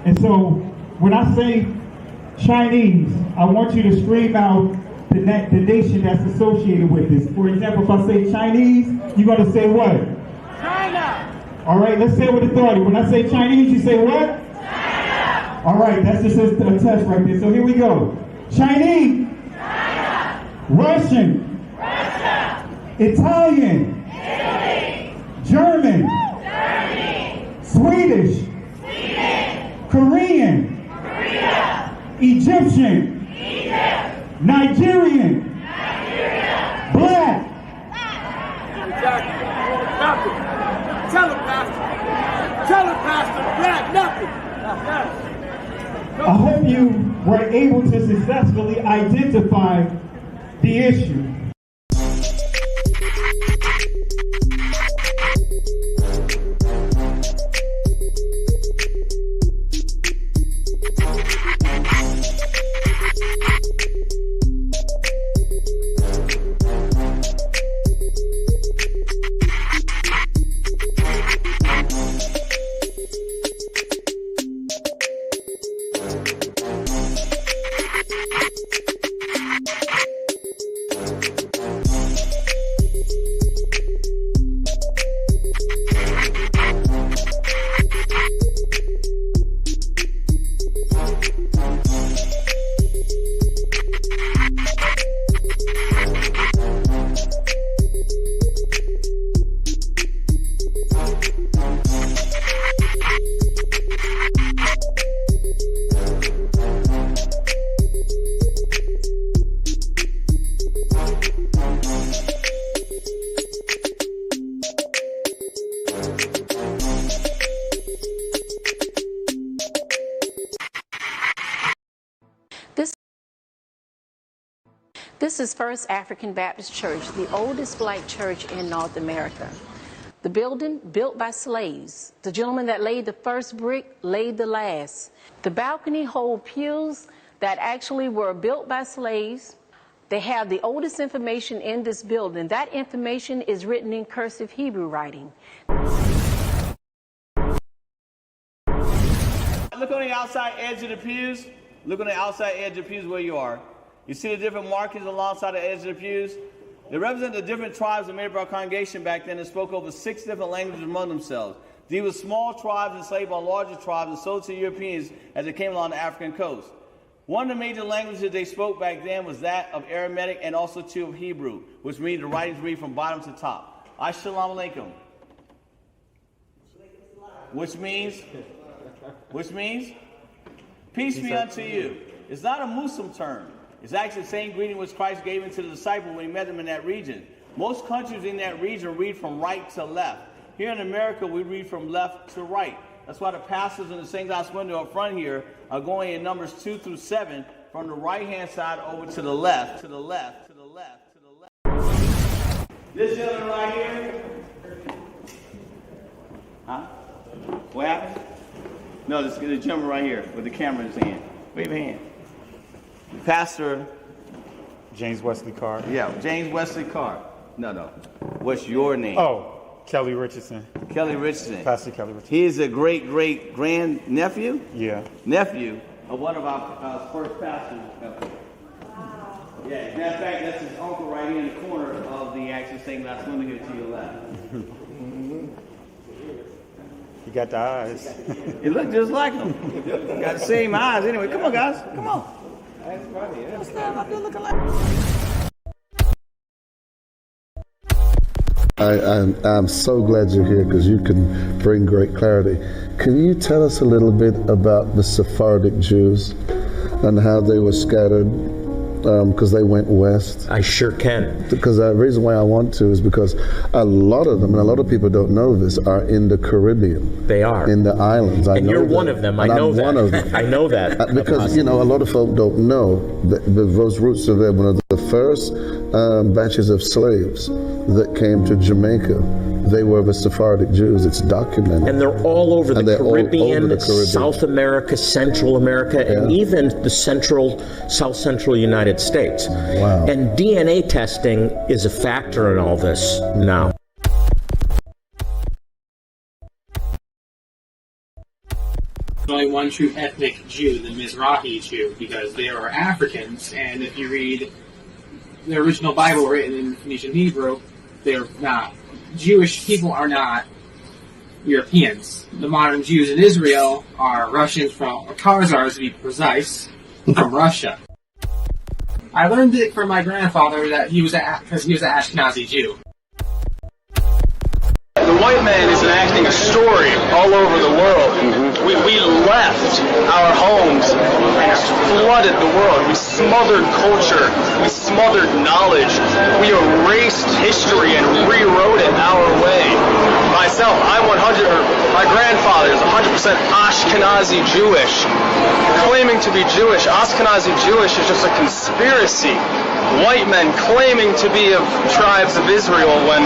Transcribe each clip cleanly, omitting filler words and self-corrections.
And so when I say Chinese, I want you to scream out the nation that's associated with this. For example, if I say Chinese, you're going to say what? China. All right, let's say it with authority. When I say Chinese, you say what? China. All right, that's just a test right there. So here we go. Chinese. China. Russian. Russia. Italian. Italy. German. Germany. Swedish. Sweden. Korean. Korea. Egyptian. Egypt. Nigerian. Nigeria. Black. Exactly. Nothing. Tell him, Pastor. Tell him, Pastor. Black, nothing. I hope you were able to successfully identify the issue. This is First African Baptist Church, the oldest black church in North America. The building, built by slaves. The gentleman that laid the first brick laid the last. The balcony hold pews that actually were built by slaves. They have the oldest information in this building. That information is written in cursive Hebrew writing. Look on the outside edge of the pews. Look on the outside edge of the pews where you are. You see the different markings alongside the edge of the pews? They represent the different tribes that made up our congregation back then and spoke over 6 different languages among themselves. These were small tribes enslaved by larger tribes and sold to Europeans as they came along the African coast. One of the major languages they spoke back then was that of Aramaic and also too of Hebrew, which means the writings read from bottom to top. Assalamu alaikum. Which means, peace be unto you. It's not a Muslim term. It's actually the same greeting which Christ gave into the disciples when he met them in that region. Most countries in that region read from right to left. Here in America, we read from left to right. That's why the pastors in the St. Glass window up front here are going in numbers 2 through 7 from the right-hand side over to the left, to the left, to the left, to the left. This gentleman right here. Huh? What happened? No, this is the gentleman right here with the camera in his hand. Wave your hand. Pastor James Wesley Carr. Yeah, James Wesley Carr. No. What's your name? Oh, Kelly Richardson. Kelly Richardson. Pastor Kelly Richardson. He is a great-great-grand-nephew? Yeah. Nephew of one of our first pastors. Yeah, as a matter of fact, that's his uncle right here in the corner of the actual St. Glass window here to your left. He got the eyes. He looked just like him. Got the same eyes. Anyway, come on, guys. Come on. That's funny. What's that up there looking like? I'm so glad you're here because you can bring great clarity. Can you tell us a little bit about the Sephardic Jews and how they were scattered because they went west? I sure can. Because the reason why I want to is because a lot of them, and a lot of people don't know this, are in the Caribbean. They are. In the islands. And you're one of them. I know that. One of them. I know that. Because, a lot of folk don't know that those roots are there. One of the first batches of slaves that came to Jamaica, they were the Sephardic Jews. It's documented. And they're all over the Caribbean, over the Caribbean, South America, Central America, and even the South Central United States. Wow. And DNA testing is a factor in all this now. only one true ethnic Jew, the Mizrahi Jew, because they are Africans, and if you read the original Bible written in Phoenician Hebrew, they're not. Jewish people are not Europeans. The modern Jews in Israel are Russians or Khazars to be precise, from Russia. I learned it from my grandfather that he was an Ashkenazi Jew. The white man is enacting a story all over the world. We left our homes and flooded the world. We smothered culture. We smothered knowledge. We erased history and rewrote it our way. Myself, my grandfather is 100% Ashkenazi Jewish. Claiming to be Jewish, Ashkenazi Jewish is just a conspiracy. White men claiming to be of tribes of Israel when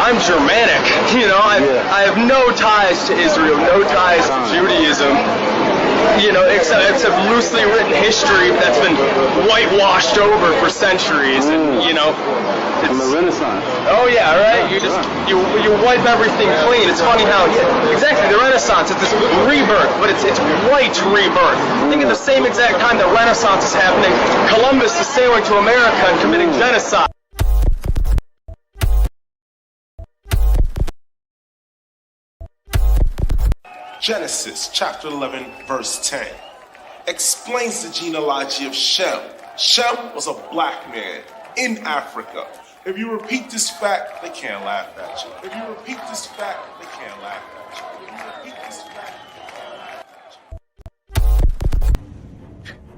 I'm Germanic. You know, I have no ties to Israel, no ties to Judaism. You know, except loosely written history that's been whitewashed over for centuries. And, you know, it's the Renaissance. Oh yeah, right. You wipe everything clean. It's funny how exactly the Renaissance. It's this rebirth, but it's white rebirth. I think at the same exact time the Renaissance is happening, Columbus is sailing to America and committing genocide. Genesis chapter 11 verse 10 explains the genealogy of Shem. Shem was a black man in Africa. If you repeat this fact, they can't laugh at you. If you repeat this fact, they can't laugh at you. If you repeat this fact, they can't laugh at you.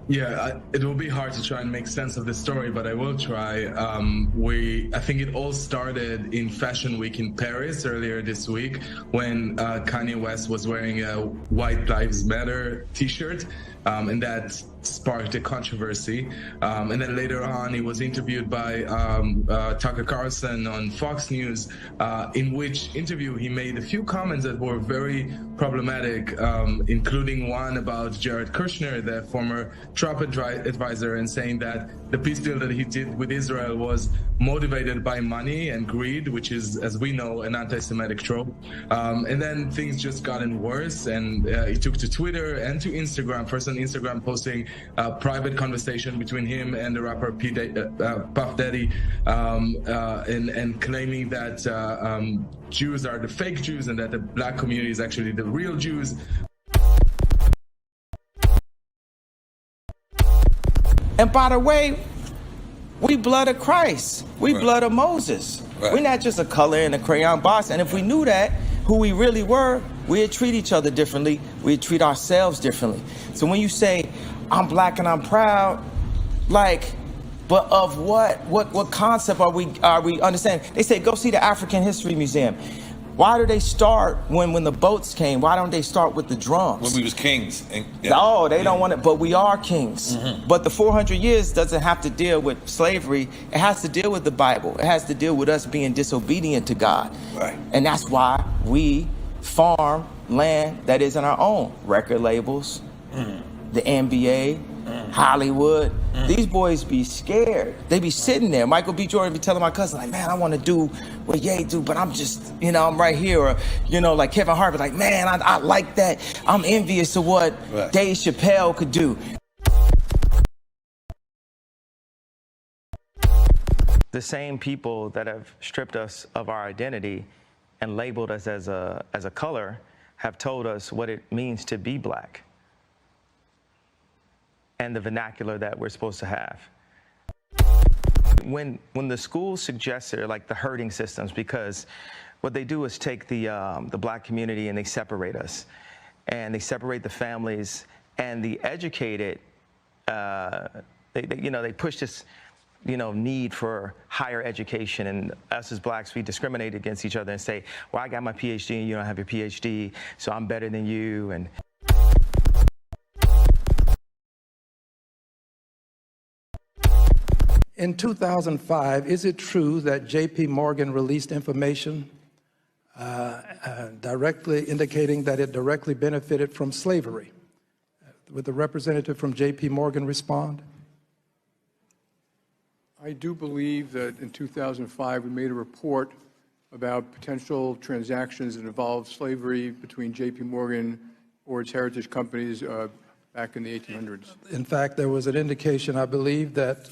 Yeah, it will be hard to try and make sense of this story, but I will try. I think it all started in Fashion Week in Paris earlier this week when Kanye West was wearing a White Lives Matter t-shirt, and that sparked a controversy. And then later on, he was interviewed by Tucker Carlson on Fox News, in which interview he made a few comments that were very problematic, including one about Jared Kushner, the former Trump advisor, and saying that the peace deal that he did with Israel was motivated by money and greed, which is, as we know, an anti-Semitic trope. And then things just gotten worse, and he took to Twitter and to Instagram, first on Instagram posting a private conversation between him and the rapper Puff Daddy, and claiming that Jews are the fake Jews and that the black community is actually the real Jews. And by the way, we blood of Christ. We blood of Moses. We're not just a color in a crayon box. And if we knew that, who we really were, we'd treat each other differently. We'd treat ourselves differently. So when you say, I'm black and I'm proud, like, but of what? What concept are we understanding? They say, go see the African History Museum. Why do they start when the boats came? Why don't they start with the drums? When we was kings. No, they don't want it, but we are kings. But the 400 years doesn't have to deal with slavery. It has to deal with the Bible. It has to deal with us being disobedient to God. Right. And that's why we farm land that isn't our own. Record labels, the NBA, Hollywood. These boys be scared. They be sitting there. Michael B. Jordan be telling my cousin, like, man, I want to do what Ye do, but I'm just, I'm right here. Or, like Kevin Hart, like, man, I like that. I'm envious of what Dave Chappelle could do. The same people that have stripped us of our identity and labeled us as a color have told us what it means to be black and the vernacular that we're supposed to have. When the schools suggested, like, the herding systems, because what they do is take the black community and they separate us, and they separate the families, and the educated, they push this, need for higher education, and us as blacks, we discriminate against each other and say, well, I got my PhD and you don't have your PhD, so I'm better than you. And in 2005, is it true that J.P. Morgan released information directly indicating that it directly benefited from slavery? Would the representative from J.P. Morgan respond? I do believe that in 2005 we made a report about potential transactions that involved slavery between J.P. Morgan or its heritage companies back in the 1800s? In fact, there was an indication, I believe, that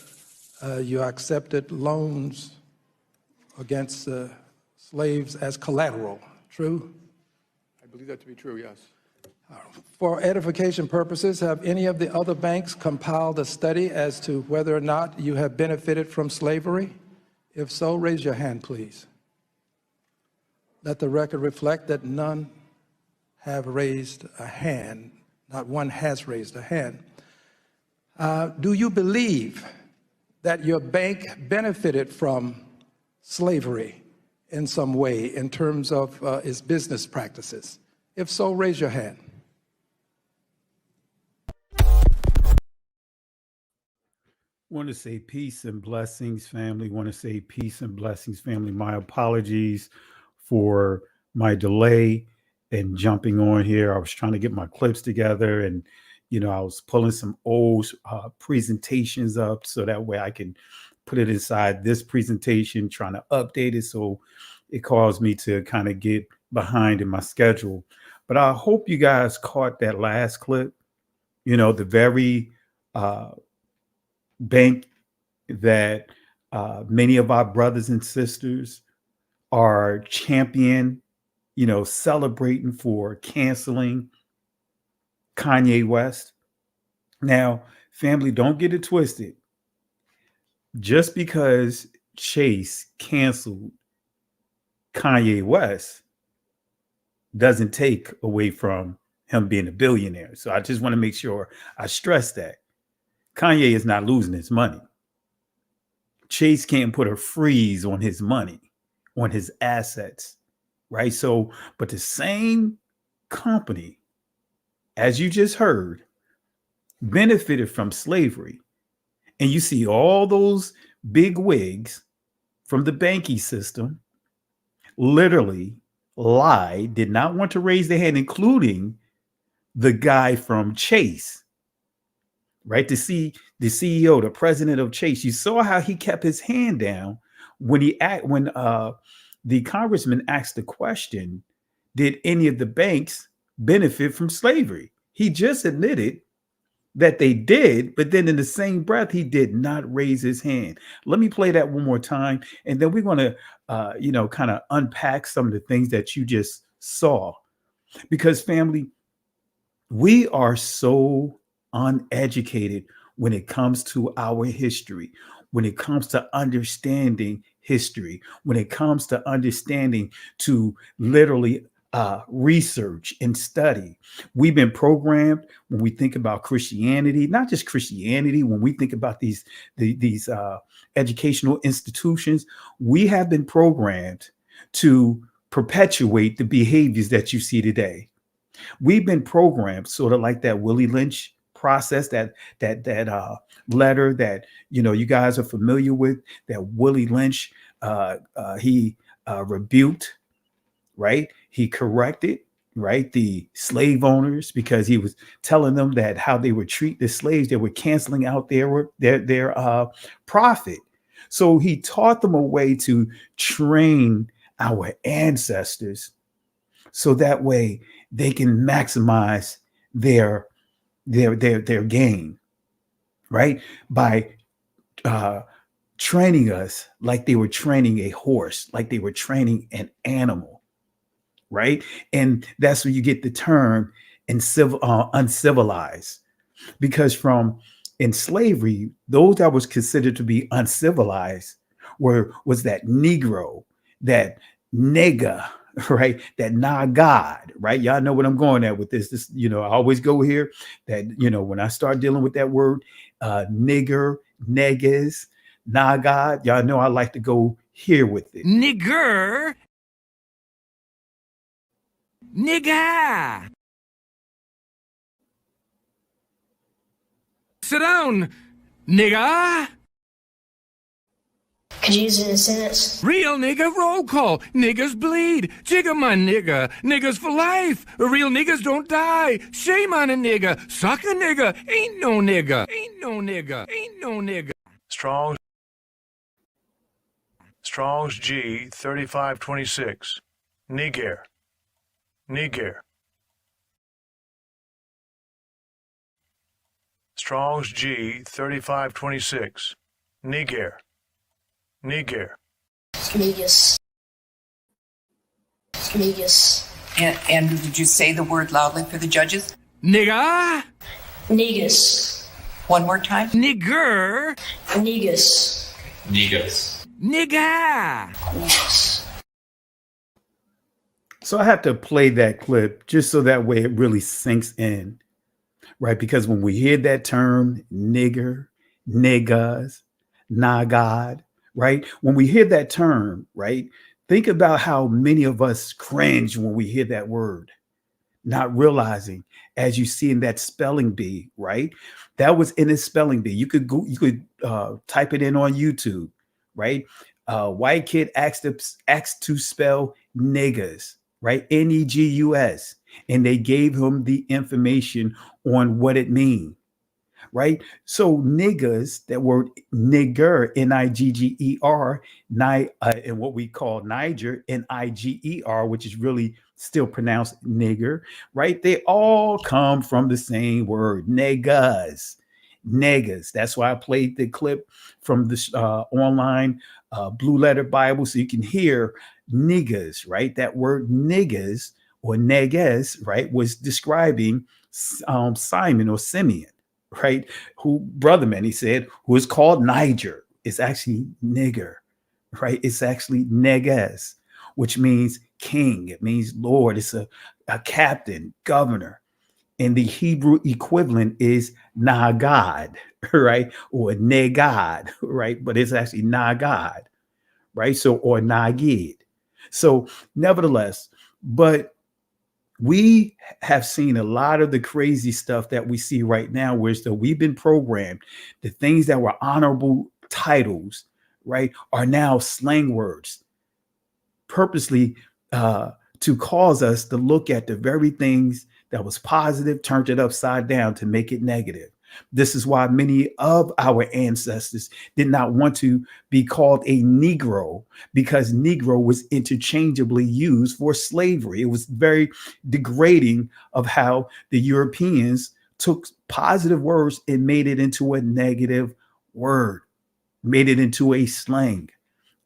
you accepted loans against slaves as collateral. True? I believe that to be true, yes. For edification purposes, have any of the other banks compiled a study as to whether or not you have benefited from slavery? If so, raise your hand, please. Let the record reflect that none have raised a hand. Not one has raised a hand. Do you believe that your bank benefited from slavery in some way in terms of its business practices? If so, raise your hand. Want to say peace and blessings, family. Want to say peace and blessings, family. My apologies for my delay in jumping on here. I was trying to get my clips together, and I was pulling some old presentations up so that way I can put it inside this presentation, trying to update it. So it caused me to kind of get behind in my schedule. But I hope you guys caught that last clip. The very bank that many of our brothers and sisters are celebrating for canceling Kanye West. Now, family, don't get it twisted. Just because Chase canceled Kanye West doesn't take away from him being a billionaire. So I just want to make sure I stress that. Kanye is not losing his money. Chase can't put a freeze on his money, on his assets, right? So, but the same company, as you just heard, benefited from slavery. And you see all those big wigs from the banking system literally lied, did not want to raise their hand, including the guy from Chase, right? To see the CEO, the president of Chase, you saw how he kept his hand down when the congressman asked the question, did any of the banks benefit from slavery? He just admitted that they did, but then in the same breath, he did not raise his hand. Let me play that one more time, and then we're going to, kind of unpack some of the things that you just saw. Because family, we are so uneducated when it comes to our history, when it comes to understanding history, when it comes to understanding to literally research and study. We've been programmed when we think about Christianity, not just Christianity, when we think about these educational institutions, we have been programmed to perpetuate the behaviors that you see today. We've been programmed sort of like that Willie Lynch process, that letter that you guys are familiar with, that Willie Lynch he rebuked, right? He corrected, right, the slave owners because he was telling them that how they would treat the slaves, they were canceling out their profit. So he taught them a way to train our ancestors so that way they can maximize their gain, right? By training us like they were training a horse, like they were training an animal, right? And that's where you get the term uncivilized, because in slavery, those that was considered to be uncivilized was that Negro, that nigga, right? That God, right? Y'all know what I'm going at with this. I always go here that, when I start dealing with that word, nigger, negas, God, y'all know I like to go here with it. Nigger. Nigga. Sit down, nigga. Could you use it in a sentence? Real nigga roll call. Niggas bleed. Jigga my nigga. Niggas for life. Real niggas don't die. Shame on a nigga. Suck a nigga. Ain't no nigga. Ain't no nigga. Ain't no nigga. Strong's G 3526. Niger. Strong's G 3526. Niger. Niger. Negus. Negus. Andrew, did you say the word loudly for the judges? Nigga. Negus. One more time. Nigger. Negus. Negus. Nigga. Negus. So I have to play that clip just so that way it really sinks in, right? Because when we hear that term, nigger, niggas, nagad, right? When we hear that term, right? Think about how many of us cringe when we hear that word, not realizing, as you see in that spelling bee, right? That was in his spelling bee. You could type it in on YouTube, right? White kid asked to spell niggas, right? Negus, and they gave him the information on what it means, right? So niggas, that word nigger, Nigger, and what we call Niger, Niger, which is really still pronounced nigger, right? They all come from the same word, niggas. That's why I played the clip from this online Blue Letter Bible, so you can hear niggas, right? That word niggas or neges, right, was describing Simon or Simeon, right? Who, brother man, he said, who is called Niger. It's actually nigger, right? It's actually neges, which means king. It means Lord. It's a captain, governor. And the Hebrew equivalent is Nagad, right? Or Negad, right? But it's actually Nagad, right? So, or Nagid. So nevertheless, but we have seen a lot of the crazy stuff that we see right now, where so we've been programmed. The things that were honorable titles, right, are now slang words, purposely to cause us to look at the very things that was positive, turned it upside down to make it negative. This is why many of our ancestors did not want to be called a Negro, because Negro was interchangeably used for slavery. It was very degrading of how the Europeans took positive words and made it into a negative word, made it into a slang.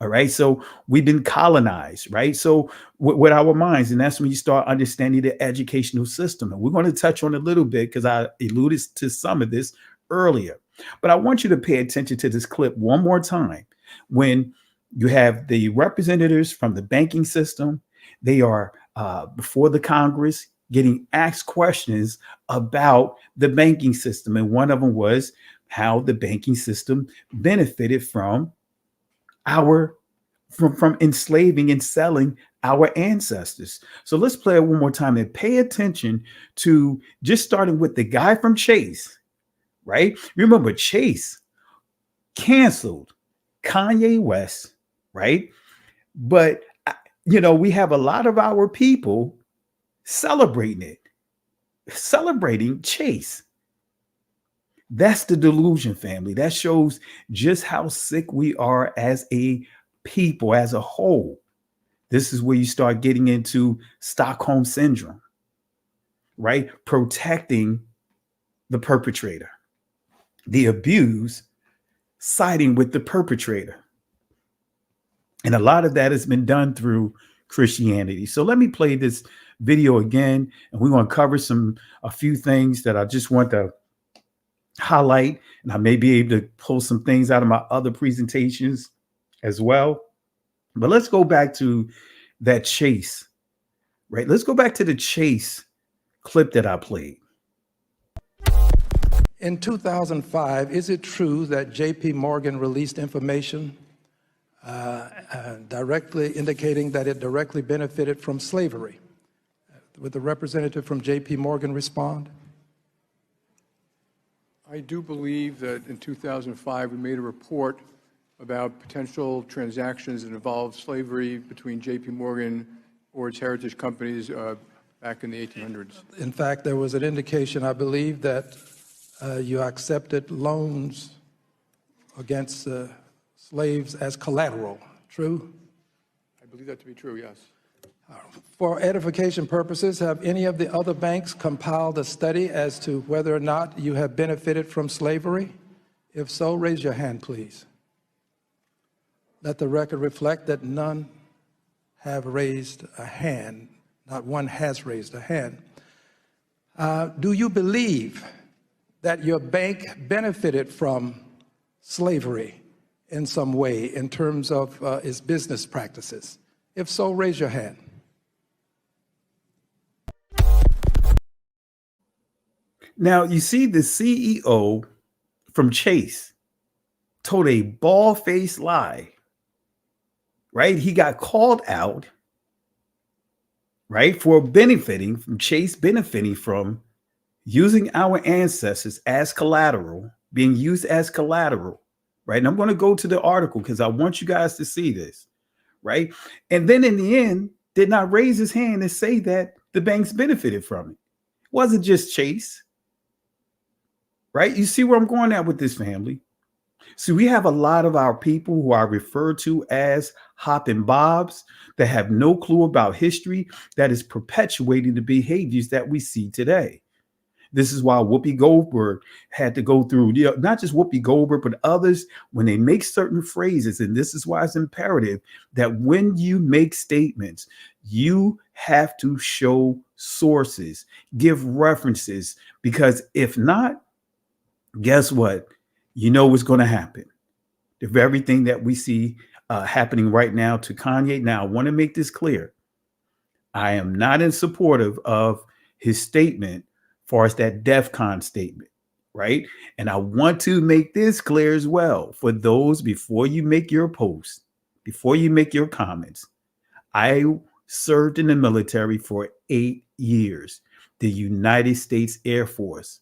All right. So we've been colonized, right? So with our minds, and that's when you start understanding the educational system. And we're going to touch on a little bit because I alluded to some of this earlier. But I want you to pay attention to this clip one more time. When you have the representatives from the banking system, they are before the Congress getting asked questions about the banking system. And one of them was how the banking system benefited from from enslaving and selling our ancestors. So let's play it one more time and pay attention to just starting with the guy from Chase, right? Remember, Chase canceled Kanye West, right? But, we have a lot of our people celebrating Chase. That's the delusion, family. That shows just how sick we are as a people, as a whole. This is where you start getting into Stockholm syndrome, right? Protecting the perpetrator, the abuse, siding with the perpetrator. And a lot of that has been done through Christianity. So let me play this video again, and we're going to cover a few things that I just want to highlight, and I may be able to pull some things out of my other presentations as well. But let's go back to that Chase, right? Let's go back to the Chase clip that I played. In 2005, is it true that J.P. Morgan released information directly indicating that it directly benefited from slavery? Would the representative from J.P. Morgan respond? I do believe that in 2005 we made a report about potential transactions that involved slavery between J.P. Morgan or its heritage companies back in the 1800s. In fact, there was an indication, I believe, that you accepted loans against slaves as collateral. True? I believe that to be true, yes. For edification purposes, have any of the other banks compiled a study as to whether or not you have benefited from slavery? If so, raise your hand, please. Let the record reflect that none have raised a hand. Not one has raised a hand. Do you believe that your bank benefited from slavery in some way in terms of its business practices? If so, raise your hand. Now, you see, the CEO from Chase told a bald-faced lie, right? He got called out, right, for benefiting from Chase, benefiting from using our ancestors as collateral, being used as collateral, right? And I'm going to go to the article because I want you guys to see this, right? And then in the end, did not raise his hand and say that the banks benefited from it. It wasn't just Chase. Right? You see where I'm going at with this, family. So we have a lot of our people who are referred to as hopping bobs that have no clue about history, that is perpetuating the behaviors that we see today. This is why Whoopi Goldberg had to go through, not just Whoopi Goldberg, but others, when they make certain phrases. And this is why it's imperative that when you make statements, you have to show sources, give references, because if not, guess what? You know what's going to happen. The very thing that we see happening right now to Kanye. Now, I want to make this clear. I am not in supportive of his statement as far as that DEF CON statement, right? And I want to make this clear as well for those, before you make your post, before you make your comments. I served in the military for 8 years, the United States Air Force.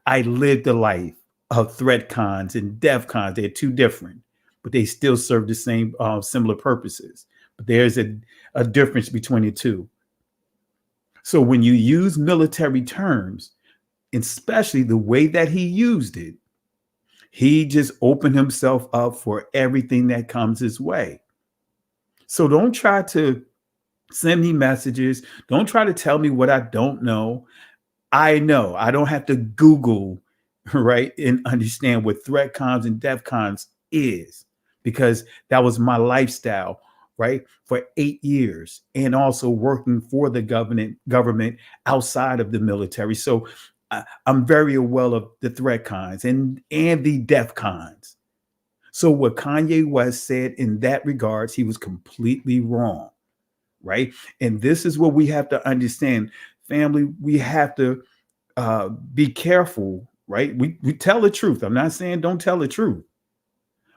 I lived the life of threat cons and DEF cons. They're two different, but they still serve the same similar purposes. But there's a difference between the two. So when you use military terms, especially the way that he used it, he just opened himself up for everything that comes his way. So don't try to send me messages. Don't try to tell me what I don't know. I know. I don't have to Google, right, and understand what threat cons and DEF cons is, because that was my lifestyle, right, for 8 years, and also working for the government outside of the military. So I'm very aware of the threat cons and the DEF cons. So what Kanye West said in that regards, he was completely wrong, right? And this is what we have to understand. Family, we have to be careful, right? We tell the truth. I'm not saying don't tell the truth,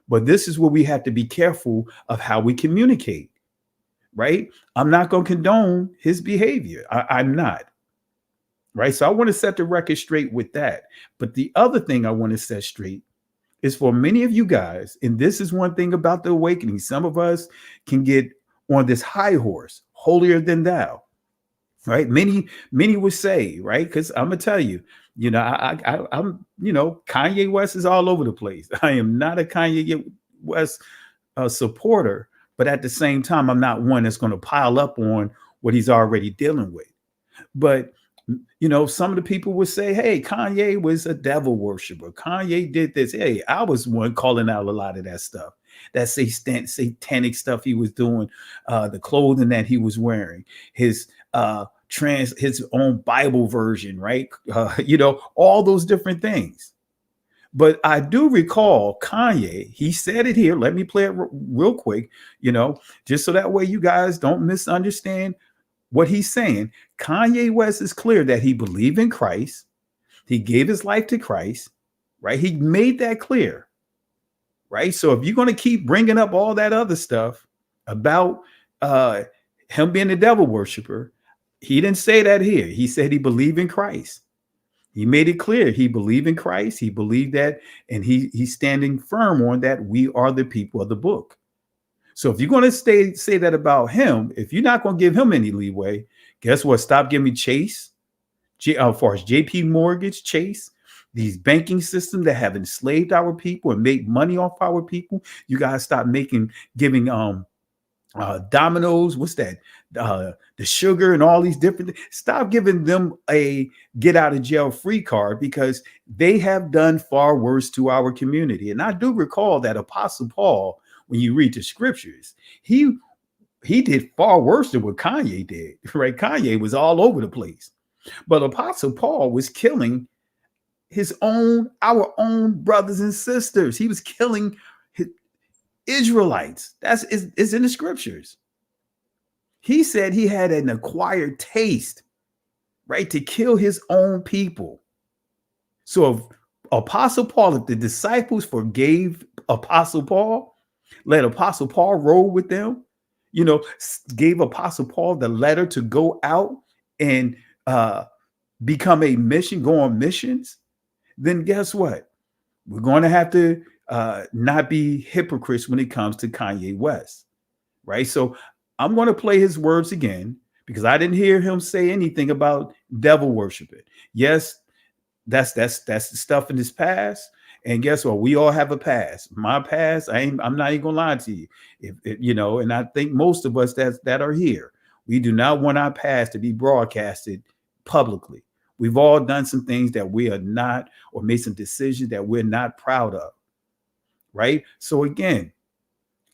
but this is where we have to be careful of how we communicate, right? I'm not going to condone his behavior. I'm not, right? So I want to set the record straight with that. But the other thing I want to set straight is for many of you guys, and this is one thing about the awakening, some of us can get on this high horse, holier than thou. Right. Many would say, right, because I'm going to tell you, I'm, Kanye West is all over the place. I am not a Kanye West supporter, but at the same time, I'm not one that's going to pile up on what he's already dealing with. But, some of the people would say, hey, Kanye was a devil worshiper. Kanye did this. Hey, I was one calling out a lot of that stuff. That satanic stuff he was doing, the clothing that he was wearing, his own Bible version, right? All those different things. But I do recall Kanye, he said it here. Let me play it real quick, just so that way you guys don't misunderstand what he's saying. Kanye West is clear that he believed in Christ. He gave his life to Christ, right? He made that clear, right? So if you're going to keep bringing up all that other stuff about him being a devil worshiper, he didn't say that here. He said he believed in Christ. He made it clear he believed in Christ. He believed that, and he's standing firm on that. We are the people of the book. So if you're going to say that about him, if you're not going to give him any leeway, guess what? Stop giving me Chase, as far as JP Mortgage, Chase, these banking systems that have enslaved our people and made money off our people. You guys stop giving Domino's, what's that? the sugar and all these different things. Stop giving them a get out of jail free card, because they have done far worse to our community. And I do recall that Apostle Paul, when you read the scriptures, he did far worse than what Kanye did, right? Kanye was all over the place. But Apostle Paul was killing our own brothers and sisters. He was killing Israelites. It's in the scriptures. He said he had an acquired taste, right, to kill his own people. So if Apostle Paul, if the disciples forgave Apostle Paul, let Apostle Paul roll with them, gave Apostle Paul the letter to go out and become a mission, go on missions, then guess what? We're going to have to not be hypocrites when it comes to Kanye West, right? So I'm going to play his words again, because I didn't hear him say anything about devil worshiping. Yes, that's the stuff in his past. And guess what? We all have a past. My past, I'm not even gonna lie to you. And I think most of us that are here, we do not want our past to be broadcasted publicly. We've all done some things that we are not, or made some decisions that we're not proud of. Right? So again,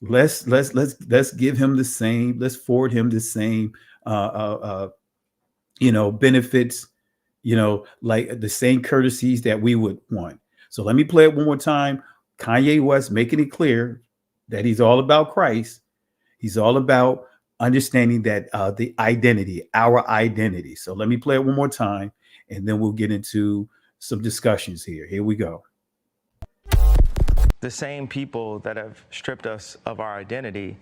let's give him the same, let's forward him the same benefits, like the same courtesies that we would want. So let me play it one more time. Kanye West making it clear that he's all about Christ. He's all about understanding that the identity, our identity. So let me play it one more time, and then we'll get into some discussions here. Here we go. The same people that have stripped us of our identity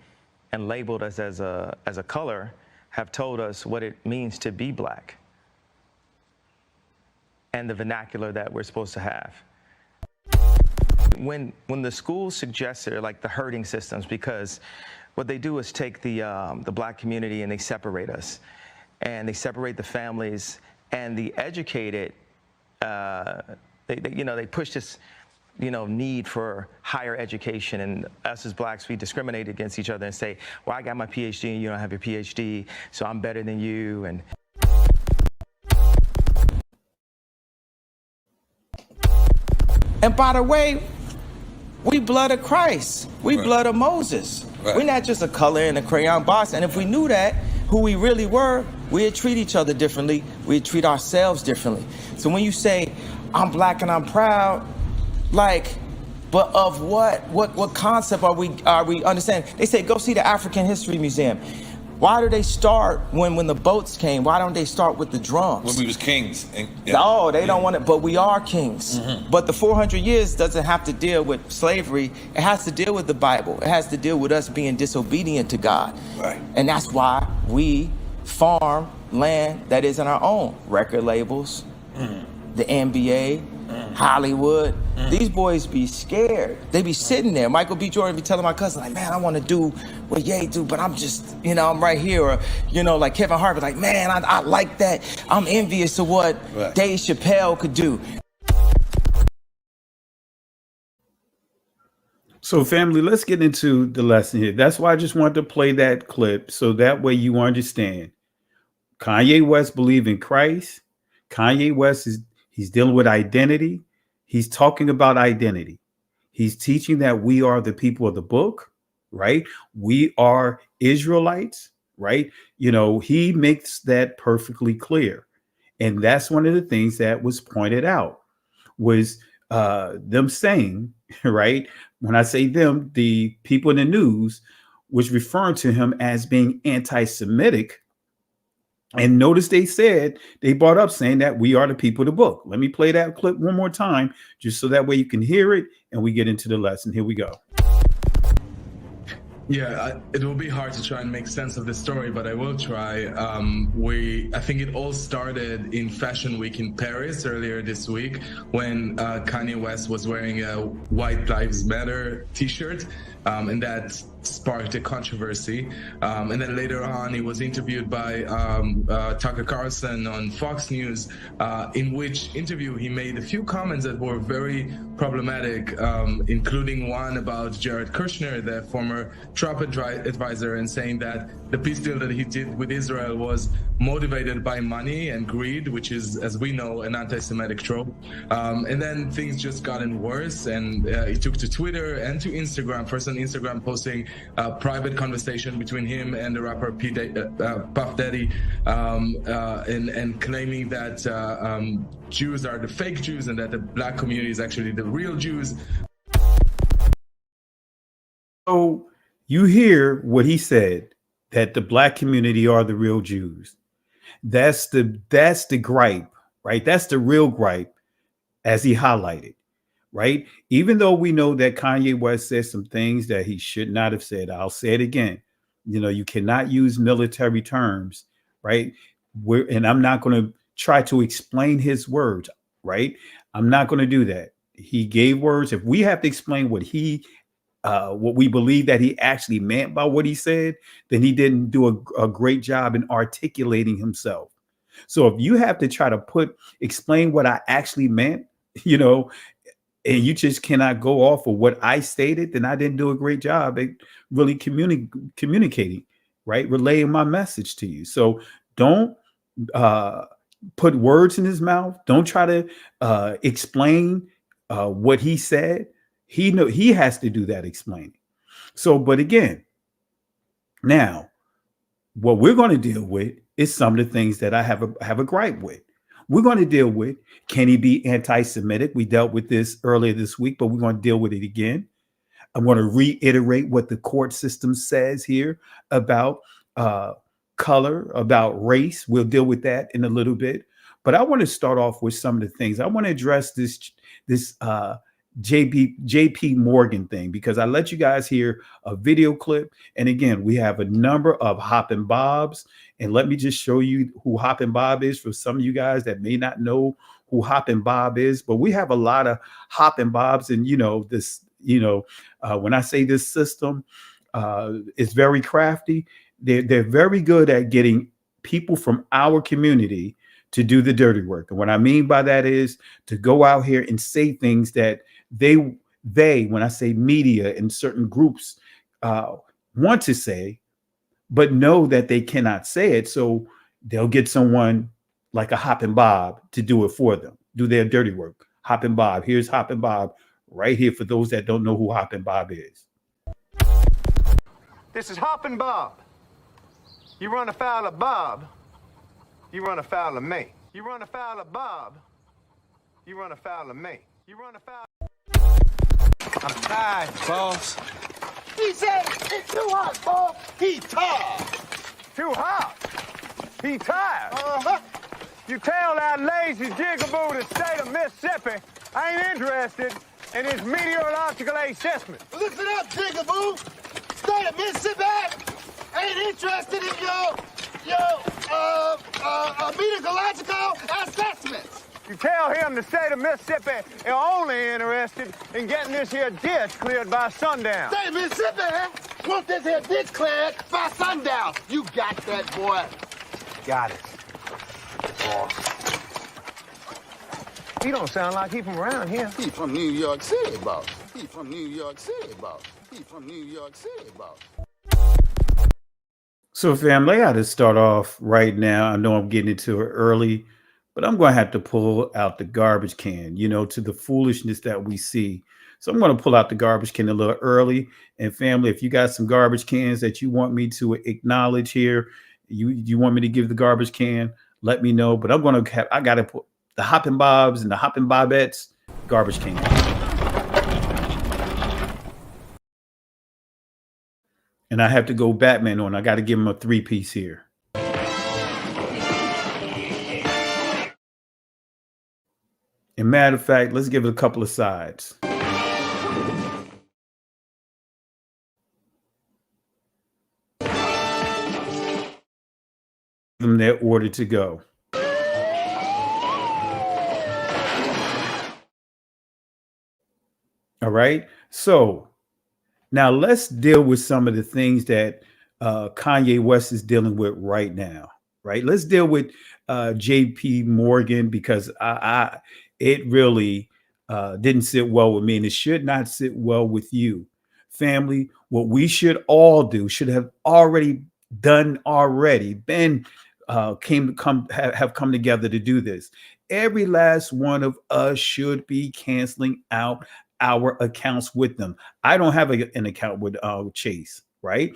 and labeled us as a color have told us what it means to be black and the vernacular that we're supposed to have. When the schools suggest they're like the herding systems, because what they do is take the black community and they separate us, and they separate the families, and the educated, they push this need for higher education, and us as blacks, we discriminate against each other and say, well, I got my PhD and you don't have your PhD, so I'm better than you. And by the way, we blood of Christ. We blood of Moses. We're not just a color in a crayon box. And if we knew that, who we really were, we'd treat each other differently. We'd treat ourselves differently. So when you say, I'm black and I'm proud, but of what? What concept are we understanding? They say, go see the African History Museum. Why do they start when the boats came? Why don't they start with the drums? When we was kings. No, they don't want it, but we are kings. Mm-hmm. But the 400 years doesn't have to deal with slavery. It has to deal with the Bible. It has to deal with us being disobedient to God. Right. And that's why we farm land that isn't our own. Record labels, the NBA, Hollywood. These boys be scared. They be sitting there. Michael B. Jordan be telling my cousin, like, man, I want to do what Ye do, but I'm just, I'm right here. Or, like Kevin Hart, like, man, I like that. I'm envious of what Dave Chappelle could do. So family, let's get into the lesson here. That's why I just wanted to play that clip, so that way you understand. Kanye West believes in Christ. Kanye West he's dealing with identity. He's talking about identity. He's teaching that we are the people of the book, right? We are Israelites, right? He makes that perfectly clear. And that's one of the things that was pointed out, was them saying, right? When I say them, the people in the news was referring to him as being anti-Semitic. And notice they brought up saying that we are the people of the book. Let me play that clip one more time, just so that way you can hear it and we get into the lesson. Here we go. Yeah, it will be hard to try and make sense of this story, but I will try. I think it all started in Fashion Week in Paris earlier this week, when Kanye West was wearing a White Lives Matter t-shirt, and that sparked a controversy. And then later on, he was interviewed by Tucker Carlson on Fox News, in which interview he made a few comments that were very problematic, including one about Jared Kushner, the former Trump advisor, and saying that the peace deal that he did with Israel was motivated by money and greed, which is, as we know, an anti-Semitic trope. And then things just gotten worse, and he took to Twitter and to Instagram. First on Instagram, posting a private conversation between him and the rapper Puff Daddy, and claiming that Jews are the fake Jews and that the black community is actually the real Jews. So you hear what he said, that the black community are the real Jews. That's the gripe, right? That's the real gripe, as he highlighted, right? Even though we know that Kanye West said some things that he should not have said, I'll say it again. You know, you cannot use military terms, right? And I'm not going to try to explain his words, right? I'm not going to do that. He gave words. If we have to explain what we believe that he actually meant by what he said, then he didn't do a great job in articulating himself. So if you have to try to explain what I actually meant, you know, and you just cannot go off of what I stated, then I didn't do a great job at really communicating, right? Relaying my message to you. So don't put words in his mouth. Don't try to explain what he said. He has to do that explaining. So, but again, now what we're going to deal with is some of the things that I have a gripe with. We're going to deal with, can he be anti-Semitic? We dealt with this earlier this week, but we're going to deal with it again. I'm going to reiterate what the court system says here about color, about race. We'll deal with that in a little bit. But I want to start off with some of the things. I want to address this JP Morgan thing, because I let you guys hear a video clip. And again, we have a number of Hoppin' Bobs. And let me just show you who Hoppin' Bob is for some of you guys that may not know who Hoppin' Bob is. But we have a lot of Hoppin' Bobs. And, you know, when I say this system is very crafty, they're very good at getting people from our community to do the dirty work. And what I mean by that is to go out here and say things that they, when I say media and certain groups want to say, but know that they cannot say it. So they'll get someone like a Hoppin' Bob to do it for them, do their dirty work. Hoppin' Bob, here's Hoppin' Bob right here for those that don't know who Hoppin' Bob is. This is Hoppin' Bob. You run afoul of Bob, you run afoul of me. You run afoul of Bob, you run afoul of me. You run afoul. I'm tired, boss. He said it's too hot, boss. He tired. Too hot. He tired. Uh-huh. You tell that lazy jigaboo the state of Mississippi I ain't interested in his meteorological assessment. Listen up, jigaboo. State of Mississippi ain't interested in your meteorological assessments. You tell him the state of Mississippi is only interested in getting this here ditch cleared by sundown. State of Mississippi wants this here ditch cleared by sundown. You got that, boy. Got it. He don't sound like he from around here. He from New York City, boss. He from New York City, boss. He from New York City, boss. So, family, I got to start off right now. I know I'm getting into it early, but I'm going to have to pull out the garbage can, you know, to the foolishness that we see. So I'm going to pull out the garbage can a little early. And family, if you got some garbage cans that you want me to acknowledge here, you want me to give the garbage can, let me know. But I got to put the Hoppin' Bobs and the Hoppin' Bobettes garbage can. And I have to go Batman on. I got to give him a 3-piece here. And matter of fact, let's give it a couple of sides. Give them their order to go. All right. So now let's deal with some of the things that Kanye West is dealing with right now. Right. Let's deal with JP Morgan, because it really didn't sit well with me, and it should not sit well with you. Family, what we should all do, should have already done already. Been have come together to do this. Every last one of us should be canceling out our accounts with them. I don't have an account with Chase, right?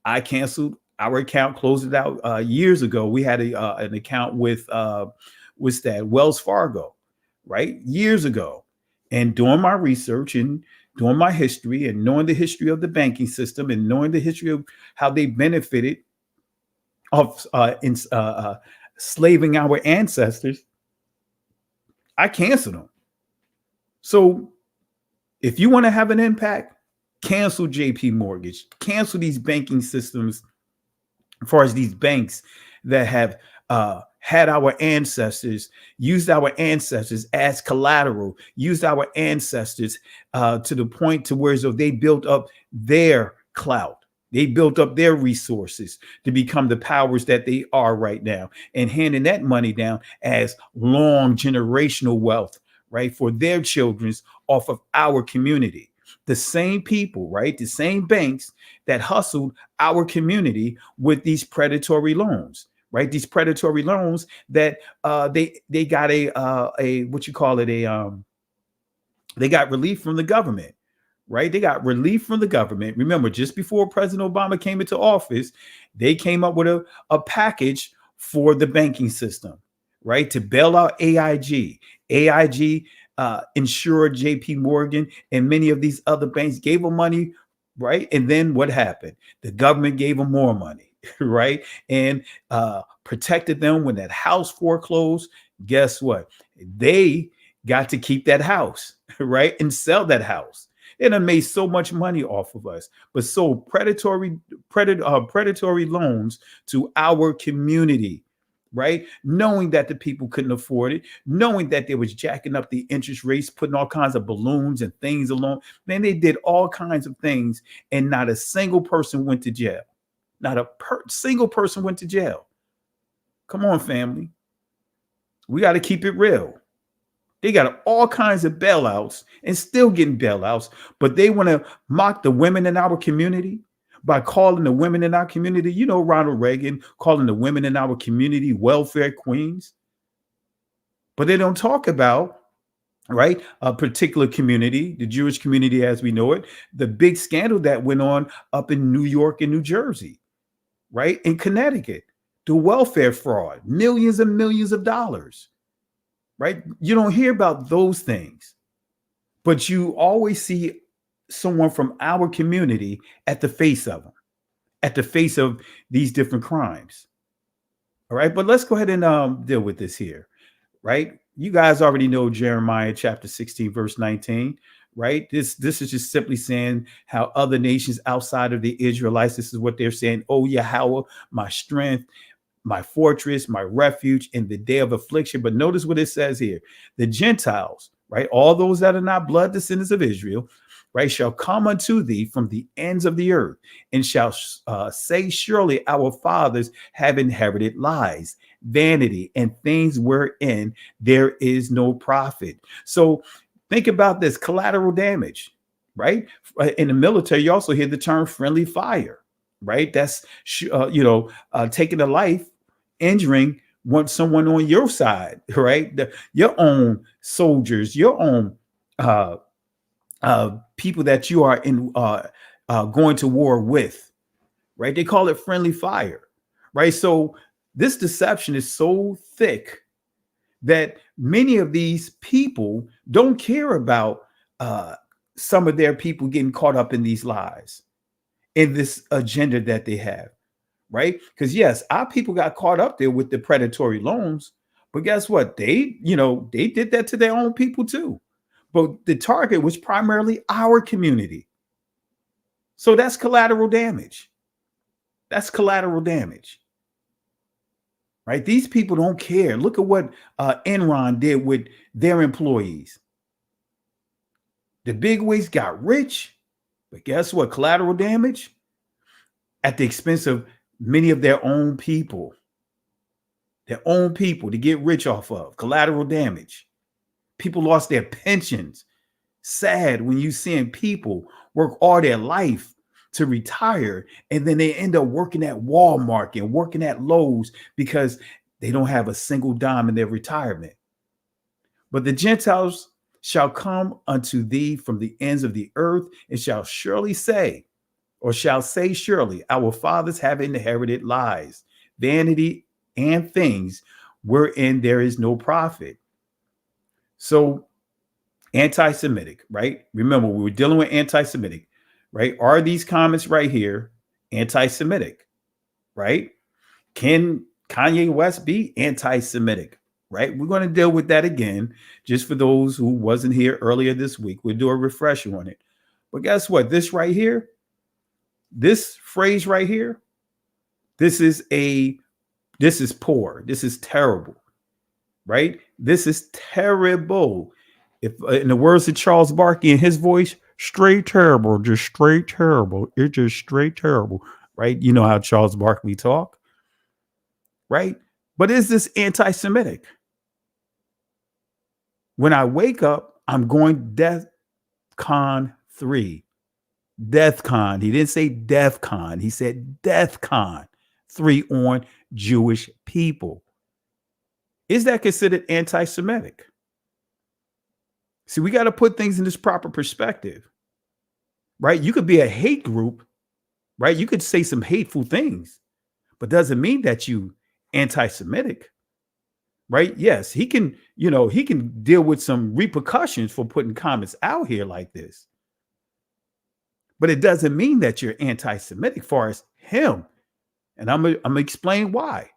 I canceled our account, closed it out years ago. We had an account with what's that? Wells Fargo, right? Years ago. And doing my research and doing my history and knowing the history of the banking system and knowing the history of how they benefited of slaving our ancestors, I canceled them. So if you want to have an impact, cancel JP Mortgage, cancel these banking systems as far as these banks that have had our ancestors, used our ancestors as collateral, used our ancestors to the point to where so they built up their clout. They built up their resources to become the powers that they are right now, and handing that money down as long generational wealth, right, for their children's off of our community. The same people, right, the same banks that hustled our community with these predatory loans, right? These predatory loans that they got a what you call it they got relief from the government. Right? They got relief from the government. Remember, just before President Obama came into office, they came up with a package for the banking system, right? To bail out AIG. AIG insured JP Morgan and many of these other banks, gave them money, right? And then what happened? The government gave them more money, right? And protected them when that house foreclosed. Guess what? They got to keep that house, right? And sell that house. They done made so much money off of us, but sold predatory loans to our community, right? Knowing that the people couldn't afford it, knowing that they was jacking up the interest rates, putting all kinds of balloons and things along. Man, they did all kinds of things, and not a single person went to jail. Not a single person went to jail. Come on, family. We got to keep it real. They got all kinds of bailouts and still getting bailouts, but they want to mock the women in our community by calling the women in our community, you know, Ronald Reagan calling the women in our community welfare queens. But they don't talk about, right, a particular community, the Jewish community as we know it, the big scandal that went on up in New York and New Jersey, right, in Connecticut, the welfare fraud, millions and millions of dollars. Right? You don't hear about those things, but you always see someone from our community at the face of them, at the face of these different crimes. All right, but let's go ahead and deal with this here, right? You guys already know Jeremiah chapter 16, verse 19, right? This is just simply saying how other nations outside of the Israelites, this is what they're saying, oh, Yahweh, my strength, my fortress, my refuge in the day of affliction. But notice what it says here. The Gentiles, right? All those that are not blood descendants of Israel, right, shall come unto thee from the ends of the earth and shall say, surely our fathers have inherited lies, vanity, and things wherein there is no profit. So think about this collateral damage, right? In the military, you also hear the term friendly fire. Right, that's taking a life, injuring someone on your side, right? Your own soldiers, your own people that you are in going to war with, right? They call it friendly fire, right? So this deception is so thick that many of these people don't care about some of their people getting caught up in these lies, in this agenda that they have, right? Because yes, our people got caught up there with the predatory loans, but guess what? They did that to their own people too. But the target was primarily our community. So that's collateral damage. That's collateral damage, right? These people don't care. Look at what Enron did with their employees. The bigwigs got rich, but guess what? Collateral damage at the expense of many of their own people to get rich off of. Collateral damage. People lost their pensions. Sad when you seeing people work all their life to retire, and then they end up working at Walmart and working at Lowe's because they don't have a single dime in their retirement. But the Gentiles shall come unto thee from the ends of the earth, and shall surely say, or shall say surely, our fathers have inherited lies, vanity, and things wherein there is no profit. So anti-Semitic, right? Remember, we were dealing with anti-Semitic, right? Are these comments right here anti-Semitic, right? Can Kanye West be anti-Semitic, right? We're going to deal with that again, just for those who wasn't here earlier this week. We'll do a refresher on it. But guess what? This right here, this phrase right here, this is poor. This is terrible, right? This is terrible. If in the words of Charles Barkley in his voice, straight terrible, just straight terrible. It's just straight terrible, right? You know how Charles Barkley talk, right? But is this anti-Semitic? When I wake up, I'm going DEFCON 3. DEFCON. He didn't say DEFCON. He said DEFCON 3 on Jewish people. Is that considered anti-Semitic? See, we got to put things in this proper perspective, right? You could be a hate group, right? You could say some hateful things, but doesn't mean that you anti-Semitic, right? Yes, he can deal with some repercussions for putting comments out here like this, but it doesn't mean that you're anti-Semitic far as him. And I'm gonna explain why.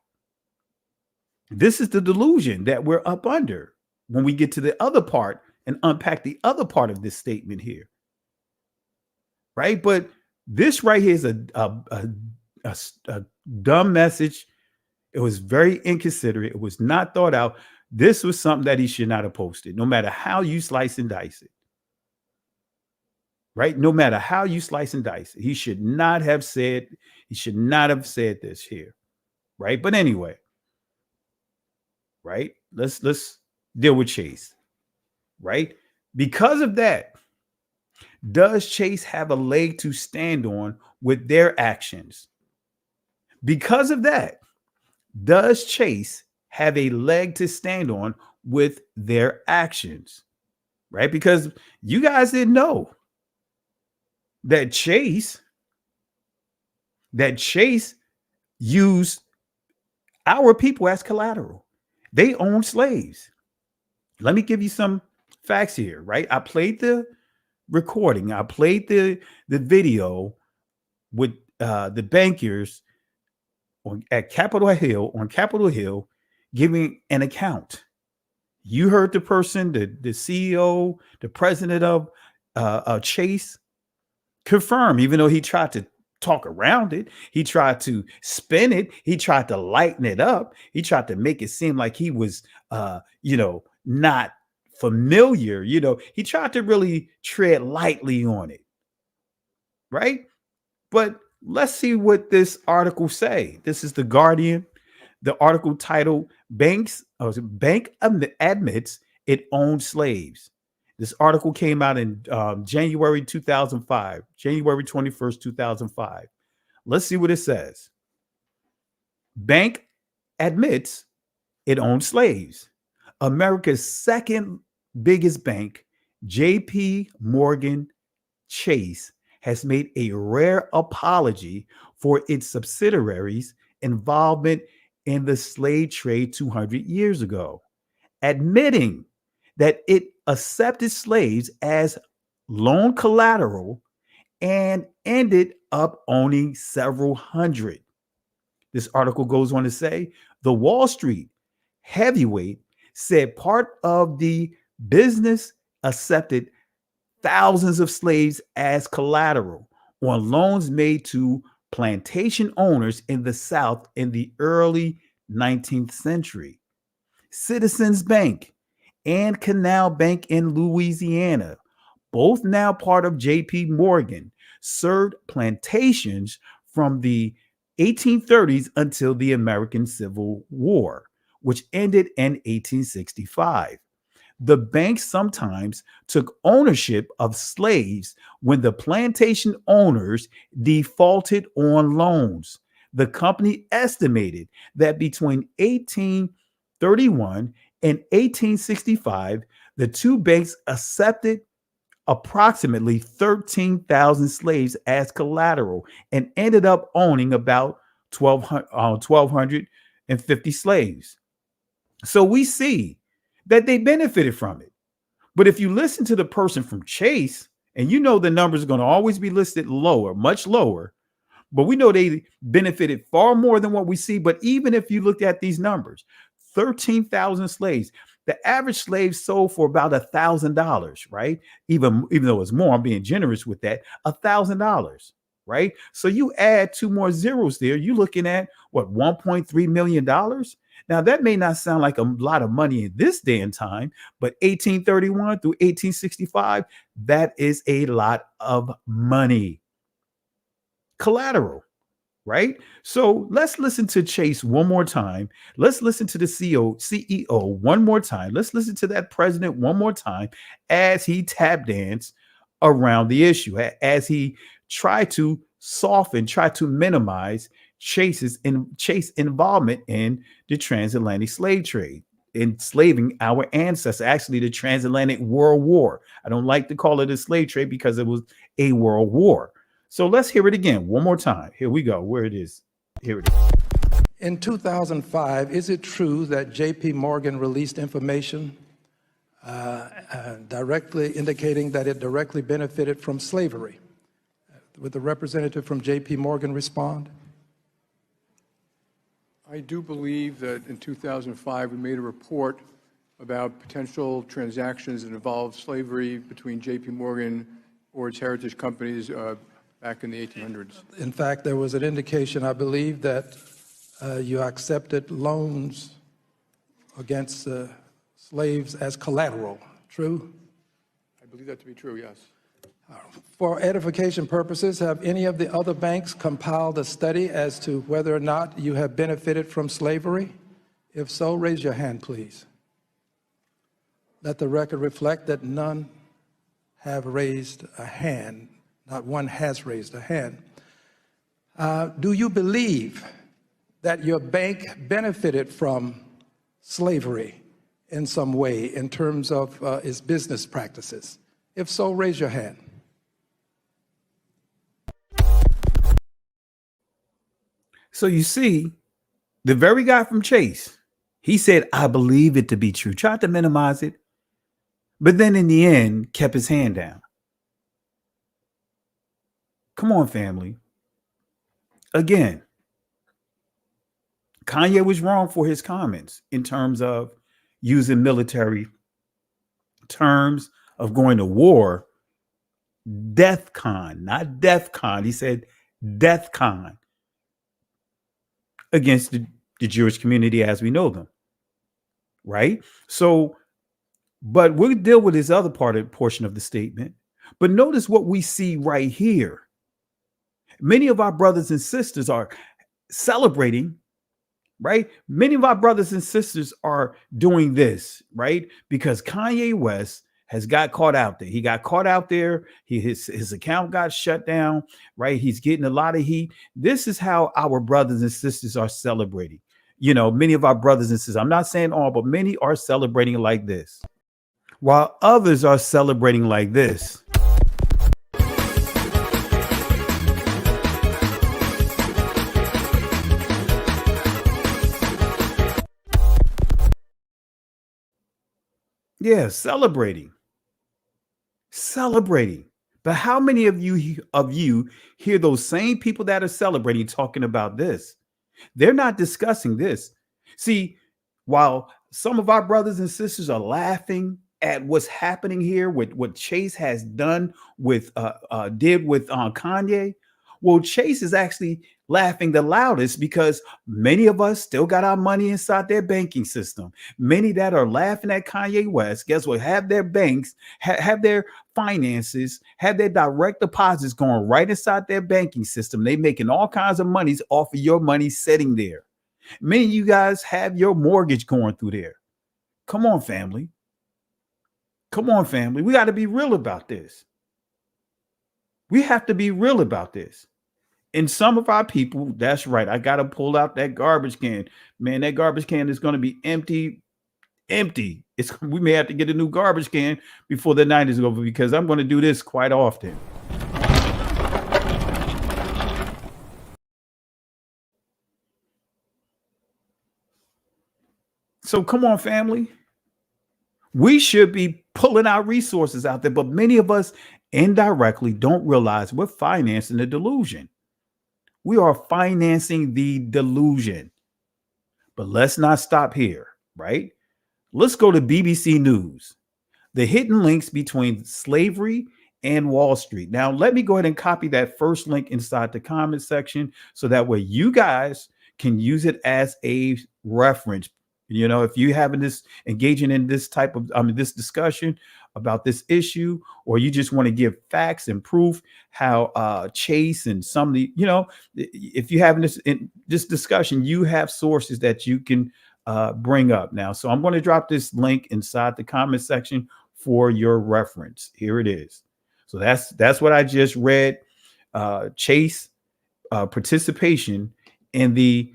This is the delusion that we're up under when we get to the other part and unpack the other part of this statement here, right? But this right here is a dumb message. It was very inconsiderate. It was not thought out. This was something that he should not have posted, no matter how you slice and dice it, right? No matter how you slice and dice it, he should not have said this here, right? But anyway, right? Let's deal with Chase. Right? Because of that, does Chase have a leg to stand on with their actions? Because of that, does Chase have a leg to stand on with their actions? Right? Because you guys didn't know that Chase used our people as collateral. They owned slaves. Let me give you some facts here, right? I played the recording. I played the video with the bankers on Capitol Hill giving an account. You heard the person, the CEO, the president of Chase confirm, even though he tried to talk around it, he tried to spin it, he tried to lighten it up, he tried to make it seem like he was not familiar, he tried to really tread lightly on it, right? But let's see what this article say. This is the Guardian. The article titled Bank Admits It Owned Slaves. This article came out in January 2005, January 21st, 2005. Let's see what it says. Bank admits it owned slaves. America's second biggest bank, J.P. Morgan Chase, has made a rare apology for its subsidiaries' involvement in the slave trade 200 years ago, admitting that it accepted slaves as loan collateral and ended up owning several hundred. This article goes on to say the Wall Street heavyweight said part of the business accepted thousands of slaves as collateral on loans made to plantation owners in the South in the early 19th century. Citizens Bank and Canal Bank in Louisiana, both now part of J.P. Morgan, served plantations from the 1830s until the American Civil War, which ended in 1865. The banks sometimes took ownership of slaves when the plantation owners defaulted on loans. The company estimated that between 1831 and 1865, the two banks accepted approximately 13,000 slaves as collateral and ended up owning about 1,250 slaves. So we see that they benefited from it. But if you listen to the person from Chase, and you know the numbers are going to always be listed lower, much lower, but we know they benefited far more than what we see. But even if you look at these numbers, 13,000 slaves, the average slave sold for about $1,000, right? Even though it's more, I'm being generous with that, $1,000, right? So you add two more zeros there, you're looking at what, $1.3 million? Now, that may not sound like a lot of money in this day and time, but 1831 through 1865, that is a lot of money. Collateral, right? So let's listen to Chase one more time. Let's listen to the CEO one more time. Let's listen to that president one more time as he tap danced around the issue, as he tried to soften, try to minimize Chase involvement in the transatlantic slave trade, enslaving our ancestors, actually the transatlantic world war. I don't like to call it a slave trade because it was a world war. So let's hear it again one more time. Here we go, where it is. Here it is. In 2005, is it true that J.P. Morgan released information directly indicating that it directly benefited from slavery? Would the representative from J.P. Morgan respond? I do believe that in 2005 we made a report about potential transactions that involved slavery between J.P. Morgan or its heritage companies back in the 1800s. In fact, there was an indication, I believe, that you accepted loans against slaves as collateral. True? I believe that to be true, yes. For edification purposes, have any of the other banks compiled a study as to whether or not you have benefited from slavery? If so, raise your hand, please. Let the record reflect that none have raised a hand. Not one has raised a hand. Do you believe that your bank benefited from slavery in some way in terms of its business practices? If so, raise your hand. So you see, the very guy from Chase, he said, I believe it to be true, tried to minimize it, but then in the end, kept his hand down. Come on, family. Again, Kanye was wrong for his comments in terms of using military terms of going to war. DEFCON, not DEFCON. He said DEFCON against the Jewish community as we know them. Right? So, but we'll deal with this other portion of the statement. But notice what we see right here. Many of our brothers and sisters are celebrating, right? Many of our brothers and sisters are doing this, right? Because Kanye West has got caught out there. He got caught out there. His account got shut down, right? He's getting a lot of heat. This is how our brothers and sisters are celebrating. You know, many of our brothers and sisters, I'm not saying all, but many are celebrating like this, while others are celebrating like this. Yeah, celebrating. But how many of you hear those same people that are celebrating talking about this? They're not discussing this. See, while some of our brothers and sisters are laughing at what's happening here with what Chase has done with Kanye, well, Chase is actually laughing the loudest because many of us still got our money inside their banking system. Many that are laughing at Kanye West, guess what? Have their banks, have their finances, have their direct deposits going right inside their banking system. They making all kinds of monies off of your money sitting there. Many of you guys have your mortgage going through there. Come on, family. Come on, family. We got to be real about this. We have to be real about this. And some of our people, that's right. I got to pull out that garbage can. Man, that garbage can is going to be empty. We may have to get a new garbage can before the night is over, because I'm going to do this quite often. So come on, family. We should be pulling our resources out there, but many of us indirectly don't realize we're financing the delusion. We are financing the delusion. But let's not stop here, right? Let's go to BBC News. The hidden links between slavery and Wall Street. Now, let me go ahead and copy that first link inside the comment section so that way you guys can use it as a reference. You know, if you having this engaging in this type of this discussion about this issue, or you just want to give facts and proof how Chase and some of the, if you're having this discussion, you have sources that you can bring up now. So I'm going to drop this link inside the comment section for your reference. Here it is. So that's what I just read. Chase participation in the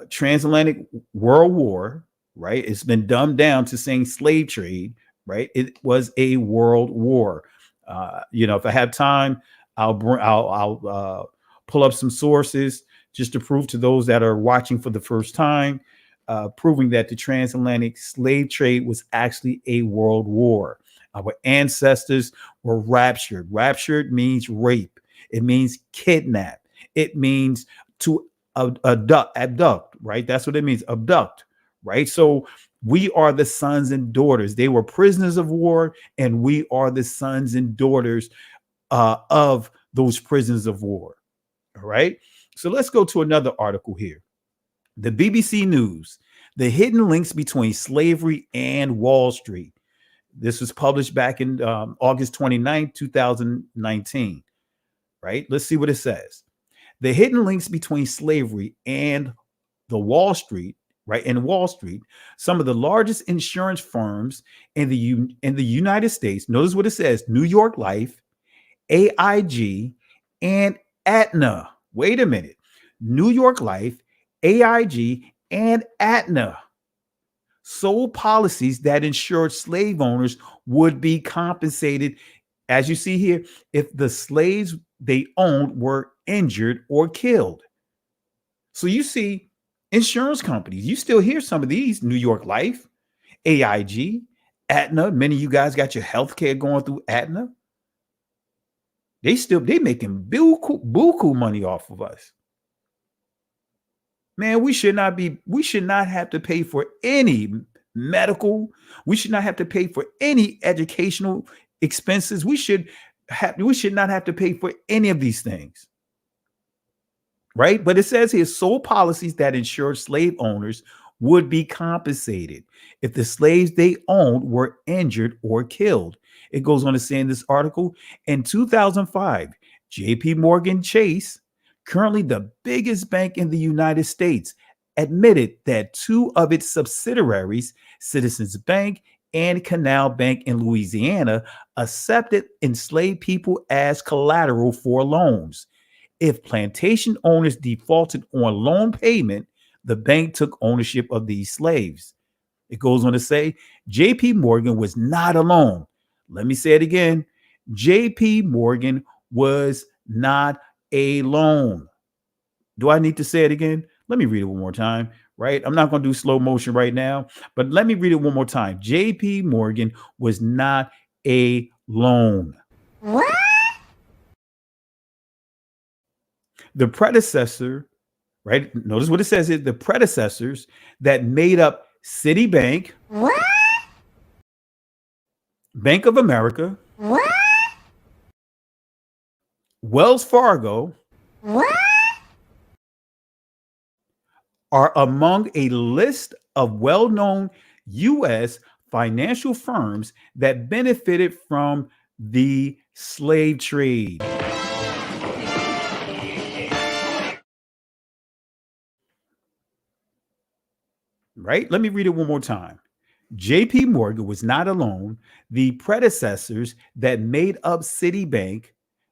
transatlantic world war, right? It's been dumbed down to saying slave trade, right? It was a world war. If I have time, I'll pull up some sources just to prove to those that are watching for the first time, proving that the transatlantic slave trade was actually a world war. Our ancestors were raptured. Raptured means rape. It means kidnap. It means to abduct, right? That's what it means, abduct, right? So we are the sons and daughters. They were prisoners of war, and we are the sons and daughters of those prisoners of war, all right? So let's go to another article here. The BBC News, the hidden links between slavery and Wall Street. This was published back in August 29, 2019, right? Let's see what it says. The hidden links between slavery and the Wall Street, right? In Wall Street, some of the largest insurance firms in the United States, notice what it says, New York Life, AIG, and Aetna. Wait a minute. New York Life, AIG, and Aetna sold policies that ensured slave owners would be compensated, as you see here, if the slaves they owned were injured or killed. So you see insurance companies, you still hear some of these, New York Life, AIG, Aetna. Many of you guys got your health care going through Aetna. They making buku money off of us. Man, we should not have to pay for any medical. We should not have to pay for any educational expenses. We should not have to pay for any of these things. Right? But it says here, sold policies that ensured slave owners would be compensated if the slaves they owned were injured or killed. It goes on to say in this article, in 2005, JP Morgan Chase, currently the biggest bank in the United States, admitted that two of its subsidiaries, Citizens Bank and Canal Bank in Louisiana, accepted enslaved people as collateral for loans. If plantation owners defaulted on loan payment, the bank took ownership of these slaves. It goes on to say, JP Morgan was not alone. Let me say it again. JP Morgan was not alone. Do I need to say it again? Let me read it one more time, right? I'm not going to do slow motion right now, but let me read it one more time. JP Morgan was not alone. What? The predecessor, right? Notice what it says here. The predecessors that made up Citibank, What? Bank of America, What? Wells Fargo, What? are among a list of well-known U.S. financial firms that benefited from the slave trade. Right? Let me read it one more time. J.P. Morgan was not alone. The predecessors that made up Citibank,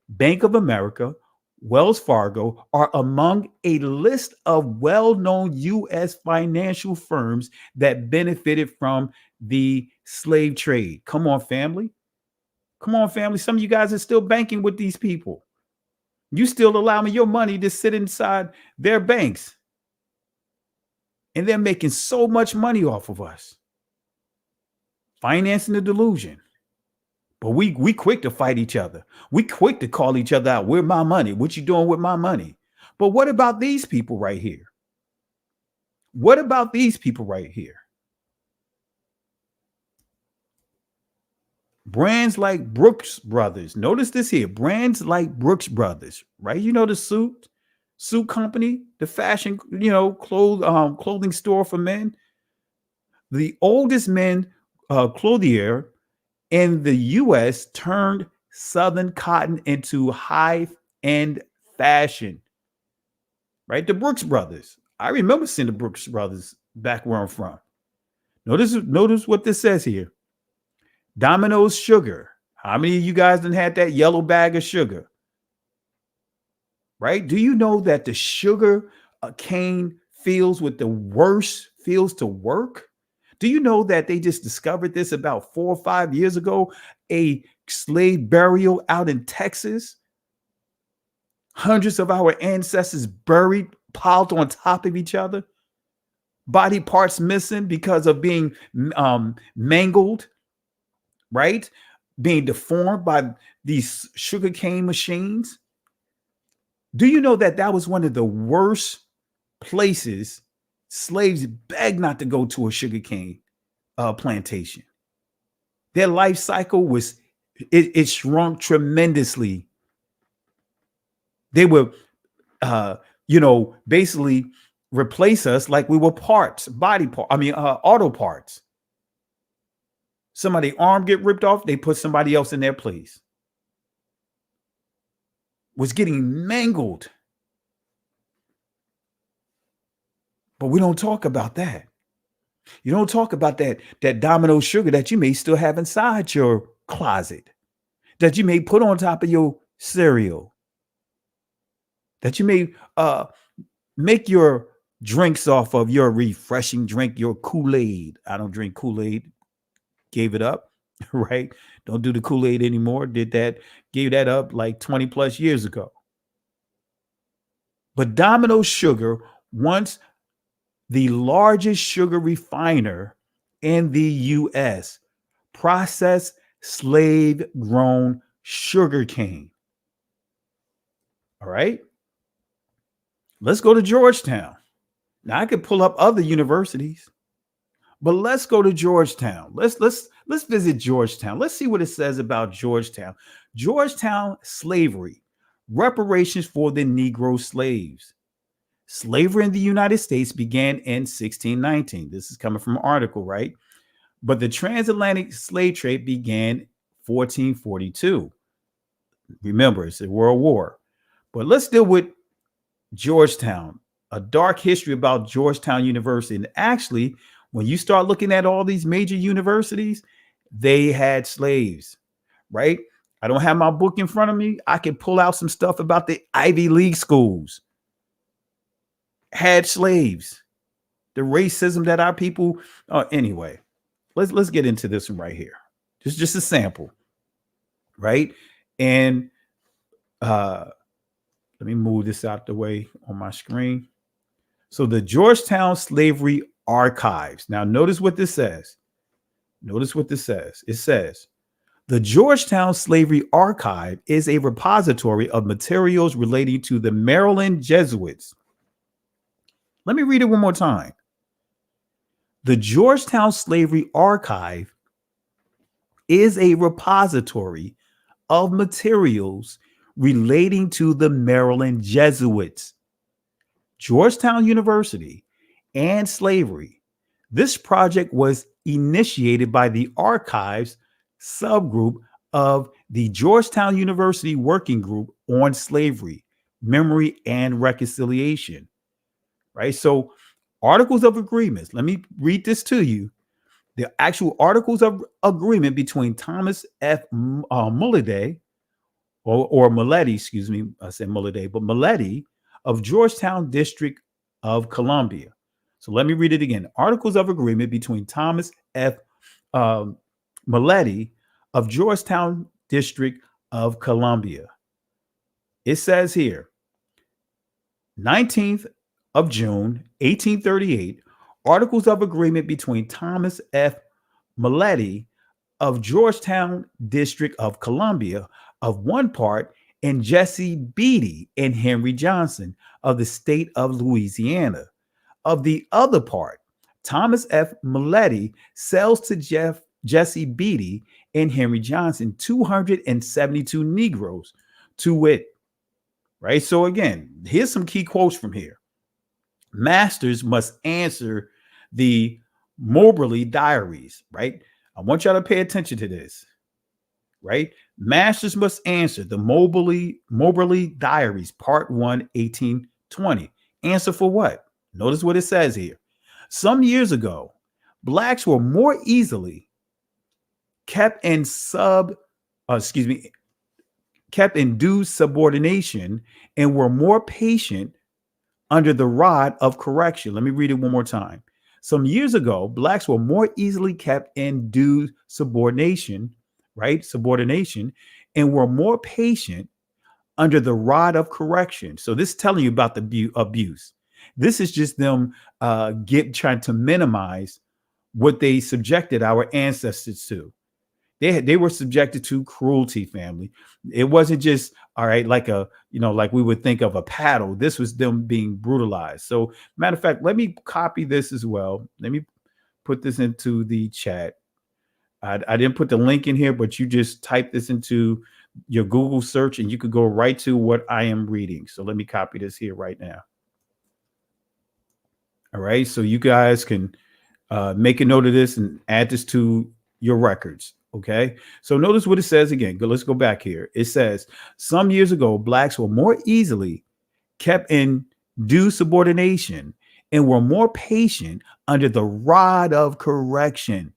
Bank of America, Wells Fargo are among a list of well-known U.S. financial firms that benefited from the slave trade. Come on, family. Come on, family. Some of you guys are still banking with these people. You still allowing your money to sit inside their banks. And they're making so much money off of us. Financing the delusion. But we quick to fight each other. We quick to call each other out. Where's my money? What you doing with my money? But what about these people right here? What about these people right here? Brands like Brooks Brothers. Notice this here. Brands like Brooks Brothers, right? You know the suit company, the fashion, clothing store for men. The oldest men clothier in the U.S. turned Southern cotton into high-end fashion, right? The Brooks Brothers. I remember seeing the Brooks Brothers back where I'm from. Notice what this says here. Domino's sugar. How many of you guys done had that yellow bag of sugar? Right? Do you know that the sugar cane fields with the worst fields to work? Do you know that they just discovered this about 4 or 5 years ago? A slave burial out in Texas. Hundreds of our ancestors buried, piled on top of each other. Body parts missing because of being mangled, right? Being deformed by these sugarcane machines. Do you know that that was one of the worst places slaves begged not to go to a sugarcane plantation? Their life cycle was, it shrunk tremendously. They would, basically replace us like we were parts, auto parts. Somebody arm get ripped off, they put somebody else in their place. Was getting mangled. But we don't talk about that. You don't talk about that Domino sugar that you may still have inside your closet, that you may put on top of your cereal, that you may make your drinks off of, your refreshing drink, your Kool-Aid. I don't drink Kool-Aid. Gave it up, right? Don't do the Kool-Aid anymore. Gave that up like 20 plus years ago. But Domino Sugar, once the largest sugar refiner in the U.S., processed slave-grown sugarcane. All right? Let's go to Georgetown. Now, I could pull up other universities, but let's go to Georgetown. Let's visit Georgetown. Let's see what it says about Georgetown. Georgetown slavery, reparations for the Negro slaves. Slavery in the United States began in 1619. This is coming from an article, right? But the transatlantic slave trade began 1442. Remember, it's a world war. But let's deal with Georgetown, a dark history about Georgetown University. And actually, when you start looking at all these major universities, they had slaves, right? I don't have my book in front of me. I can pull out some stuff about the Ivy League schools. Had slaves. The racism that our people, anyway, let's get into this one right here. Just a sample, right? And let me move this out the way on my screen. So the Georgetown Slavery Archives. Now, notice what this says. Notice what this says. It says, the Georgetown Slavery Archive is a repository of materials relating to the Maryland Jesuits. Let me read it one more time. The Georgetown Slavery Archive is a repository of materials relating to the Maryland Jesuits, Georgetown University, and slavery. This project was initiated by the Archives subgroup of the Georgetown University Working Group on Slavery, Memory, and Reconciliation. Right? So, Articles of Agreements, let me read this to you. The actual Articles of Agreement between Thomas F. Mulledy, or Mulledy, excuse me, I said Mulledy, but Mulledy of Georgetown District of Columbia. So let me read it again. Articles of Agreement between Thomas F. Mulledy of Georgetown District of Columbia. It says here, 19th of June, 1838, Articles of Agreement between Thomas F. Mulledy of Georgetown District of Columbia of one part, and Jesse Beatty and Henry Johnson of the state of Louisiana of the other part. Thomas F. Mulledy sells to Jesse Beatty and Henry Johnson 272 Negroes, to wit. Right? So again, here's some key quotes from here. Masters must answer the Moberly diaries, right? I want y'all to pay attention to this, right? Masters must answer the Moberly diaries, part 1, 1820. Answer for what? Notice what it says here. Some years ago, blacks were more easily kept in due subordination and were more patient under the rod of correction. Let me read it one more time. Some years ago, blacks were more easily kept in due subordination, right? Subordination, and were more patient under the rod of correction. So this is telling you about the abuse. This is just them trying to minimize what they subjected our ancestors to. They were subjected to cruelty, family. It wasn't just, all right, like like we would think of a paddle. This was them being brutalized. So matter of fact, let me copy this as well. Let me put this into the chat. I didn't put the link in here, but you just type this into your Google search and you could go right to what I am reading. So let me copy this here right now. All right. So you guys can make a note of this and add this to your records. Okay. So notice what it says again. Let's go back here. It says some years ago, blacks were more easily kept in due subordination and were more patient under the rod of correction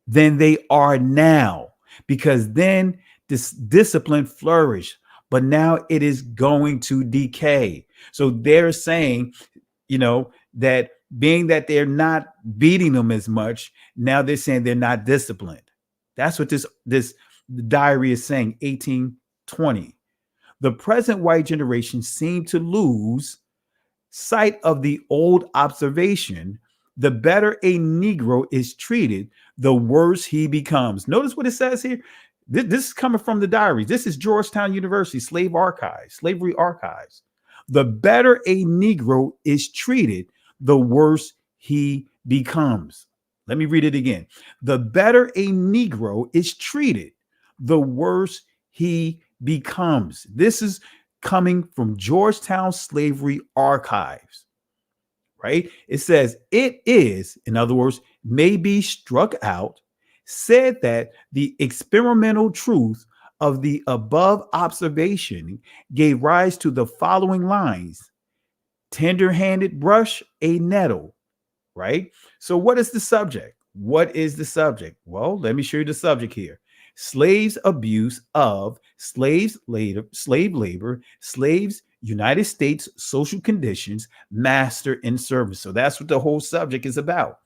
than they are now, because then this discipline flourished, but now it is going to decay. So they're saying, that being that they're not beating them as much, now they're saying they're not disciplined. That's what this diary is saying, 1820. The present white generation seemed to lose sight of the old observation: the better a Negro is treated, the worse he becomes. Notice what it says here. This is coming from the diaries. This is Georgetown University, slavery archives. The better a Negro is treated, the worse he becomes. Let me read it again. The better a Negro is treated, the worse he becomes. This is coming from Georgetown Slavery Archives, right? It says it is, in other words, may be struck out, said that the experimental truth of the above observation gave rise to the following lines: tender-handed brush a nettle, right? So what is the subject? What is the subject? Well, let me show you the subject here. Slaves' abuse of slave labor, slaves' United States social conditions, master and servant. So that's what the whole subject is about.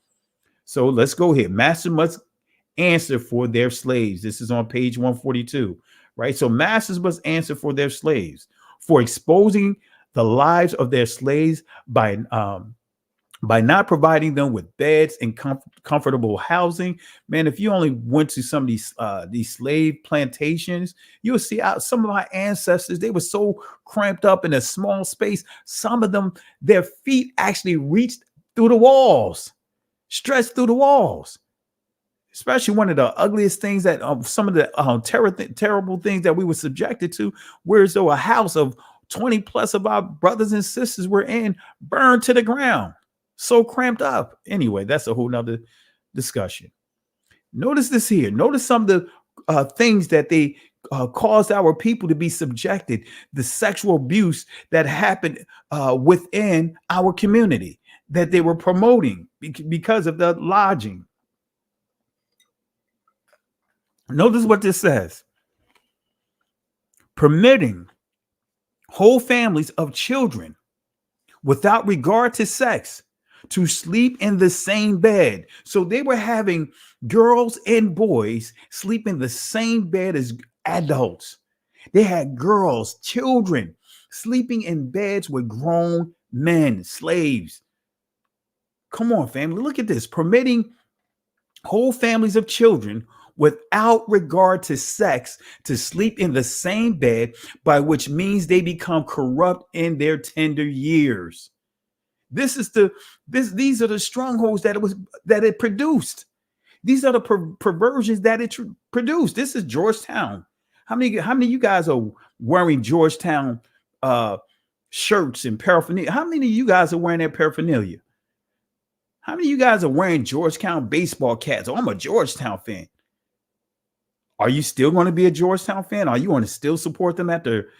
So let's go here. Master must answer for their slaves. This is on page 142, right? So masters must answer for their slaves for exposing the lives of their slaves by not providing them with beds and comfortable housing. Man, if you only went to some of these slave plantations, you'll see some of my ancestors, they were so cramped up in a small space. Some of them, their feet actually reached through the walls, stretched through the walls. Especially one of the ugliest things that some of the terrible things that we were subjected to, whereas though a house of 20 plus of our brothers and sisters were in burned to the ground, so cramped up. Anyway, that's a whole nother discussion. Notice this here. Notice some of the things that they caused our people to be subjected, the sexual abuse that happened within our community. that they were promoting because of the lodging. Notice what this says. Permitting whole families of children without regard to sex to sleep in the same bed. So they were having girls and boys sleep in the same bed as adults. They had girls, children sleeping in beds with grown men, slaves. Come on, family, look at this. Permitting whole families of children without regard to sex to sleep in the same bed, by which means they become corrupt in their tender years. These are the strongholds that it produced. These are the perversions that it produced. This is Georgetown. How many of you guys are wearing Georgetown shirts and paraphernalia? How many of you guys are wearing that paraphernalia? How many of you guys are wearing Georgetown baseball caps? Oh, I'm a Georgetown fan. Are you still going to be a Georgetown fan? Are you going to still support them after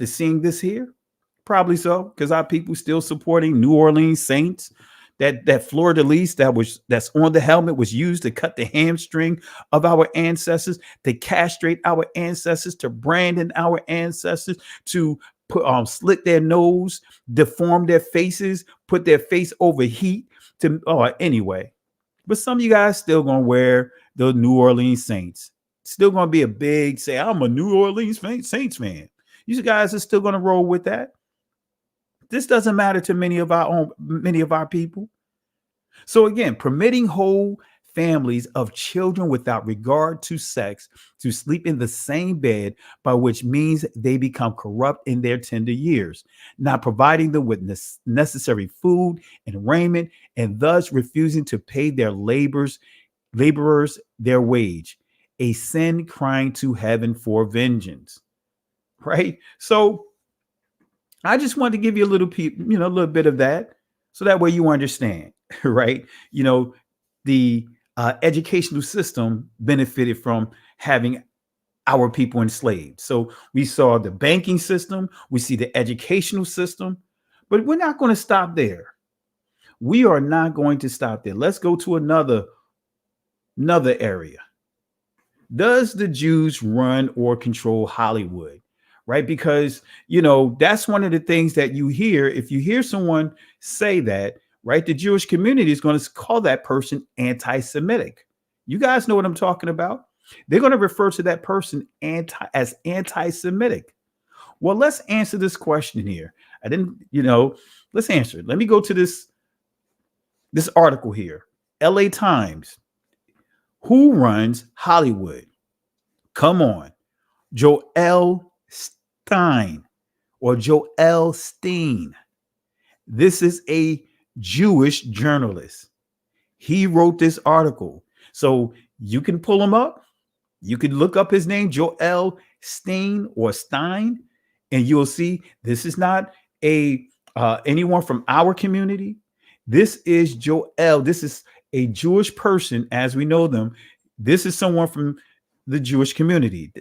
seeing this here? Probably so, because our people still supporting New Orleans Saints. That fleur-de-lis that's on the helmet was used to cut the hamstring of our ancestors, to castrate our ancestors, to brand our ancestors, to put slit their nose, deform their faces, put their face over heat. Anyway, but some of you guys still gonna wear the New Orleans Saints. Still gonna be a big say, I'm a New Orleans Saints fan. You guys are still gonna roll with that. This doesn't matter to many of our people. So again, permitting whole families of children without regard to sex to sleep in the same bed, by which means they become corrupt in their tender years, not providing them with necessary food and raiment, and thus refusing to pay their laborers their wage, a sin crying to heaven for vengeance. Right? So I just wanted to give you a little bit of that, so that way you understand, right? The educational system benefited from having our people enslaved. So we saw the banking system, we see the educational system, but we're not going to stop there. We are not going to stop there. Let's go to another area. Does the Jews run or control Hollywood? Right? Because, that's one of the things that you hear. If you hear someone say that, right, the Jewish community is going to call that person anti-Semitic. You guys know what I'm talking about. They're going to refer to that person as anti-Semitic. Well, let's answer this question here. Let's answer it. Let me go to this article here. LA Times. Who runs Hollywood? Come on. Joel Stein or Joel Steen. This is a Jewish journalist. He wrote this article. So you can pull him up. You can look up his name, Joel Steen or Stein, and you'll see this is not anyone from our community. This is Joel. This is a Jewish person as we know them. This is someone from the Jewish community,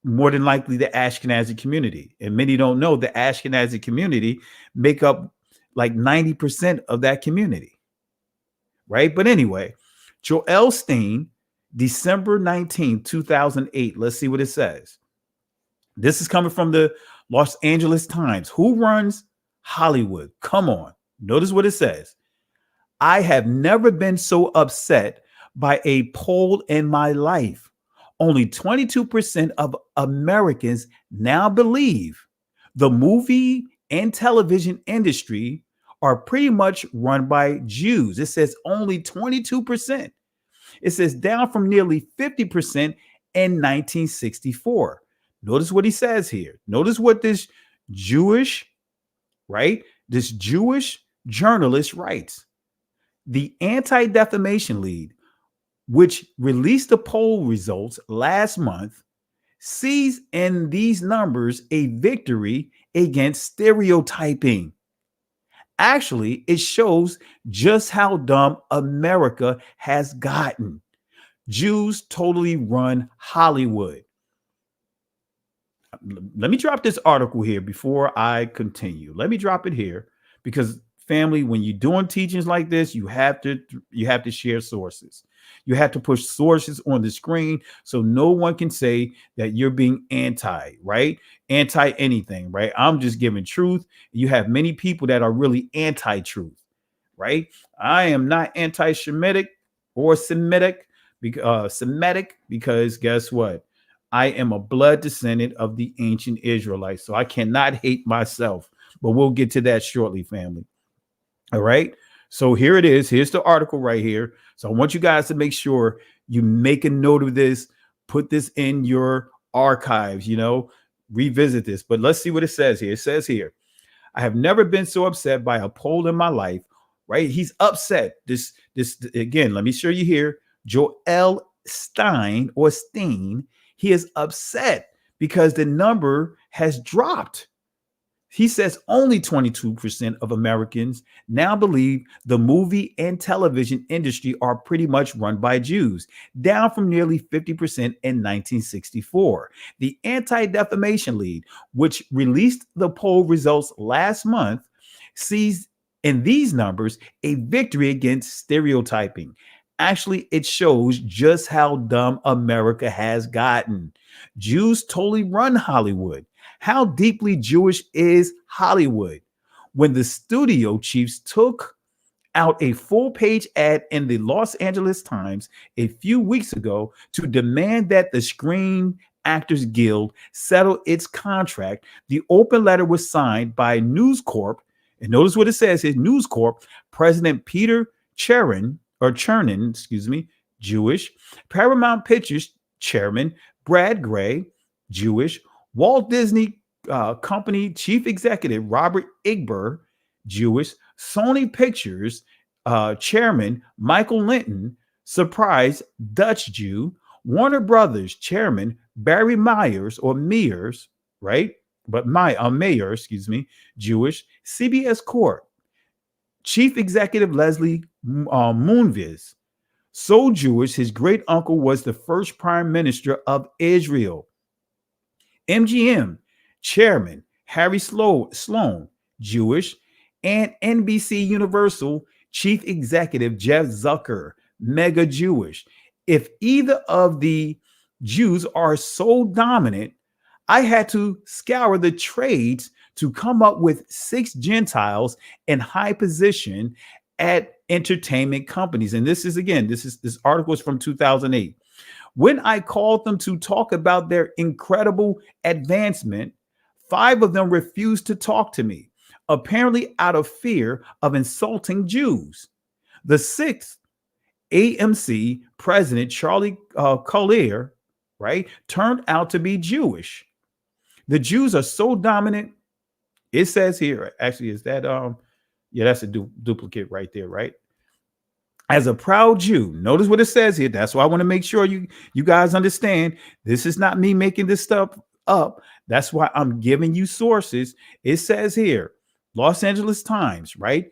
more than likely the Ashkenazi community. And many don't know the Ashkenazi community make up like 90% of that community, right? But anyway, Joel Steen, December 19, 2008. Let's see what it says. This is coming from the Los Angeles Times. Who runs Hollywood? Come on. Notice what it says. I have never been so upset by a poll in my life. Only 22% of Americans now believe the movie and television industry are pretty much run by Jews. It says only 22%. It says down from nearly 50% in 1964. Notice what he says here. Notice what this Jewish journalist writes. The Anti-Defamation League, which released the poll results last month, sees in these numbers a victory against stereotyping. Actually, it shows just how dumb America has gotten. Jews totally run Hollywood. Let me drop this article here before I continue. Let me drop it here because family, when you're doing teachings like this, you have to share sources. You have to push sources on the screen so no one can say that you're being anti, right? Anti anything, right? I'm just giving truth. You have many people that are really anti-truth, right? I am not anti-Semitic or Semitic because guess what? I am a blood descendant of the ancient Israelites, so I cannot hate myself. But we'll get to that shortly, family. All right. So here it is. Here's the article right here. So I want you guys to make sure you make a note of this, put this in your archives, revisit this. But let's see what it says here. It says here, I have never been so upset by a poll in my life, right? He's upset. This again, let me show you here. Joel Stein or Steen, he is upset because the number has dropped. He says only 22% of Americans now believe the movie and television industry are pretty much run by Jews, down from nearly 50% in 1964. The Anti-Defamation League, which released the poll results last month, sees in these numbers a victory against stereotyping. Actually, it shows just how dumb America has gotten. Jews totally run Hollywood. How deeply Jewish is Hollywood? When the studio chiefs took out a full-page ad in the Los Angeles Times a few weeks ago to demand that the Screen Actors Guild settle its contract, the open letter was signed by News Corp, and notice what it says here, News Corp, President Peter Chernin, Jewish, Paramount Pictures Chairman Brad Gray, Jewish, Walt Disney Company Chief Executive Robert Iger, Jewish, Sony Pictures Chairman Michael Linton, surprise Dutch Jew, Warner Brothers Chairman Barry Myers, right? But Mayer, Jewish, CBS Court Chief Executive Leslie Moonves, so Jewish, his great uncle was the first Prime Minister of Israel. MGM Chairman Harry Sloan, Jewish, and NBC Universal Chief Executive Jeff Zucker, mega Jewish. If either of the Jews are so dominant, I had to scour the trades to come up with 6 Gentiles in high position at entertainment companies. And this article is from 2008. When I called them to talk about their incredible advancement, 5 of them refused to talk to me, apparently out of fear of insulting Jews. The 6th, AMC President Charlie Collier, right, turned out to be Jewish. The Jews are so dominant. It says here, actually, is that that's a duplicate right there, right? As a proud Jew, notice what it says here. That's why I want to make sure you guys understand. This is not me making this stuff up. That's why I'm giving you sources. It says here, Los Angeles Times, right?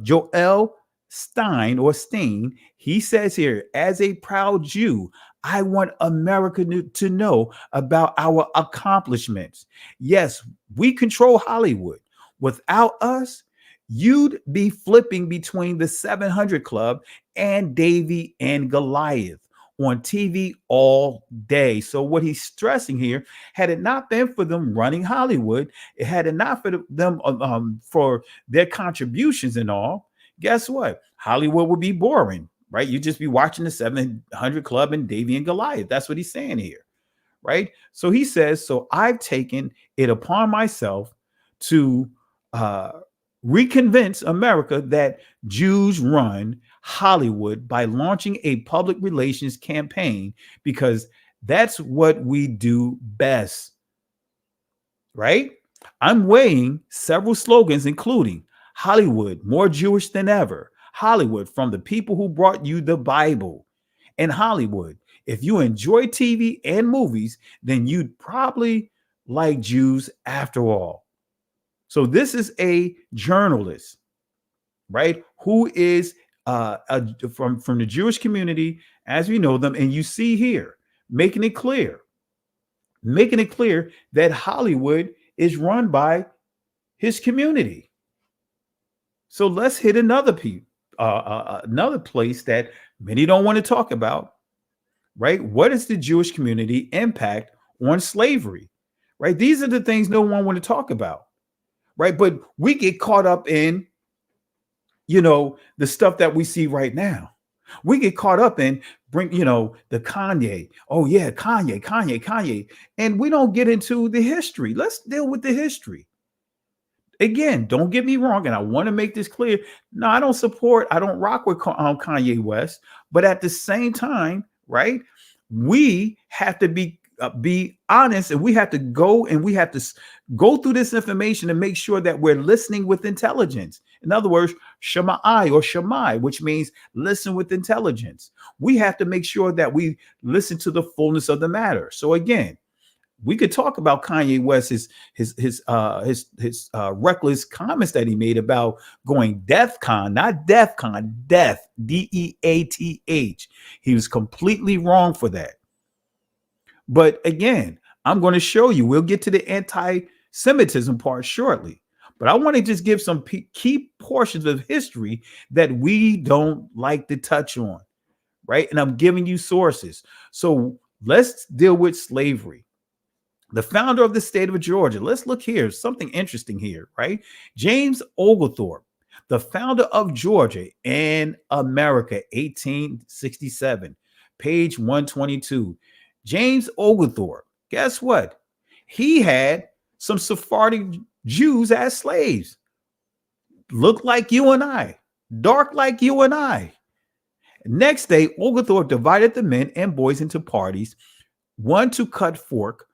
Joel Stein or Steen, he says here, as a proud Jew, I want America to know about our accomplishments. Yes, we control Hollywood. Without us, you'd be flipping between the 700 Club and Davy and Goliath on TV all day. So what he's stressing here, had it not been for them running Hollywood, it had it not for them for their contributions and all, guess what? Hollywood would be boring, right? You'd just be watching the 700 Club and Davy and Goliath. That's what he's saying here, right? So he says, so I've taken it upon myself to reconvince America that Jews run Hollywood by launching a public relations campaign because that's what we do best, right? I'm weighing several slogans, including Hollywood, more Jewish than ever. Hollywood, from the people who brought you the Bible. And Hollywood, if you enjoy TV and movies, then you'd probably like Jews after all. So this is a journalist, right, who is from the Jewish community as we know them. And you see here, making it clear that Hollywood is run by his community. So let's hit another place that many don't want to talk about, right? What is the Jewish community impact on slavery, right? These are the things no one want to talk about, right? But we get caught up in, the stuff that we see right now. We get caught up in the Kanye. Oh yeah, Kanye. And we don't get into the history. Let's deal with the history. Again, don't get me wrong, and I want to make this clear. No, I don't rock with Kanye West, but at the same time, right? We have to be honest, and we have to go through this information and make sure that we're listening with intelligence. In other words, Shemai or Shemai, which means listen with intelligence. We have to make sure that we listen to the fullness of the matter. So again, we could talk about Kanye West, his reckless comments that he made about going DEFCON, not DEFCON, death, DEATH. He was completely wrong for that. But again, I'm going to show you. We'll get to the anti-Semitism part shortly. But I want to just give some key portions of history that we don't like to touch on, right? And I'm giving you sources. So let's deal with slavery. The founder of the state of Georgia. Let's look here. Something interesting here, right? James Oglethorpe, the founder of Georgia in America, 1867, page 122. James Oglethorpe, guess what? He had some Sephardic Jews as slaves. Look like you and I, dark like you and I. Next day, Oglethorpe divided the men and boys into parties, one to cut forks,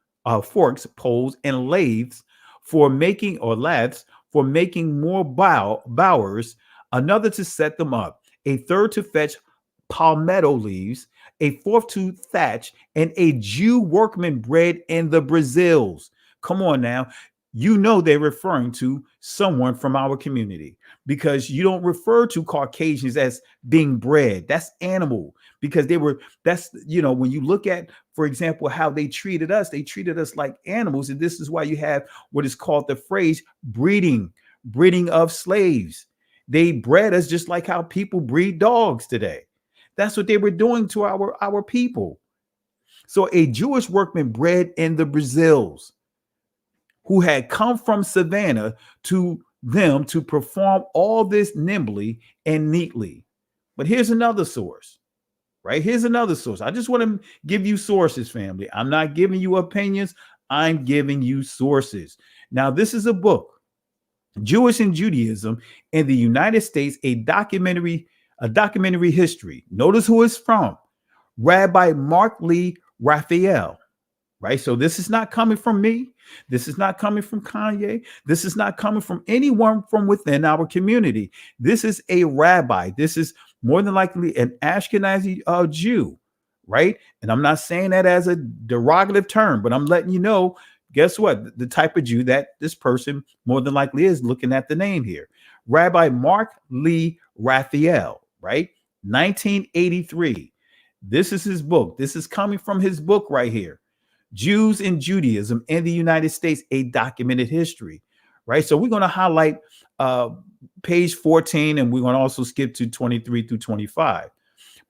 poles, and lathes for making more bowers, another to set them up, a third to fetch palmetto leaves, a fourth to thatch, and a Jew workman bred in the Brazils. Come on now. They're referring to someone from our community, because you don't refer to Caucasians as being bred. That's animal, because when you look at, for example, how they treated us like animals. And this is why you have what is called the phrase breeding of slaves. They bred us just like how people breed dogs today. That's what they were doing to our people. So a Jewish workman bred in the Brazils, who had come from Savannah to them to perform all this nimbly and neatly. But here's another source, right? Here's another source. I just want to give you sources, family. I'm not giving you opinions. I'm giving you sources. Now, this is a book, Jewish and Judaism in the United States, a documentary history. Notice who it's from. Rabbi Mark Lee Raphael. Right. So this is not coming from me. This is not coming from Kanye. This is not coming from anyone from within our community. This is a rabbi. This is more than likely an Ashkenazi Jew. Right. And I'm not saying that as a derogative term, but I'm letting you know, guess what? The type of Jew that this person more than likely is, looking at the name here. Rabbi Mark Lee Raphael. Right. 1983. This is his book. This is coming from his book right here. Jews and Judaism in the United States, a documented history, right? So we're going to highlight page 14, and we're going to also skip to 23 through 25.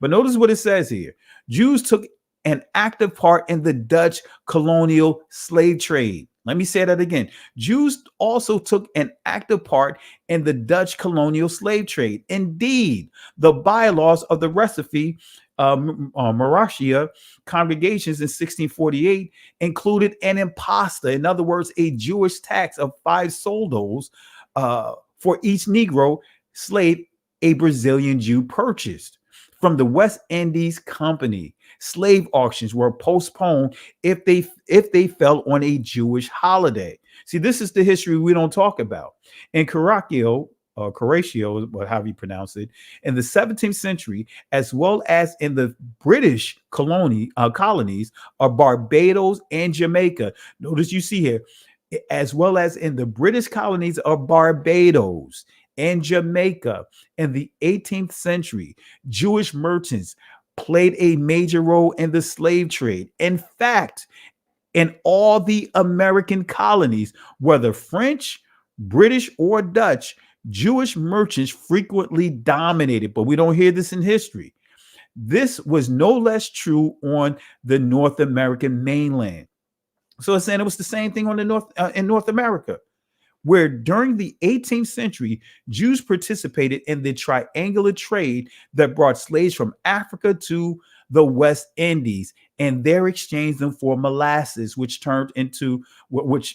But notice what it says here. Jews took an active part in the Dutch colonial slave trade. Let me say that again. Jews also took an active part in the Dutch colonial slave trade. Indeed, the bylaws of the recipe Marashia congregations in 1648 included an imposta, in other words, a Jewish tax of 5 soldos for each Negro slave a Brazilian Jew purchased. From the West Indies Company, slave auctions were postponed if they fell on a Jewish holiday. See, this is the history we don't talk about. In Horatio, however you pronounce it, in the 17th century, as well as in the British colonies of Barbados and Jamaica. Notice you see here, as well as in the British colonies of Barbados and Jamaica in the 18th century, Jewish merchants played a major role in the slave trade. In fact, in all the American colonies, whether French, British, or Dutch, Jewish merchants frequently dominated, but we don't hear this in history. This was no less true on the North American mainland. So it's saying it was the same thing on the in North America, where during the 18th century, Jews participated in the triangular trade that brought slaves from Africa to the West Indies, and there exchanged them for molasses, which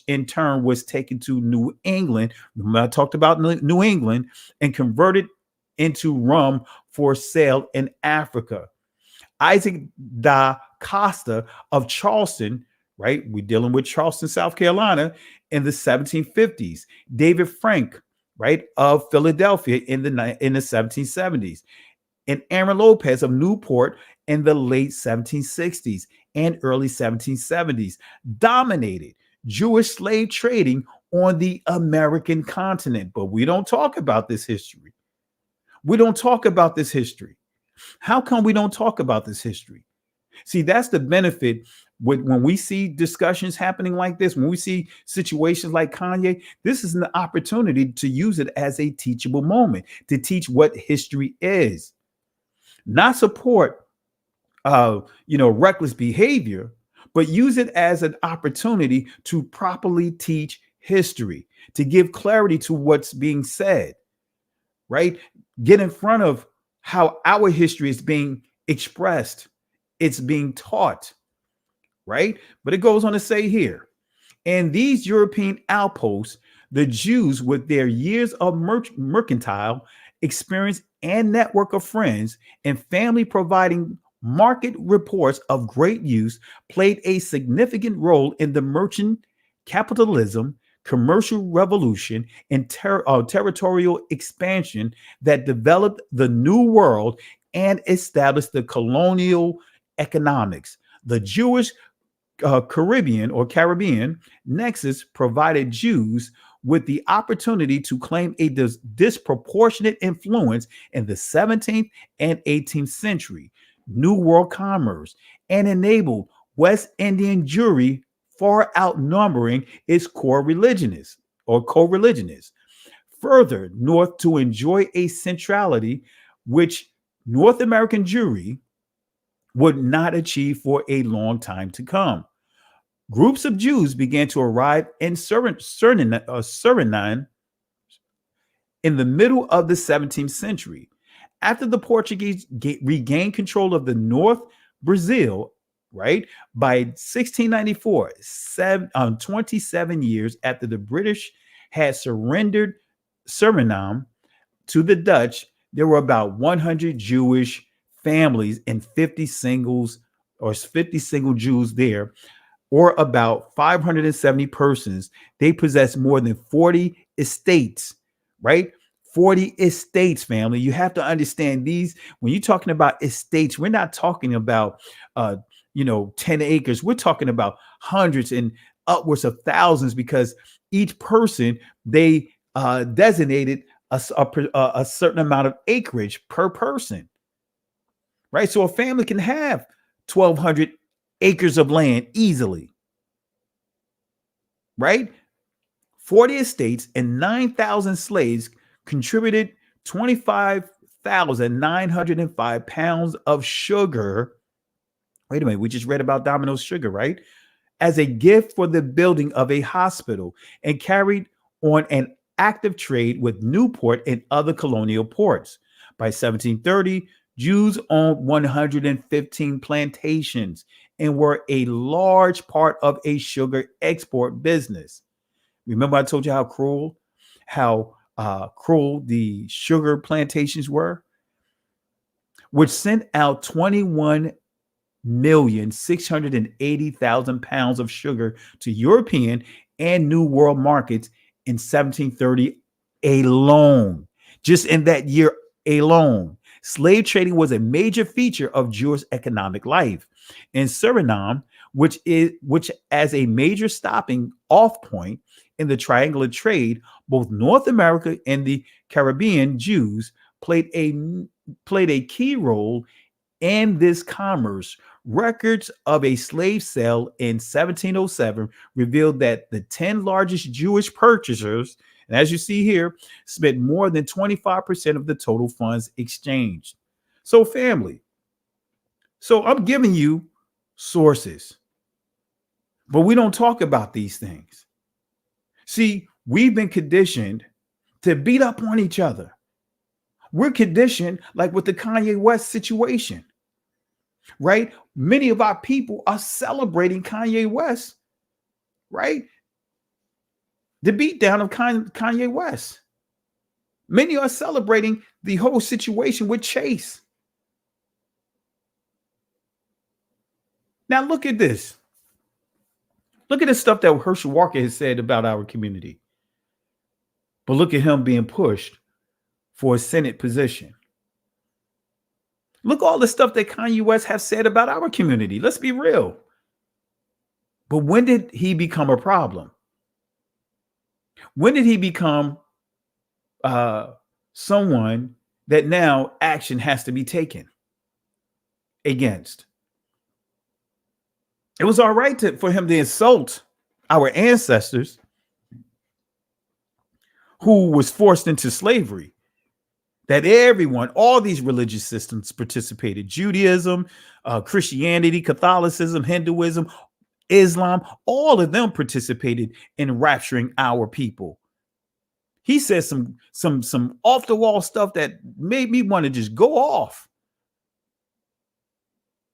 in turn was taken to New England. Remember, I talked about New England, and converted into rum for sale in Africa. Isaac da Costa of Charleston, right? We're dealing with Charleston, South Carolina in the 1750s. David Frank, right, of Philadelphia in the 1770s. And Aaron Lopez of Newport in the late 1760s and early 1770s dominated Jewish slave trading on the American continent. But we don't talk about this history. We don't talk about this history. How come we don't talk about this history? See, that's the benefit when we see discussions happening like this, when we see situations like Kanye. This is an opportunity to use it as a teachable moment, to teach what history is. Not support reckless behavior, but use it as an opportunity to properly teach history, to give clarity to what's being said, right? Get in front of how our history is being expressed, it's being taught, right? But it goes on to say here, in these European outposts, the Jews, with their years of mercantile experience and network of friends and family providing market reports of great use, played a significant role in the merchant capitalism, commercial revolution, and territorial expansion that developed the New World and established the colonial economics. The Jewish Caribbean nexus provided Jews with the opportunity to claim a disproportionate influence in the 17th and 18th century New World commerce, and enabled West Indian Jewry far outnumbering its co-religionists. Further north to enjoy a centrality which North American Jewry would not achieve for a long time to come. Groups of Jews began to arrive in Suriname in the middle of the 17th century. After the Portuguese regained control of the North Brazil, right, by 1694, 27 years after the British had surrendered Suriname to the Dutch, there were about 100 Jewish families and 50 single Jews there, or about 570 persons. They possessed more than 40 estates, right? 40 estates, family. You have to understand these. When you're talking about estates, we're not talking about 10 acres. We're talking about hundreds and upwards of thousands, because each person, they designated a certain amount of acreage per person, right? So a family can have 1,200 acres of land easily, right? 40 estates and 9,000 slaves contributed 25,905 pounds of sugar. Wait a minute, we just read about Domino's sugar, right? As a gift for the building of a hospital, and carried on an active trade with Newport and other colonial ports. By 1730, Jews owned 115 plantations and were a large part of a sugar export business. Remember I told you how cruel the sugar plantations were, which sent out 21,680,000 pounds of sugar to European and New World markets in 1730 alone. Just in that year alone, slave trading was a major feature of Jewish economic life. In Suriname, which as a major stopping off point in the triangular trade, both North America and the Caribbean Jews played a key role in this commerce. Records of a slave sale in 1707 revealed that the 10 largest Jewish purchasers And as you see here, spent more than 25% of the total funds exchanged. So family, so I'm giving you sources, but we don't talk about these things. See, we've been conditioned to beat up on each other. We're conditioned like with the Kanye West situation, right? Many of our people are celebrating Kanye West, right? The beatdown of Kanye West. Many are celebrating the whole situation with Chase. Now look at this. Look at the stuff that Herschel Walker has said about our community. But look at him being pushed for a Senate position. Look all the stuff that Kanye West has said about our community. Let's be real. But when did he become a problem? When did he become someone that now action has to be taken against? It was all right for him to insult our ancestors who was forced into slavery, that everyone, all these religious systems participated. Judaism, Christianity, Catholicism, Hinduism, Islam, all of them participated in rapturing our people. He said some off the wall stuff that made me want to just go off.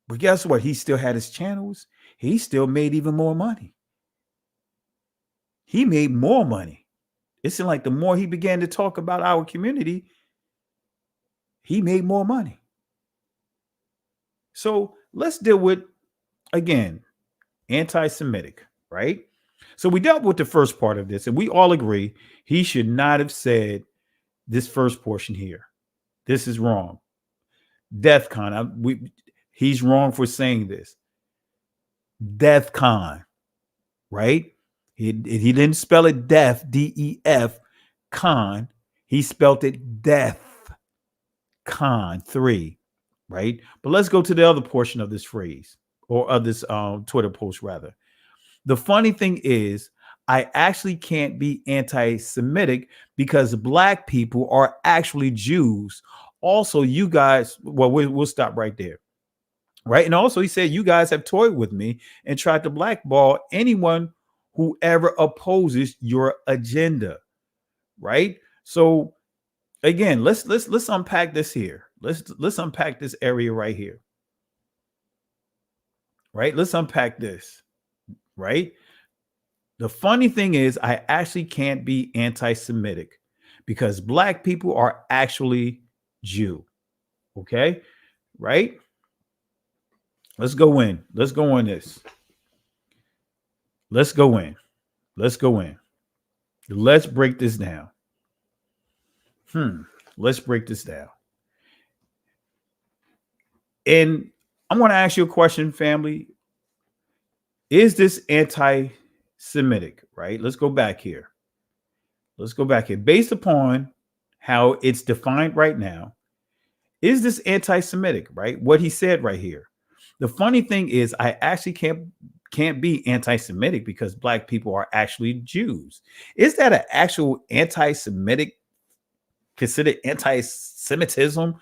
But guess what? He still had his channels. He still made even more money. He made more money. It seemed like the more he began to talk about our community, he made more money. So let's deal with, again, anti-Semitic, right? So we dealt with the first part of this, and we all agree he should not have said this first portion here. This is wrong. DEFCON. He's wrong for saying this. DEFCON, right? He didn't spell it death, D-E-F, con. He spelled it death, con, 3, right? But let's go to the other portion of this phrase, or of this Twitter post, rather. The funny thing is, I actually can't be anti-Semitic because black people are actually Jews. Also, you guys, well, we'll stop right there. Right. And also, he said, you guys have toyed with me and tried to blackball anyone who ever opposes your agenda. Right. So, again, let's unpack this here. Let's unpack this area right here. Right. Let's unpack this. Right. The funny thing is, I actually can't be anti-Semitic because black people are actually Jew. OK. Right. Let's go in. Let's go on this. Let's go in. Let's go in. Let's break this down. Let's break this down. And I'm going to ask you a question, family. Is this anti-Semitic, right? Let's go back here. Let's go back here. Based upon how it's defined right now, is this anti-Semitic, right? What he said right here. The funny thing is, I actually can't be anti-Semitic because black people are actually Jews. Is that an actual anti-Semitic, considered anti-Semitism?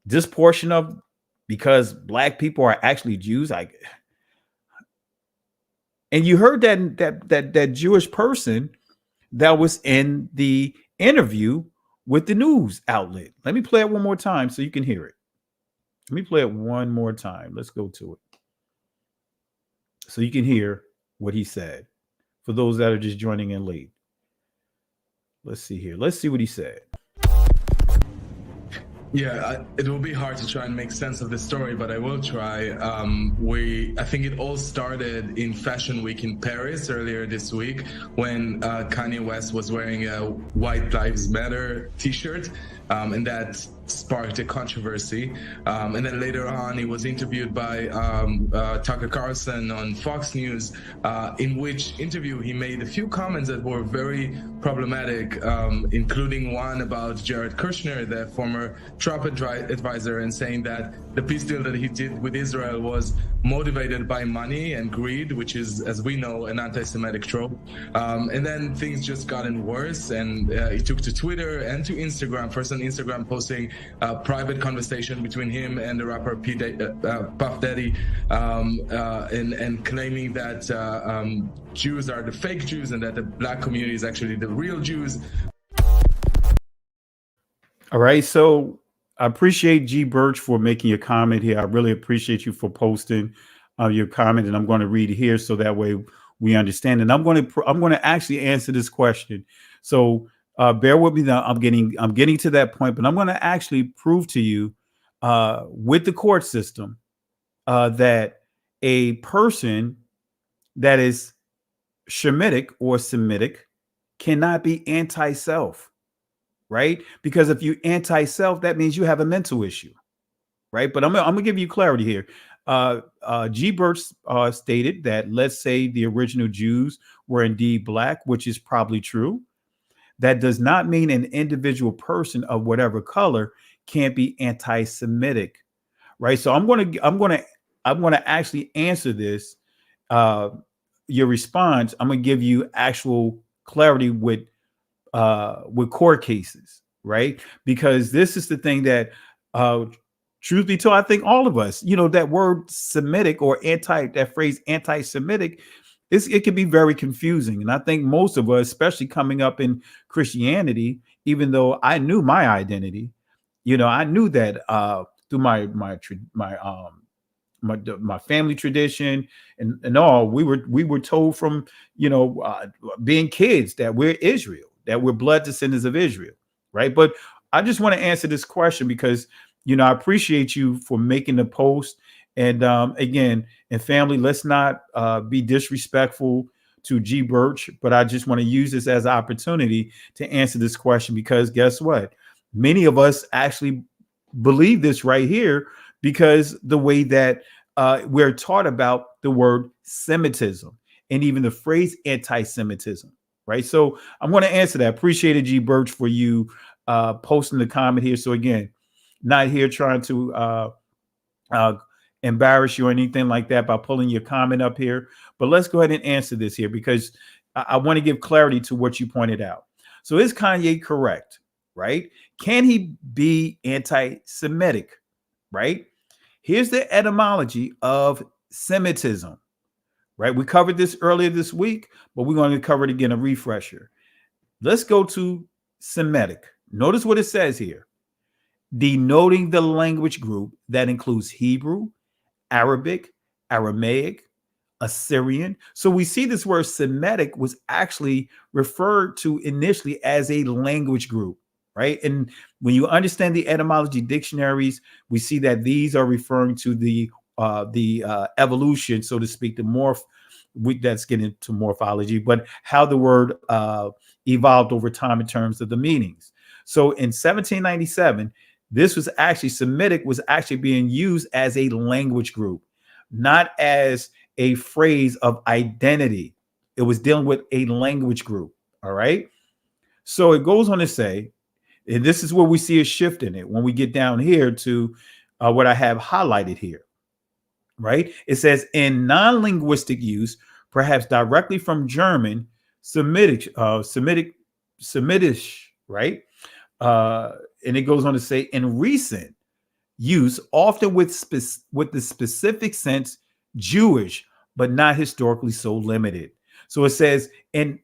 This portion of because black people are actually Jews. And you heard that Jewish person that was in the interview with the news outlet. Let me play it one more time so you can hear it. Let me play it one more time. Let's go to it so you can hear what he said for those that are just joining in late. Let's see here. Let's see what he said. Yeah, it will be hard to try and make sense of the story, but I will try. I think it all started in Fashion Week in Paris earlier this week when Kanye West was wearing a White Lives Matter t-shirt, and that sparked a controversy. And then later on, he was interviewed by Tucker Carlson on Fox News, in which interview he made a few comments that were very problematic, including one about Jared Kushner, the former Trump advisor, and saying that the peace deal that he did with Israel was motivated by money and greed, which is, as we know, an anti-Semitic trope. And then things just gotten worse, and he took to Twitter and to Instagram. First on Instagram, posting a private conversation between him and the rapper Puff Daddy, and claiming that Jews are the fake Jews and that the black community is actually the real Jews. All right, so I appreciate G. Birch for making your comment here. I really appreciate you for posting your comment, and I'm going to read it here so that way we understand. And I'm going to actually answer this question. So bear with me now. I'm getting to that point, but I'm going to actually prove to you with the court system that a person that is Shemitic or Semitic cannot be anti-self. Right? Because if you anti-self, that means you have a mental issue, right? But I'm gonna give you clarity here. G. Birch stated that, let's say the original Jews were indeed black, which is probably true. That does not mean an individual person of whatever color can't be anti-Semitic, right? So I'm gonna actually answer this. Your response. I'm gonna give you actual clarity with court cases, right? Because this is the thing that, truth be told, I think all of us, that word Semitic or that phrase anti-Semitic, it can be very confusing. And I think most of us, especially coming up in Christianity, even though I knew my identity, I knew that through my family tradition and all, we were told from being kids that we're Israel, that we're blood descendants of Israel, right? But I just want to answer this question because I appreciate you for making the post. And again, and family, let's not be disrespectful to G. Birch, but I just want to use this as an opportunity to answer this question because guess what? Many of us actually believe this right here because the way that we're taught about the word Semitism and even the phrase anti-Semitism, right? So I'm going to answer that. Appreciate it, G. Birch, for you posting the comment here. So again, not here trying to embarrass you or anything like that by pulling your comment up here, but let's go ahead and answer this here because I want to give clarity to what you pointed out. So is Kanye correct, right? Can he be anti-Semitic, right? Here's the etymology of Semitism, right? We covered this earlier this week, but we're going to cover it again, a refresher. Let's go to Semitic. Notice what it says here. Denoting the language group that includes Hebrew, Arabic, Aramaic, Assyrian. So we see this word Semitic was actually referred to initially as a language group, right? And when you understand the etymology dictionaries, we see that these are referring to the evolution, so to speak, the morph. That's getting into morphology, but how the word evolved over time in terms of the meanings. So in 1797, this was actually Semitic was actually being used as a language group, not as a phrase of identity. It was dealing with a language group. All right. So it goes on to say, and this is where we see a shift in it when we get down here to what I have highlighted here. Right. It says in non-linguistic use, perhaps directly from German, Semitish, right? And it goes on to say in recent use, often with the specific sense Jewish, but not historically so limited. So it says in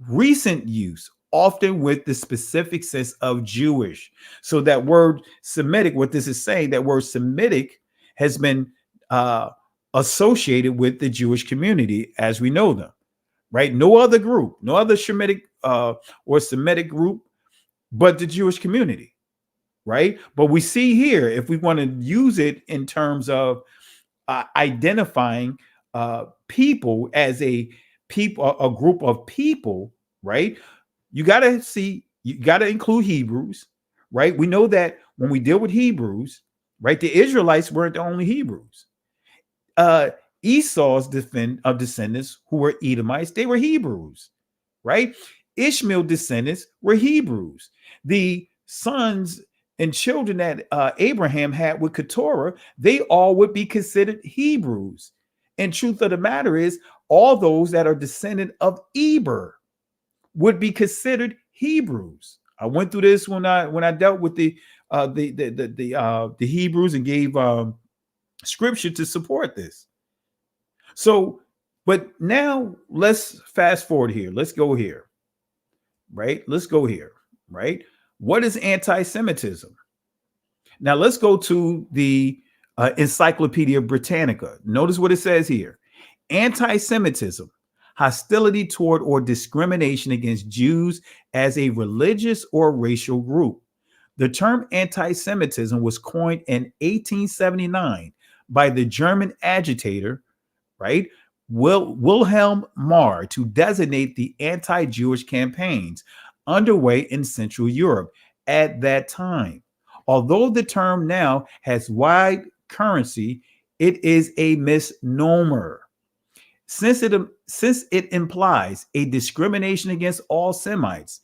recent use, often with the specific sense of Jewish. So that word Semitic, what this is saying, that word Semitic has been associated with the Jewish community as we know them, right? No other group, no other Shemitic or Semitic group, but the Jewish community, right? But we see here, if we want to use it in terms of identifying people as a group of people, right? You got to include Hebrews, right? We know that when we deal with Hebrews, right, the Israelites weren't the only Hebrews. Esau's descendants, who were Edomites, they were Hebrews, right? Ishmael's descendants were Hebrews. The sons and children that Abraham had with Keturah, they all would be considered Hebrews. And truth of the matter is, all those that are descendant of Eber would be considered Hebrews. I went through this when I dealt with the Hebrews and gave scripture to support this. So, but now let's fast forward here. Let's go here, right? Let's go here, right? What is anti-Semitism? Now let's go to the Encyclopedia Britannica. Notice what it says here. Anti-Semitism, hostility toward or discrimination against Jews as a religious or racial group. The term anti-Semitism was coined in 1879 by the German agitator, right, Wilhelm Marr, to designate the anti-Jewish campaigns underway in Central Europe at that time. Although the term now has wide currency, it is a misnomer. Since it implies a discrimination against all Semites,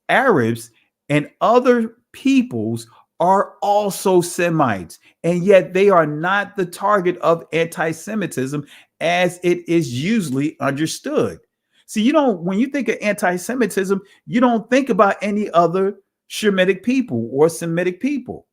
Arabs, and other peoples are also Semites, and yet they are not the target of anti-Semitism as it is usually understood. See, when you think of anti-Semitism, you don't think about any other Shemitic people or Semitic people.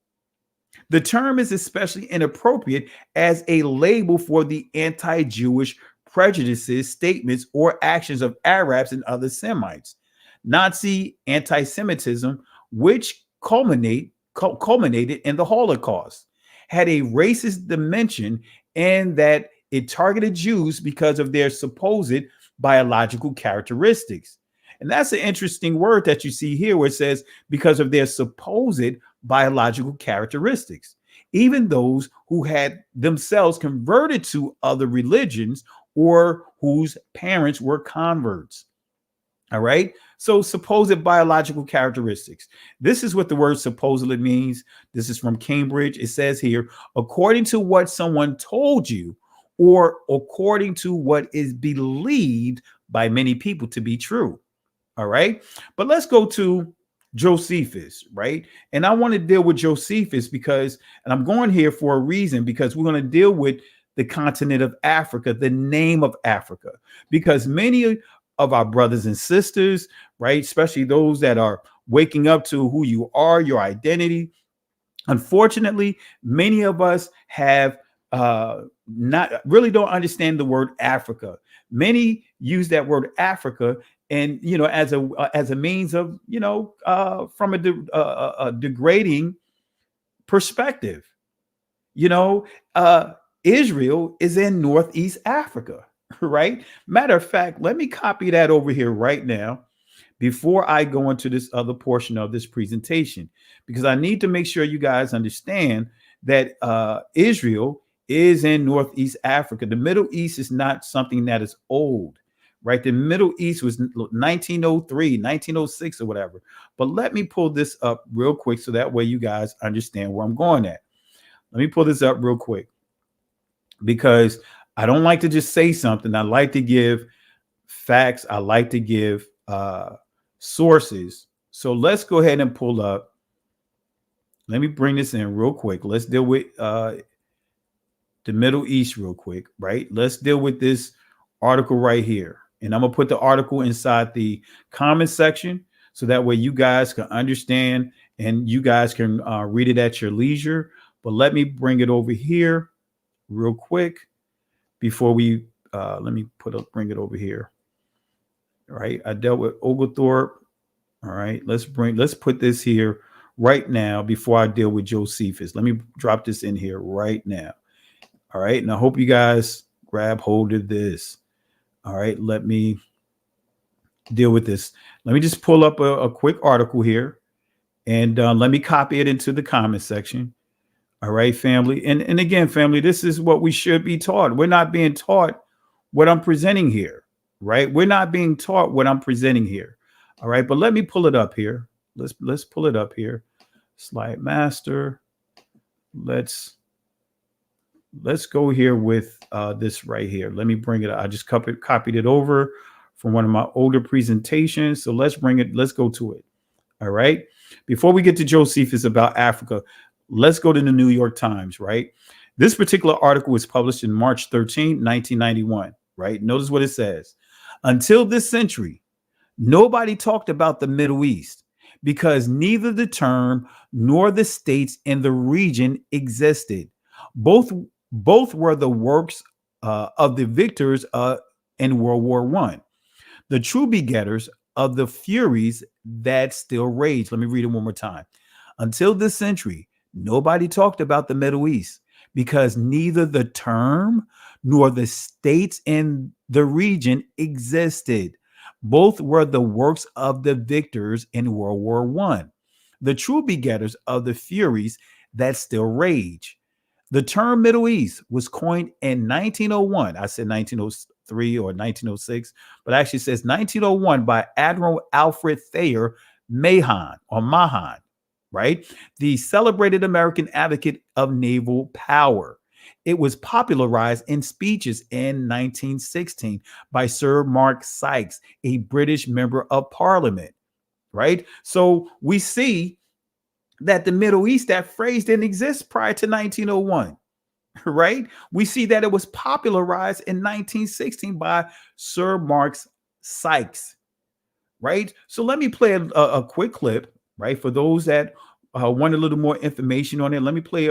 The term is especially inappropriate as a label for the anti-Jewish prejudices, statements, or actions of Arabs and other Semites. Nazi anti-Semitism, which culminated in the Holocaust, had a racist dimension in that it targeted Jews because of their supposed biological characteristics. And that's an interesting word that you see here where it says because of their supposed biological characteristics. Even those who had themselves converted to other religions or whose parents were converts. All right. So supposed biological characteristics. This is what the word supposedly means. This is from Cambridge. It says here, according to what someone told you, or according to what is believed by many people to be true. All right. But let's go to Josephus, right? And I want to deal with Josephus because, and I'm going here for a reason, because we're going to deal with the continent of Africa, the name of Africa, because many of our brothers and sisters, right, especially those that are waking up to who you are, your identity, unfortunately, many of us have not really don't understand the word Africa. Many use that word Africa and as a means of from a degrading perspective. Israel is in Northeast Africa, right? Matter of fact, let me copy that over here right now before I go into this other portion of this presentation, because I need to make sure you guys understand that Israel is in Northeast Africa. The Middle East is not something that is old, right? The Middle East was 1903, 1906 or whatever. But let me pull this up real quick so that way you guys understand where I'm going at. Let me pull this up real quick because I don't like to just say something. I like to give facts. I like to give sources. So let's go ahead and pull up. Let me bring this in real quick. Let's deal with the Middle East real quick, right? Let's deal with this article right here. And I'm going to put the article inside the comment section so that way you guys can understand and you guys can read it at your leisure. But let me bring it over here real quick before we bring it over here. All right. I dealt with Oglethorpe. All right. Let's put this here right now before I deal with Josephus. Let me drop this in here right now. All right. And I hope you guys grab hold of this. All right. Let me deal with this. Let me just pull up a quick article here and let me copy it into the comment section. All right, family. And again, family, this is what we should be taught. We're not being taught what I'm presenting here, right? We're not being taught what I'm presenting here. All right. But let me pull it up here. Let's pull it up here. Slide master. Let's go here with this right here. Let me bring it up. I just copied it over from one of my older presentations. So let's go to it. All right. before we get to Josephus about Africa, let's go to the New York Times, right? This particular article was published in March 13, 1991, right? Notice what it says. Until this century, nobody talked about the Middle East because neither the term nor the states in the region existed. Both were the works of the victors in World War I, the true begetters of the furies that still rage. Let me read it one more time. Until this century, nobody talked about the Middle East because neither the term nor the states in the region existed. Both were the works of the victors in World War I, the true begetters of the furies that still rage. The term Middle East was coined in 1901. I said 1903 or 1906, but actually says 1901 by Admiral Alfred Thayer Mahan, right? The celebrated American advocate of naval power. It was popularized in speeches in 1916 by Sir Mark Sykes, a British member of parliament, right? So we see that the Middle East, that phrase didn't exist prior to 1901, right? We see that it was popularized in 1916 by Sir Mark Sykes, right? So let me play a quick clip, right? For those that want a little more information on it, let me play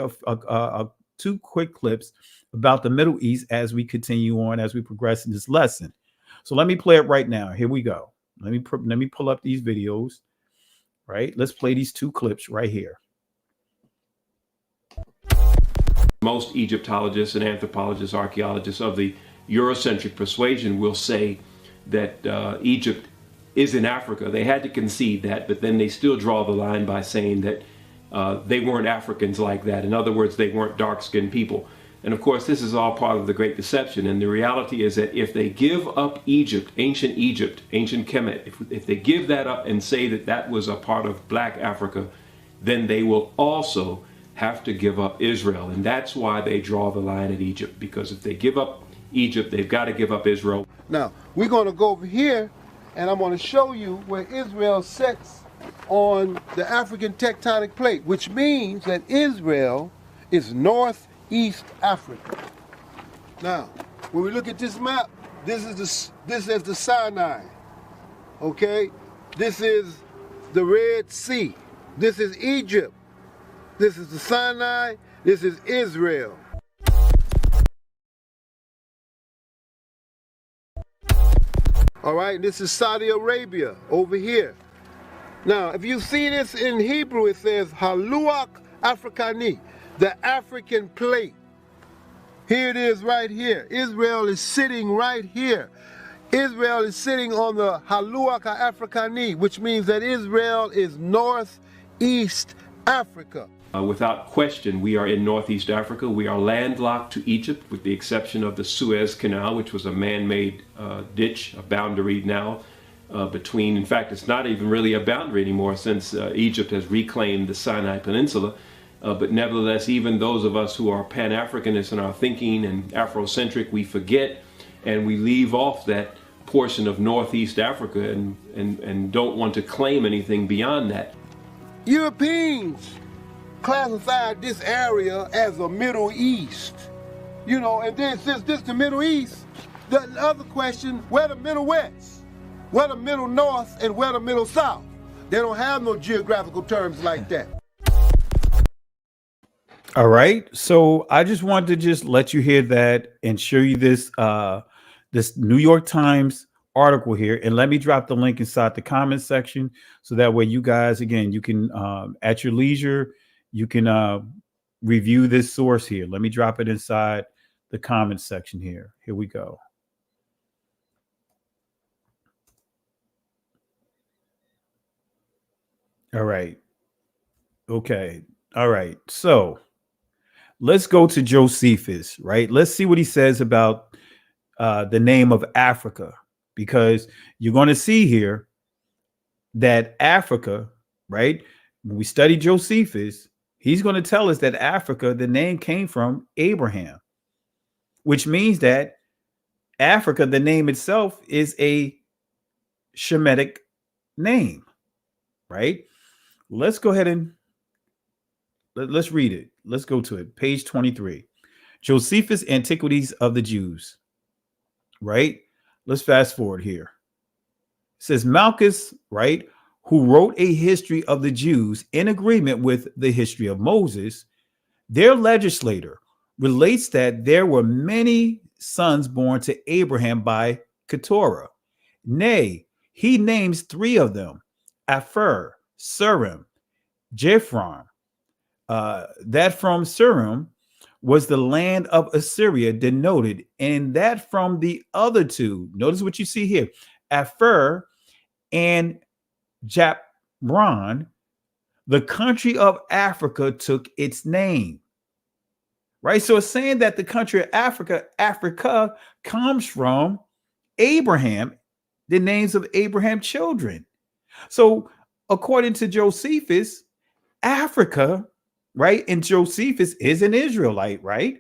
two quick clips about the Middle East as we continue on, as we progress in this lesson. So let me play it right now. Here we go. Let me pull up these videos, right? Let's play these two clips right here. Most Egyptologists and anthropologists, archaeologists of the Eurocentric persuasion will say that Egypt is in Africa. They had to concede that, but then they still draw the line by saying that they weren't Africans like that. In other words, they weren't dark-skinned people. And of course, this is all part of the Great Deception. And the reality is that if they give up Egypt, ancient Kemet, if they give that up and say that that was a part of Black Africa, then they will also have to give up Israel. And that's why they draw the line at Egypt, because if they give up Egypt, they've got to give up Israel. Now, we're going to go over here, and I'm going to show you where Israel sits on the African tectonic plate, which means that Israel is northeast Africa. Now, when we look at this map, this is the Sinai. Okay? This is the Red Sea. This is Egypt. This is the Sinai. This is Israel. All right, this is Saudi Arabia over here. Now, if you see this in Hebrew, it says Haluach Afrikani, the African plate. Here it is right here. Israel is sitting right here. Israel is sitting on the Haluach Afrikani, which means that Israel is northeast Africa. Without question, we are in Northeast Africa. We are landlocked to Egypt, with the exception of the Suez Canal, which was a man-made ditch, a boundary now between, in fact, it's not even really a boundary anymore since Egypt has reclaimed the Sinai Peninsula. But nevertheless, even those of us who are Pan-Africanists in our thinking and Afrocentric, we forget and we leave off that portion of Northeast Africa and don't want to claim anything beyond that. Europeans classified this area as a Middle East. You know, and then since this the Middle East, the other question, where the Middle West? Where the Middle North and where the Middle South? They don't have no geographical terms like that. All right. So I just wanted to just let you hear that and show you this this New York Times article here. And let me drop the link inside the comment section so that way you guys, again, you can at your leisure, you can review this source here. Let me drop it inside the comment section here. Here we go. All right. Okay. All right. So let's go to Josephus, right? Let's see what he says about the name of Africa, because you're going to see here that Africa, right? When we study Josephus, he's going to tell us that Africa, the name came from Abraham, which means that Africa, the name itself, is a Shemitic name, right? let's go ahead and let's read it. Let's go to it. Page 23. Josephus' Antiquities of the Jews. Right? Let's fast forward here. It says Malchus, right, who wrote a history of the Jews in agreement with the history of Moses, their legislator relates that there were many sons born to Abraham by Keturah. Nay, he names three of them: Aphir, Surim, Jephron. That from Surim was the land of Assyria denoted, and that from the other two. Notice what you see here: Aphir and Japron, the country of Africa took its name. Right? So it's saying that the country of Africa comes from Abraham, the names of Abraham's children. So according to Josephus, Africa, right? And Josephus is an Israelite, right?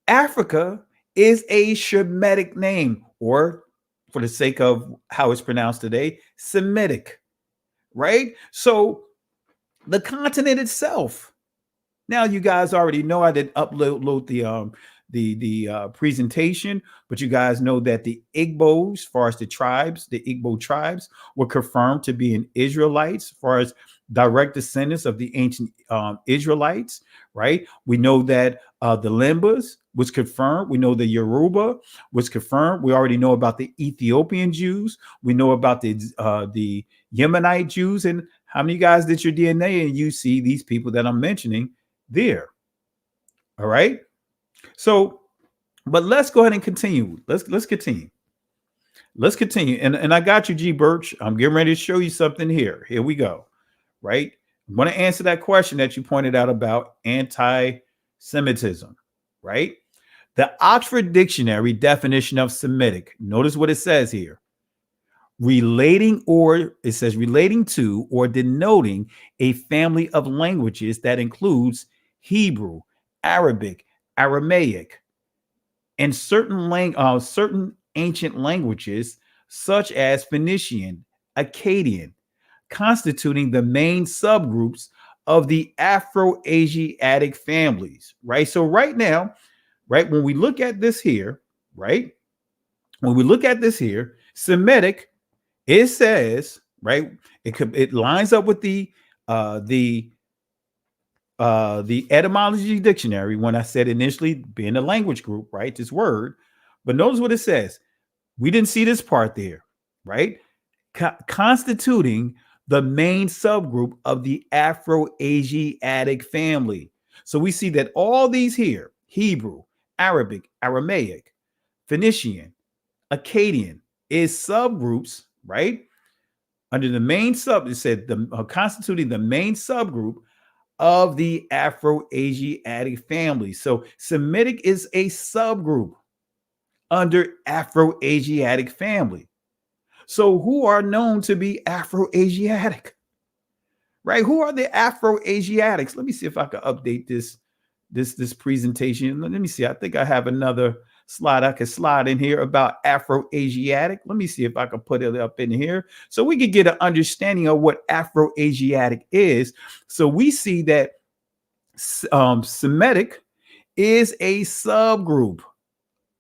Africa is a Shemitic name, or for the sake of how it's pronounced today, Semitic, right? So the continent itself. Now you guys already know I didn't upload the presentation, but you guys know that the Igbos, as far as the Igbo tribes, were confirmed to be an Israelites, as far as direct descendants of the ancient Israelites, right? We know that the Limbas was confirmed. We know the Yoruba was confirmed. We already know about the Ethiopian Jews. We know about the Yemenite Jews. And how many guys did your DNA and you see these people that I'm mentioning there? All right. So, but let's go ahead and continue. Let's continue. Let's continue. And I got you, G Birch. I'm getting ready to show you something here. Here we go. Right. I'm going to answer that question that you pointed out about anti-Semitism. Right. The Oxford Dictionary definition of Semitic. Notice what it says here. Relating to or denoting a family of languages that includes Hebrew, Arabic, Aramaic, and certain ancient languages such as Phoenician, Akkadian, constituting the main subgroups of the Afro-Asiatic families, right? So right now, right, when we look at this here, right, when we look at this here, Semitic, it says, right, it lines up with the etymology dictionary when I said initially being a language group, right, this word. But notice what it says. We didn't see this part there, right? Constituting the main subgroup of the Afro-Asiatic family. So we see that all these here, Hebrew, Arabic, Aramaic, Phoenician, Akkadian, is subgroups, right? Under the main it said constituting the main subgroup of the Afro-Asiatic family. So Semitic is a subgroup under Afro-Asiatic family. So who are known to be Afro-Asiatic? Right? Who are the Afro-Asiatics? Let me see if I can update this presentation. Let me see. I think I have another slide I could slide in here about Afro-Asiatic. Let me see if I can put it up in here so we can get an understanding of what Afro-Asiatic is. So we see that Semitic is a subgroup,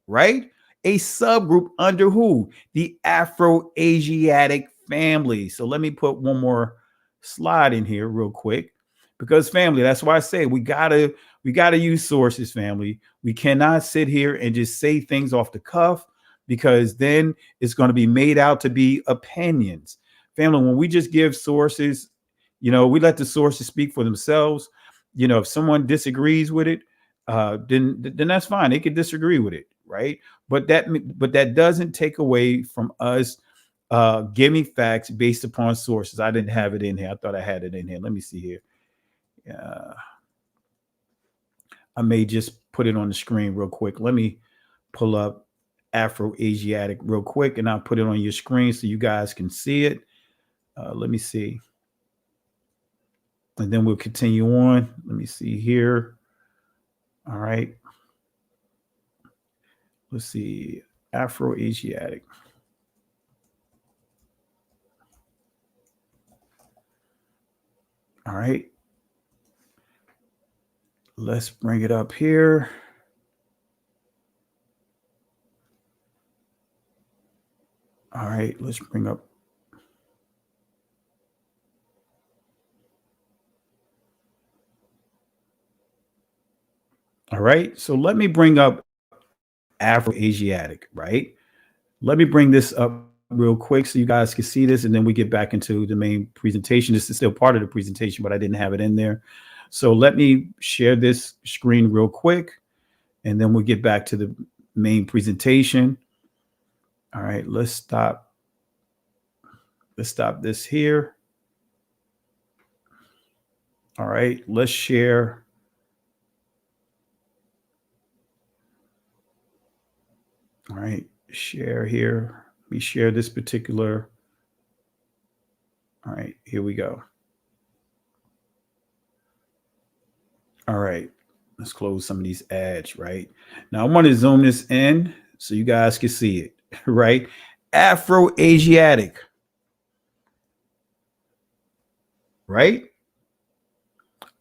right? A subgroup under who? The Afro-Asiatic family. So let me put one more slide in here real quick, because family, that's why I say we gotta use sources, family. We cannot sit here and just say things off the cuff, because then it's going to be made out to be opinions. Family, when we just give sources, we let the sources speak for themselves. If someone disagrees with it, then that's fine. They could disagree with it, right? But that doesn't take away from us giving facts based upon sources. I didn't have it in here. I thought I had it in here. Let me see here. I may just put it on the screen real quick. Let me pull up Afro-Asiatic real quick, and I'll put it on your screen so you guys can see it. Let me see. And then we'll continue on. Let me see here. All right. Let's see. Afro-Asiatic. All right. Let's bring it up here. All right, let's bring up. All right, so let me bring up Afro-Asiatic, right? Let me bring this up real quick so you guys can see this, and then we get back into the main presentation. This is still part of the presentation, but I didn't have it in there. So let me share this screen real quick, and then we'll get back to the main presentation. All right, let's stop. Let's stop this here. All right, let's share. All right, share here. Let me share this particular. All right, here we go. All right, let's close some of these ads, right? Now I want to zoom this in so you guys can see it, right? Afro-Asiatic, right?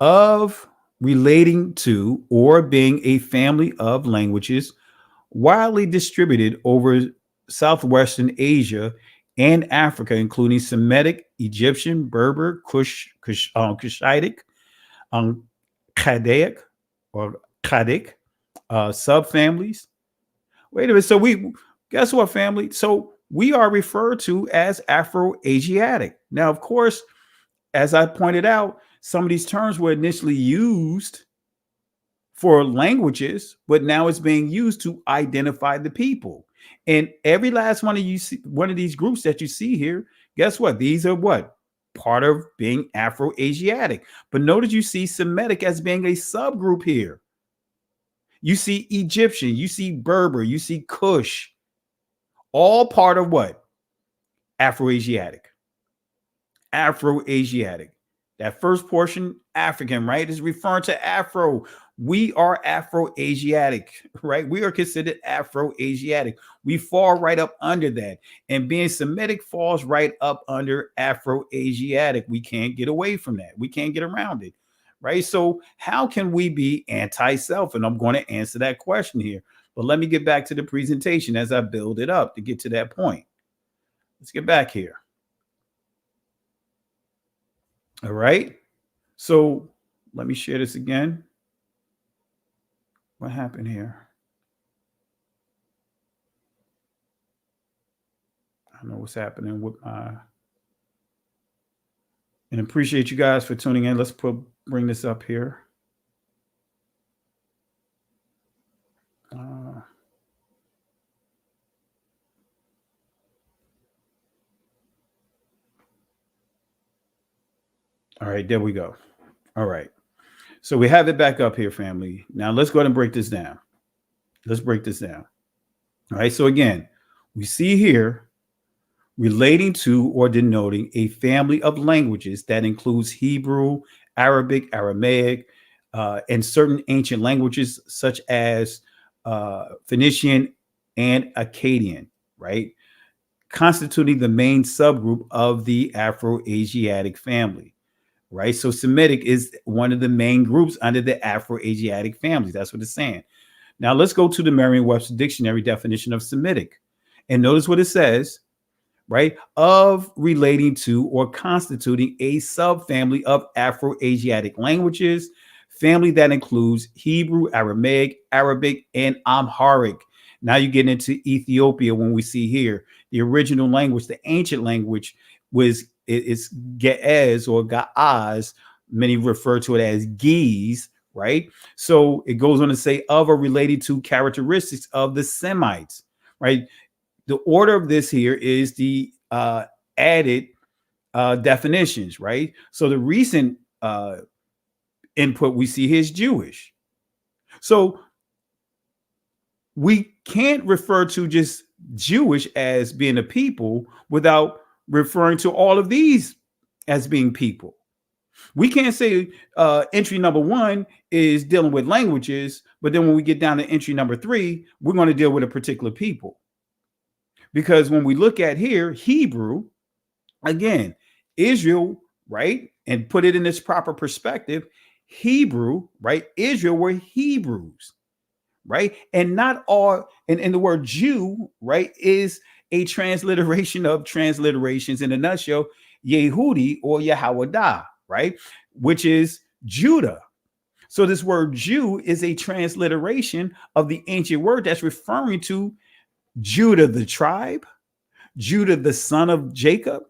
Of, relating to, or being a family of languages widely distributed over Southwestern Asia and Africa, including Semitic, Egyptian, Berber, Cushitic, Chaldaic, or Chadic subfamilies. Wait a minute. So guess what, family? So we are referred to as Afro-Asiatic. Now, of course, as I pointed out, some of these terms were initially used for languages, but now it's being used to identify the people. And every last one of these groups that you see here, guess what? These are what? Part of being Afro-Asiatic. But notice you see Semitic as being a subgroup here. You see Egyptian, you see Berber, you see Kush, all part of what? Afro-Asiatic. Afro-Asiatic. That first portion, African, right, is referring to Afro. We are Afro-Asiatic, right? We are considered Afro-Asiatic. We fall right up under that. And being Semitic falls right up under Afro-Asiatic. We can't get away from that. We can't get around it, right? So how can we be anti-self? And I'm going to answer that question here. But let me get back to the presentation as I build it up to get to that point. Let's get back here. All right. So let me share this again. What happened here? I don't know what's happening with my. And appreciate you guys for tuning in. Let's bring this up here. All right, there we go. All right. So we have it back up here, family. Now let's go ahead and break this down. Let's break this down. All right. So again, we see here relating to or denoting a family of languages that includes Hebrew, Arabic, Aramaic, and certain ancient languages such as Phoenician and Akkadian, right? Constituting the main subgroup of the Afro-Asiatic family. Right. So Semitic is one of the main groups under the Afro-Asiatic families. That's what it's saying. Now let's go to the Merriam-Webster dictionary definition of Semitic and notice what it says, right? Of, relating to, or constituting a subfamily of Afro-Asiatic languages, family that includes Hebrew, Aramaic, Arabic, and Amharic. Now you get into Ethiopia when we see here the original language, the ancient language it's Ge'ez or Ga'az. Many refer to it as Ge'ez, right? So it goes on to say of or related to characteristics of the Semites, right? The order of this here is the added definitions, right? So the recent input we see here is Jewish. So we can't refer to just Jewish as being a people without referring to all of these as being people. We can't say entry number 1 is dealing with languages, but then when we get down to entry number 3, we're going to deal with a particular people. Because when we look at here, Hebrew, again, Israel right? And put it in its proper perspective, Hebrew, right? Israel were Hebrews, right? And not all, and the word Jew, right, is a transliteration of transliterations. In a nutshell, Yehudi or Yahwadah, right? Which is Judah. So this word Jew is a transliteration of the ancient word that's referring to Judah, the tribe, Judah, the son of Jacob,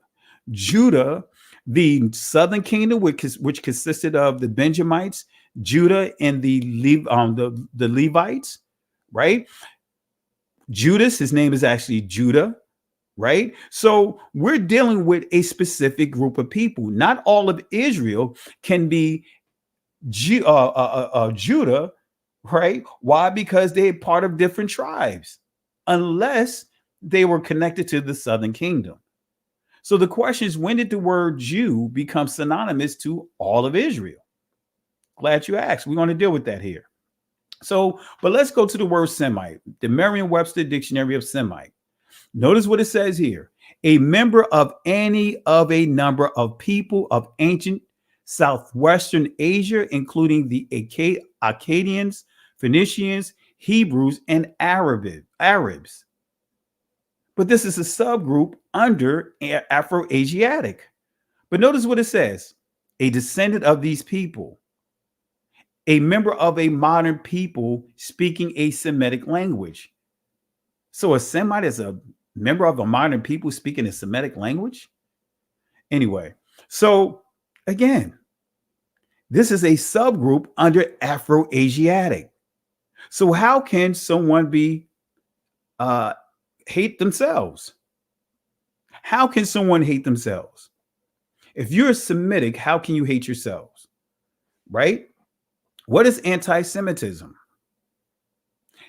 Judah, the southern kingdom, which consisted of the Benjamites, Judah, and the Levites, right? Judas, his name is actually Judah, right? So we're dealing with a specific group of people. Not all of Israel can be Judah, right? Why? Because they're part of different tribes, unless they were connected to the southern kingdom. So the question is, when did the word Jew become synonymous to all of Israel? Glad you asked. We're going to deal with that here. So, but let's go to the word Semite, the Merriam-Webster Dictionary of Semite. Notice what it says here. A member of any of a number of people of ancient Southwestern Asia, including the Akkadians, Phoenicians, Hebrews, and Arabs. But this is a subgroup under Afro-Asiatic. But notice what it says. A descendant of these people. A member of a modern people speaking a Semitic language. So a Semite is a member of a modern people speaking a Semitic language? Anyway, so again, this is a subgroup under Afro-Asiatic. So how can someone be hate themselves? How can someone hate themselves? If you're Semitic, how can you hate yourselves? Right? What is anti-Semitism?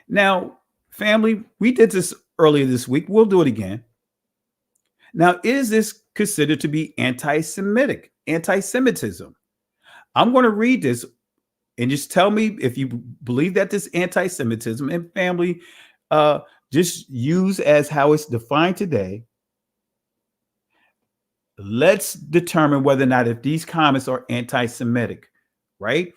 Now, family, we did this earlier this week. We'll do it again. Now, is this considered to be anti-Semitic, anti-Semitism? I'm going to read this and just tell me if you believe that this anti-Semitism, and family, just use as how it's defined today. Let's determine whether or not if these comments are anti-Semitic, right?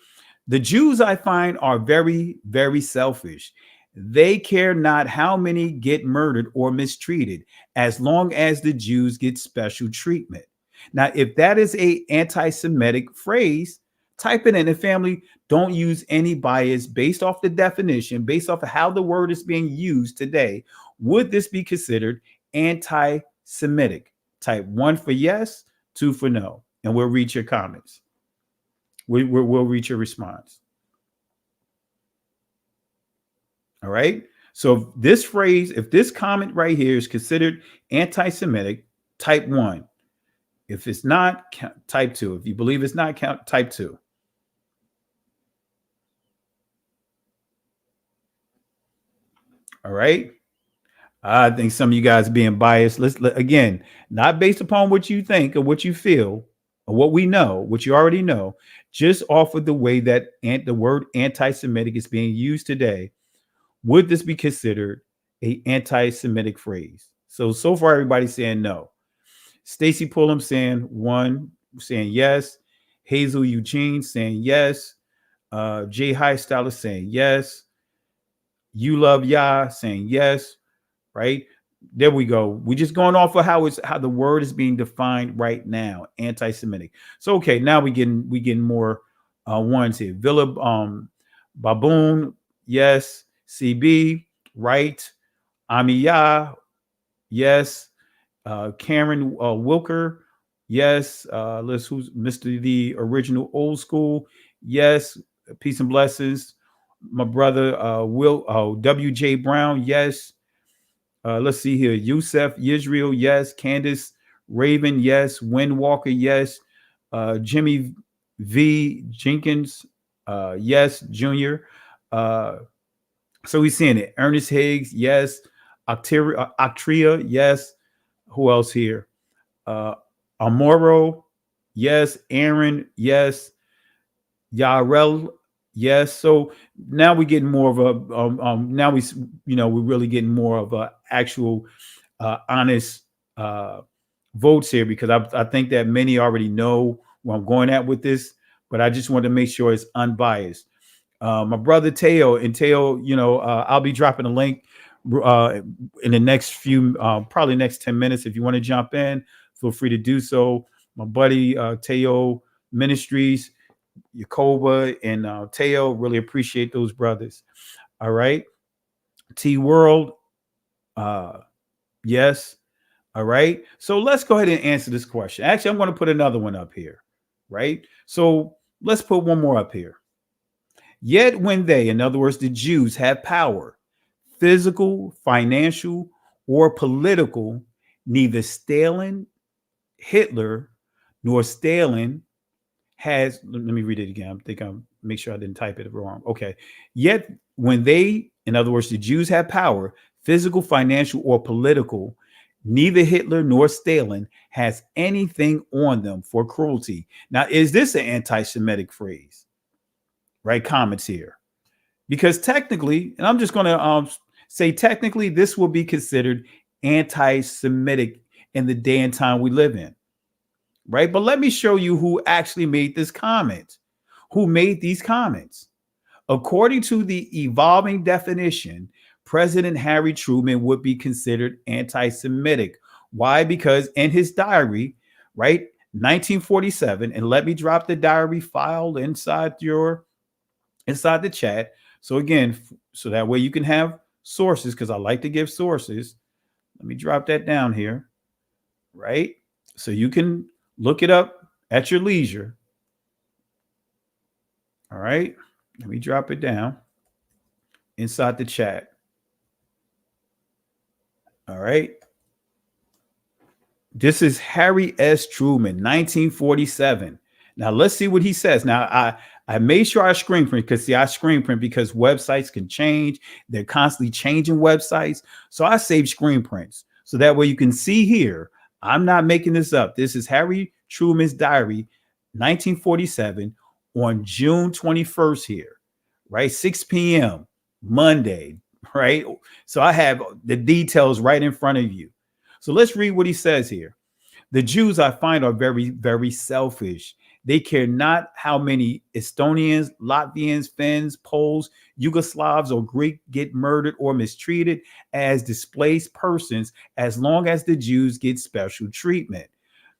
The Jews, I find, are very, very selfish. They care not how many get murdered or mistreated, as long as the Jews get special treatment. Now, if that is a anti-Semitic phrase, type it in. And family, don't use any bias based off the definition, based off of how the word is being used today. Would this be considered anti-Semitic? Type 1 for yes, 2 for no, and we'll read your comments. We'll read your response. All right. So if this phrase, if this comment right here is considered anti-Semitic, type 1. If it's not, type 2. If you believe it's not, type 2. All right. I think some of you guys are being biased. Again, not based upon what you think or what you feel or what we know, what you already know, just off of the way that the word anti-Semitic is being used today. Would this be considered an anti-Semitic phrase? So far, everybody's saying no. Stacy Pullum saying 1, saying yes. Hazel Eugene saying yes. Jay Highstyler saying yes. You Love Yah saying yes. Right there we go. We're just going off of how the word is being defined right now. Anti-Semitic. So okay, now we getting more ones here. Villa Baboon, yes. CB, right. Amiya, yes. Karen Wilker, yes. Who's Mr. The Original Old School, yes. Peace and blessings. My brother W.J. Brown, yes. Let's see here. Yusef Yisrael, yes. Candace Raven, yes. Windwalker, yes. Jimmy V. Jenkins, yes. Junior. So we're seeing it. Ernest Higgs, yes. Actria, yes. Who else here? Amoro, yes. Aaron, yes. Yarel, yes. So now we're getting more of a now we're really getting more of a actual honest votes here because I think that many already know where I'm going at with this, but I just want to make sure it's unbiased. My brother Teo, and Teo, I'll be dropping a link in the next few, probably next 10 minutes. If you want to jump in, feel free to do so. My buddy Teo Ministries, Yakoba and Teo, really appreciate those brothers. All right. T World, yes. All right. So let's go ahead and answer this question. Actually, I'm going to put another one up here. Right. So let's put one more up here. Yet when they, in other words, the Jews, have power, physical, financial, or political, neither Stalin, Hitler, nor Stalin has, let me read it again. I think I'll make sure I didn't type it wrong. Okay. Yet when they, in other words, the Jews have power, physical, financial, or political, neither Hitler nor Stalin has anything on them for cruelty. Now, is this an anti-Semitic phrase? Right? Comments here. Because technically, and I'm just going to say technically, this will be considered anti-Semitic in the day and time we live in. Right? But let me show you who actually made this comment. Who made these comments? According to the evolving definition, President Harry Truman would be considered anti-Semitic. Why? Because in his diary, right, 1947, and let me drop the diary file inside the chat. So again, so that way you can have sources, because I like to give sources. Let me drop that down here, right? So you can look it up at your leisure. All right. Let me drop it down inside the chat. All right. This is Harry S. Truman, 1947. Now let's see what he says. Now I made sure I screen print because I screen print because websites can change. They're constantly changing websites. So I save screen prints. So that way you can see here. I'm not making this up. This is Harry Truman's diary, 1947, on June 21st here, right? 6 p.m. Monday, right? So I have the details right in front of you. So let's read what he says here. The Jews, I find, are very, very selfish. They care not how many Estonians, Latvians, Finns, Poles, Yugoslavs, or Greek get murdered or mistreated as displaced persons, as long as the Jews get special treatment.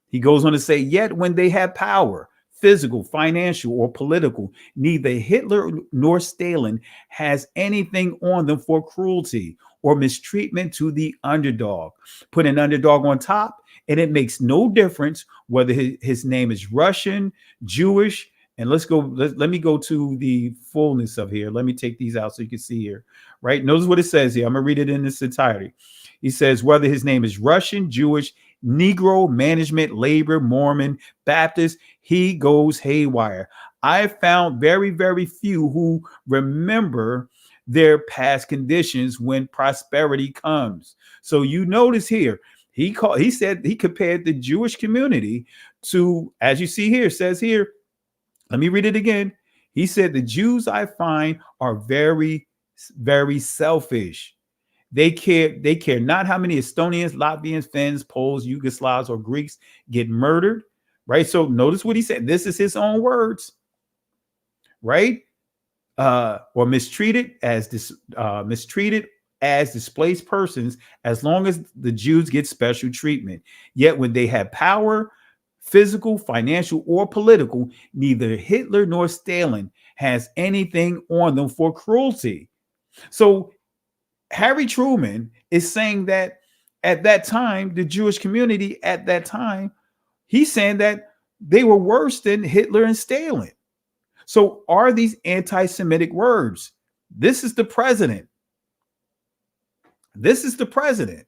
He goes on to say, yet when they have power, physical, financial, or political, neither Hitler nor Stalin has anything on them for cruelty or mistreatment to the underdog. Put an underdog on top, and it makes no difference whether his name is Russian, Jewish, and let me go to the fullness of here. Let me take these out so you can see here, right? Notice what it says here. I'm going to read it in its entirety. He says, whether his name is Russian, Jewish, Negro, management, labor, Mormon, Baptist, he goes haywire. I found very, very few who remember their past conditions when prosperity comes. So you notice here, he said he compared the Jewish community to, as you see here, says here, let me read it again. He said, the Jews I find are very, very selfish. They care not how many Estonians, Latvians, Finns, Poles, Yugoslavs, or Greeks get murdered, right? So notice what he said. This is his own words, right? Or mistreated as displaced persons, as long as the Jews get special treatment. Yet when they have power, physical, financial, or political, neither Hitler nor Stalin has anything on them for cruelty. So Harry Truman is saying that at that time, the Jewish community at that time, he's saying that they were worse than Hitler and Stalin. So are these anti-Semitic words? This is the president. This is the president.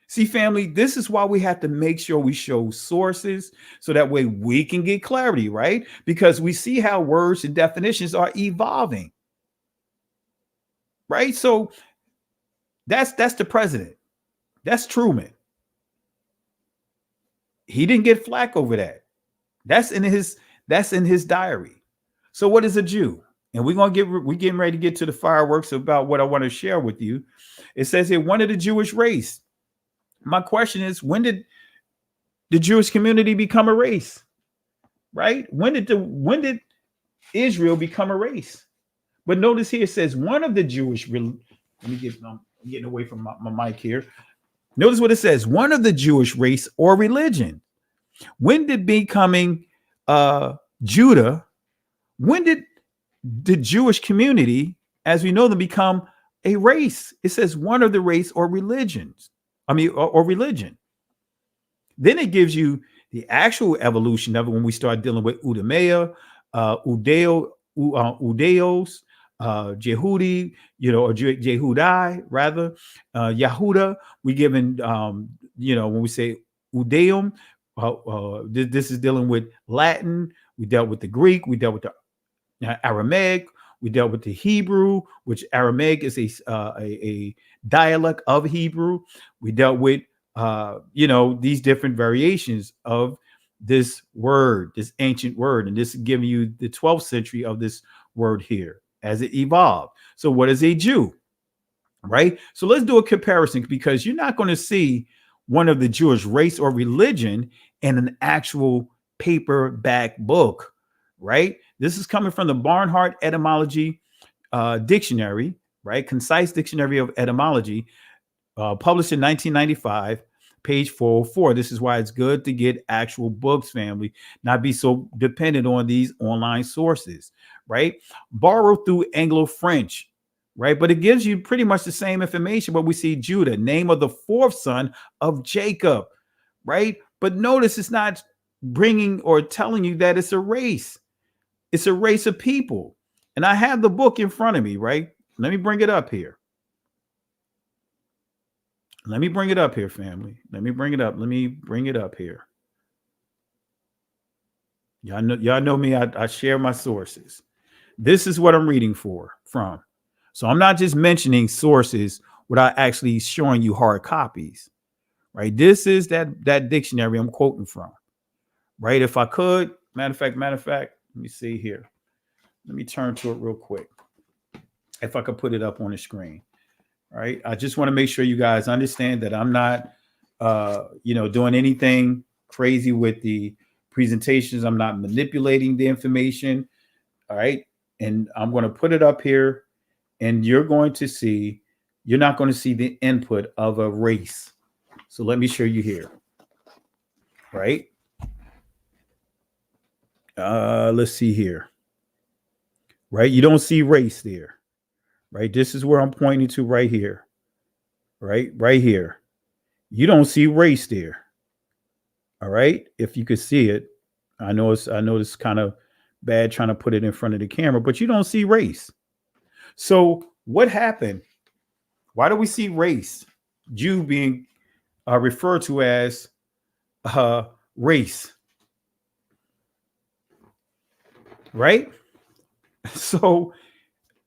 See, family, this is why we have to make sure we show sources so that way we can get clarity, right? Because we see how words and definitions are evolving, right? So that's the president. That's Truman. He didn't get flack over that. That's in his diary. So what is a Jew? And we're getting ready to get to the fireworks about what I want to share with you. It says here, one of the Jewish race. My question is, when did the Jewish community become a race? Right? When did Israel become a race? But notice here it says one of the Jewish. Let me get. I'm getting away from my mic here. Notice what it says: one of the Jewish race or religion. When did becoming Judah? When did the Jewish community, as we know them, become a race? It says one of the race or religions. Or religion. Then it gives you the actual evolution of it when we start dealing with Udamea, Udeos, Jehudi, or Jehudai, rather, Yahuda. We given, when we say Udeum, this is dealing with Latin. We dealt with the Greek. We dealt with the Aramaic. We dealt with the Hebrew, which Aramaic is a dialect of Hebrew. We dealt with these different variations of this word, this ancient word, and this is giving you the 12th century of this word here as it evolved. So what is a Jew? Right? So let's do a comparison, because you're not going to see one of the Jewish race or religion in an actual paperback book, right? This is coming from the Barnhart Etymology Dictionary, right? Concise Dictionary of Etymology, published in 1995, page 404. This is why it's good to get actual books, family, not be so dependent on these online sources, right? Borrowed through Anglo-French, right? But it gives you pretty much the same information. But we see Judah, name of the fourth son of Jacob, right? But notice it's not bringing or telling you that it's a race. It's a race of people. And I have the book in front of me, right? Let me bring it up here. Let me bring it up here, family. Let me bring it up. Let me bring it up here. Y'all know me. I share my sources. This is what I'm reading from. So I'm not just mentioning sources without actually showing you hard copies, right? This is that dictionary I'm quoting from, right? If I could, matter of fact, let me see here. Let me turn to it real quick. If I could put it up on the screen. All right. I just want to make sure you guys understand that I'm not, doing anything crazy with the presentations. I'm not manipulating the information. All right. And I'm going to put it up here, and you're not going to see the input of a race. So let me show you here. Right. Let's see here. Right. You don't see race there. Right. This is where I'm pointing to right here. Right here. You don't see race there. All right. If you could see it, I know it's kind of bad trying to put it in front of the camera, but you don't see race. So what happened? Why do we see race? Jew being referred to as race. Right. So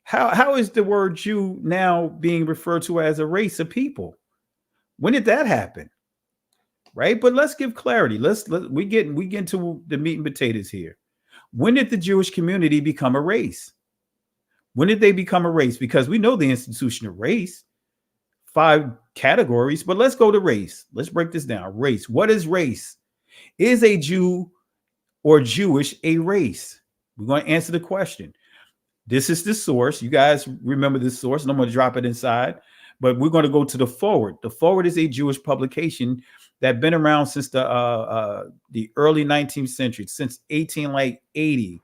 how is the word Jew now being referred to as a race of people? When did that happen? Right. But let's give clarity. We get into the meat and potatoes here. When did the Jewish community become a race? When did they become a race? Because we know the institution of race, 5 categories, but let's go to race. Let's break this down. Race. What is race? Is a Jew or Jewish a race? We're going to answer the question. This is the source. You guys remember this source, and I'm going to drop it inside. But we're going to go to the Forward. The Forward is a Jewish publication that's been around since the early 19th century, since 1880,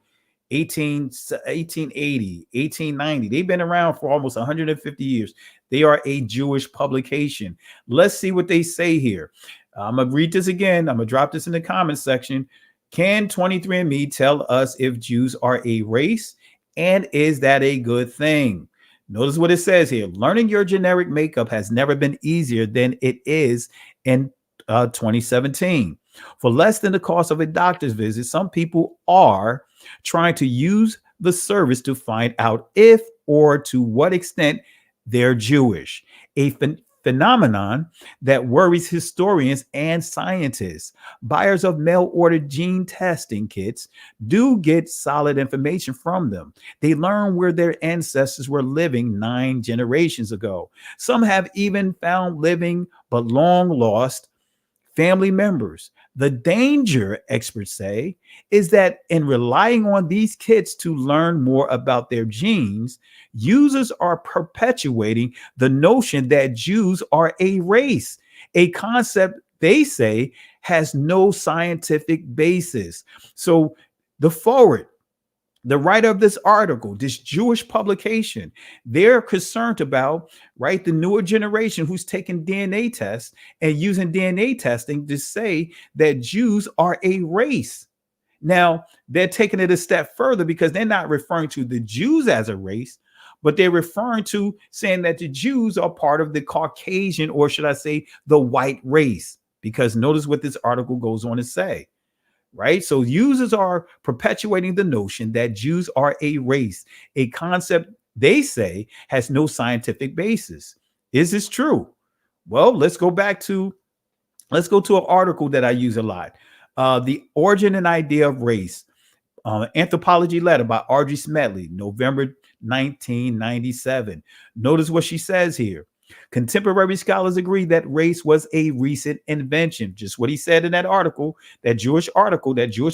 1890. They've been around for almost 150 years. They are a Jewish publication. Let's see what they say here. I'm going to read this again. I'm going to drop this in the comment section. Can 23andMe tell us if Jews are a race? And is that a good thing? Notice what it says here. Learning your generic makeup has never been easier than it is in 2017. For less than the cost of a doctor's visit, some people are trying to use the service to find out if or to what extent they're Jewish. A phenomenon that worries historians and scientists. Buyers of mail-ordered gene testing kits do get solid information from them. They learn where their ancestors were living 9 generations ago. Some have even found living but long lost family members. The danger, experts say, is that in relying on these kids to learn more about their genes, users are perpetuating the notion that Jews are a race, a concept they say has no scientific basis. So the forward, the writer of this article, this Jewish publication, they're concerned about, right, the newer generation who's taking DNA tests and using DNA testing to say that Jews are a race. Now, they're taking it a step further because they're not referring to the Jews as a race, but they're referring to saying that the Jews are part of the Caucasian, or should I say, the white race. Because notice what this article goes on to say. Right? So users are perpetuating the notion that Jews are a race, a concept they say has no scientific basis. Is this true? Well, let's go to an article that I use a lot. The Origin and Idea of Race, Anthropology Letter by Audrey Smedley, November 1997. Notice what she says here. Contemporary scholars agree that race was a recent invention. Just what he said in that article, that Jewish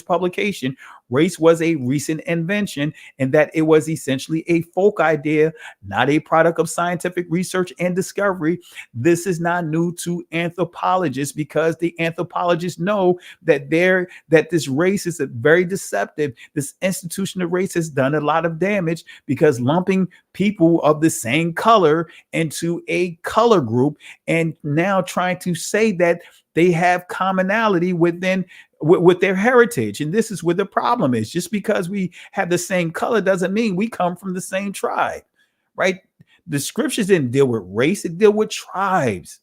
publication, race was a recent invention, and that it was essentially a folk idea, not a product of scientific research and discovery. This is not new to anthropologists because the anthropologists know that this race is very deceptive. This institution of race has done a lot of damage because lumping people of the same color into a color group and now trying to say that they have commonality with their heritage. And this is where the problem is. Just because we have the same color doesn't mean we come from the same tribe, right? The scriptures didn't deal with race, it dealt with tribes.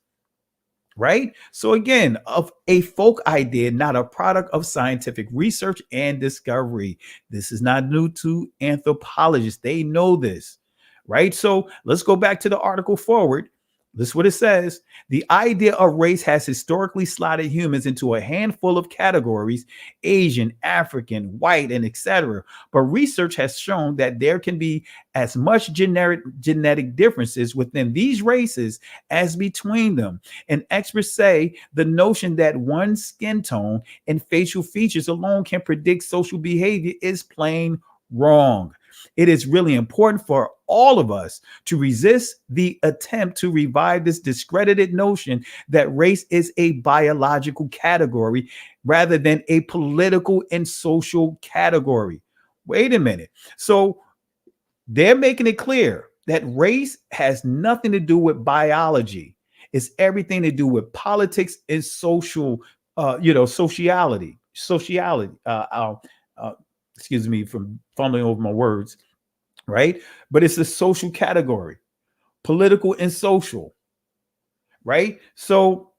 Right? So again, of a folk idea, not a product of scientific research and discovery. This is not new to anthropologists. They know this, right? So let's go back to the article forward. This is what it says. The idea of race has historically slotted humans into a handful of categories: Asian, African, white, and etc. But research has shown that there can be as much genetic differences within these races as between them. And experts say the notion that one skin tone and facial features alone can predict social behavior is plain wrong. It is really important for all of us to resist the attempt to revive this discredited notion that race is a biological category rather than a political and social category. Wait a minute. So they're making it clear that race has nothing to do with biology. It's everything to do with politics and social, sociality. Excuse me for fumbling over my words, right? But it's a social category, political and social, right? So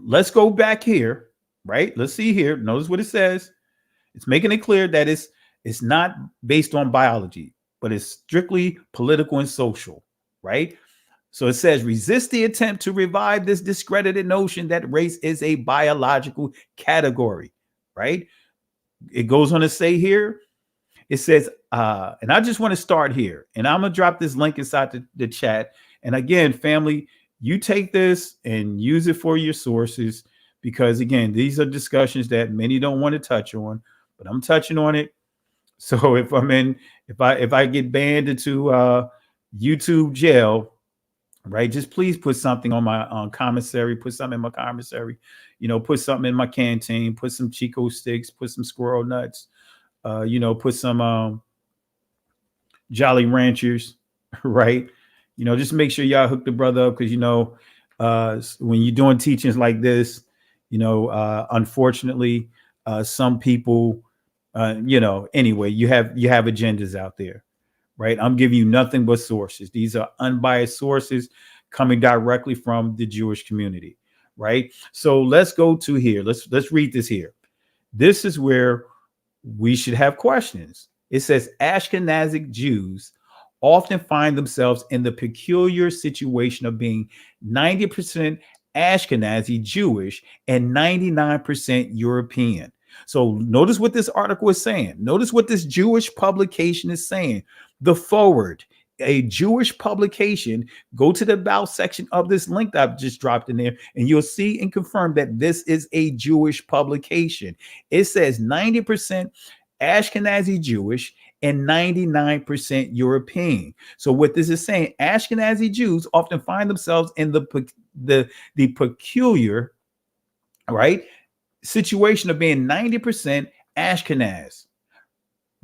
let's go back here, right? Let's see here. Notice what it says. It's making it clear that it's not based on biology, but it's strictly political and social, right? So it says, resist the attempt to revive this discredited notion that race is a biological category, right? It goes on to say here, it says, and I just want to start here, and I'm going to drop this link inside the chat. And again, family, you take this and use it for your sources, because again, these are discussions that many don't want to touch on, but I'm touching on it. So if I get banned into YouTube jail, right, just please put something on my commissary, put something in my commissary, put something in my canteen, put some Chico sticks, put some squirrel nuts, put some Jolly Ranchers, right? Just make sure y'all hook the brother up, because when you're doing teachings like this, unfortunately, some people, anyway, you have agendas out there, right? I'm giving you nothing but sources. These are unbiased sources coming directly from the Jewish community, right? So let's go to here. Let's read this here. This is where we should have questions. It says Ashkenazic Jews often find themselves in the peculiar situation of being 90% Ashkenazi Jewish and 99% European. So notice what this article is saying. Notice what this Jewish publication is saying. The forward, a Jewish publication, go to the about section of this link that I've just dropped in there, and you'll see and confirm that this is a Jewish publication. It says 90% Ashkenazi Jewish and 99% European. So what this is saying, Ashkenazi Jews often find themselves in the peculiar, right, situation of being 90% Ashkenaz,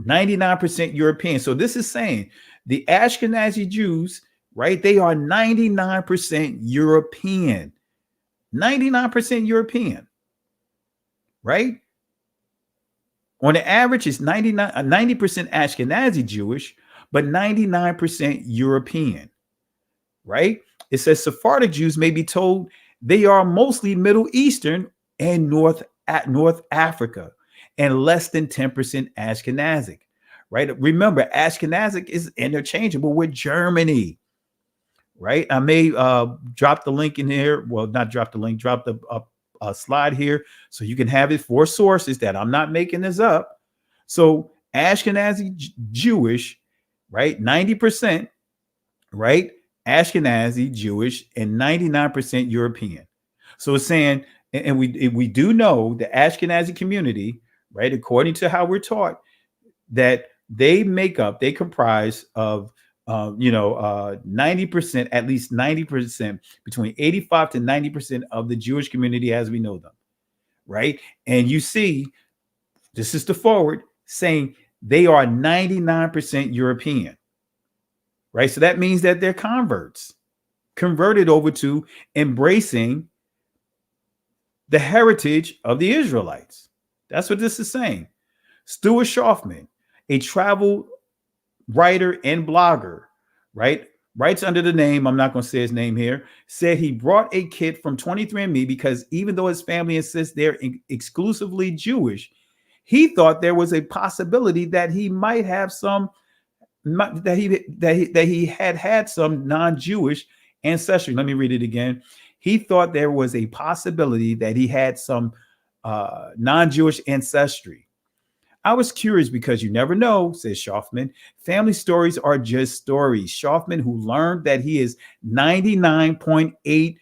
99% European. So this is saying the Ashkenazi Jews, right, they are 99% European. 99% European, right? On the average, it's 90% Ashkenazi Jewish, but 99% European, right? It says Sephardic Jews may be told they are mostly Middle Eastern and North Africa, and less than 10% Ashkenazic, right? Remember, Ashkenazic is interchangeable with Germany, right? I may drop the link in here. Well, not drop the link, drop the slide here so you can have it for sources that I'm not making this up. So Ashkenazi Jewish, right? 90%, right? Ashkenazi Jewish and 99% European. So it's saying, and we do know the Ashkenazi community, right? According to how we're taught, that they comprise of 90%, at least 90%, between 85 to 90% of the Jewish community as we know them, right? And you see, this is the forward saying they are 99% European, right? So that means that they're converts, converted over to embracing the heritage of the Israelites. That's what this is saying. Stuart Schaufman, a travel writer and blogger, right, writes under the name, I'm not going to say his name here, said he brought a kid from 23andMe because even though his family insists they're exclusively Jewish, he thought there was a possibility that he might have some, that he had some non-Jewish ancestry. Let me read it again. He thought there was a possibility that he had some non-Jewish ancestry. I was curious because you never know, says Schaufman. Family stories are just stories. Schaufman, who learned that he is 99.8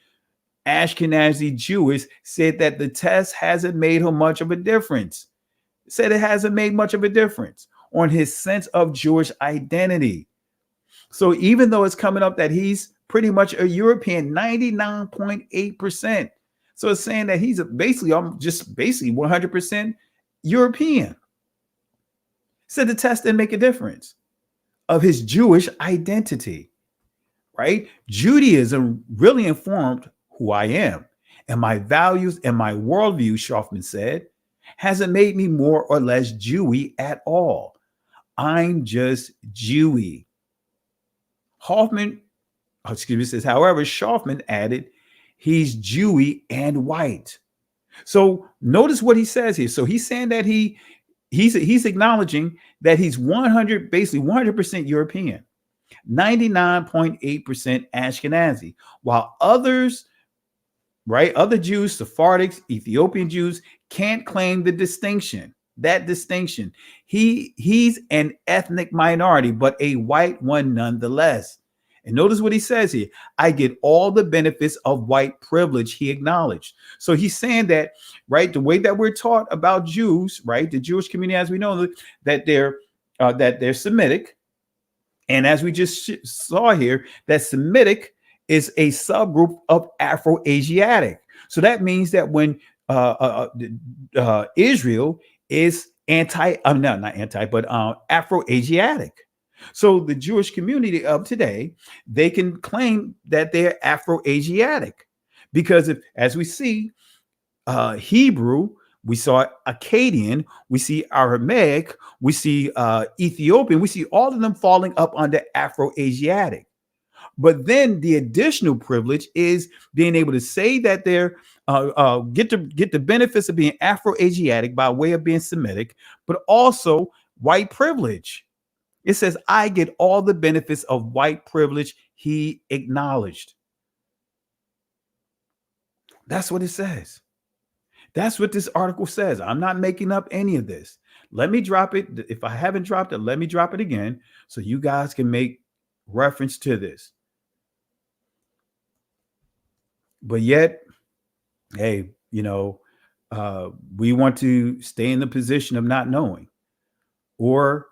Ashkenazi Jewish, said that the test hasn't made him much of a difference. Said it hasn't made much of a difference on his sense of Jewish identity. So even though it's coming up that he's pretty much a European, 99.8%. So it's saying that he's basically 100% European. Said the test didn't make a difference of his Jewish identity, right? Judaism really informed who I am, and my values and my worldview, Schaufman said, hasn't made me more or less Jewy at all. I'm just Jewy. Says, however, Schaufman added, he's Jewy and white. So notice what he says here. So he's saying that he's acknowledging that he's 100% European, 99.8% Ashkenazi, while others, right, other Jews, Sephardics, Ethiopian Jews, can't claim the distinction. That distinction. He's an ethnic minority, but a white one nonetheless. And notice what he says here. I get all the benefits of white privilege, he acknowledged. So he's saying that, right, the way that we're taught about Jews, right, the Jewish community as we know, that they're Semitic. And as we just saw here, that Semitic is a subgroup of Afro-Asiatic. So that means that when Israel is Afro-Asiatic. So the Jewish community of today, they can claim that they're Afro-Asiatic because as we see Hebrew, we saw Akkadian, we see Aramaic, we see Ethiopian, we see all of them falling up under Afro-Asiatic. But then the additional privilege is being able to say that they're get the benefits of being Afro-Asiatic by way of being Semitic, but also white privilege. It says, I get all the benefits of white privilege, he acknowledged. That's what it says. That's what this article says. I'm not making up any of this. Let me drop it. If I haven't dropped it, let me drop it again so you guys can make reference to this. But yet, hey, we want to stay in the position of not knowing, or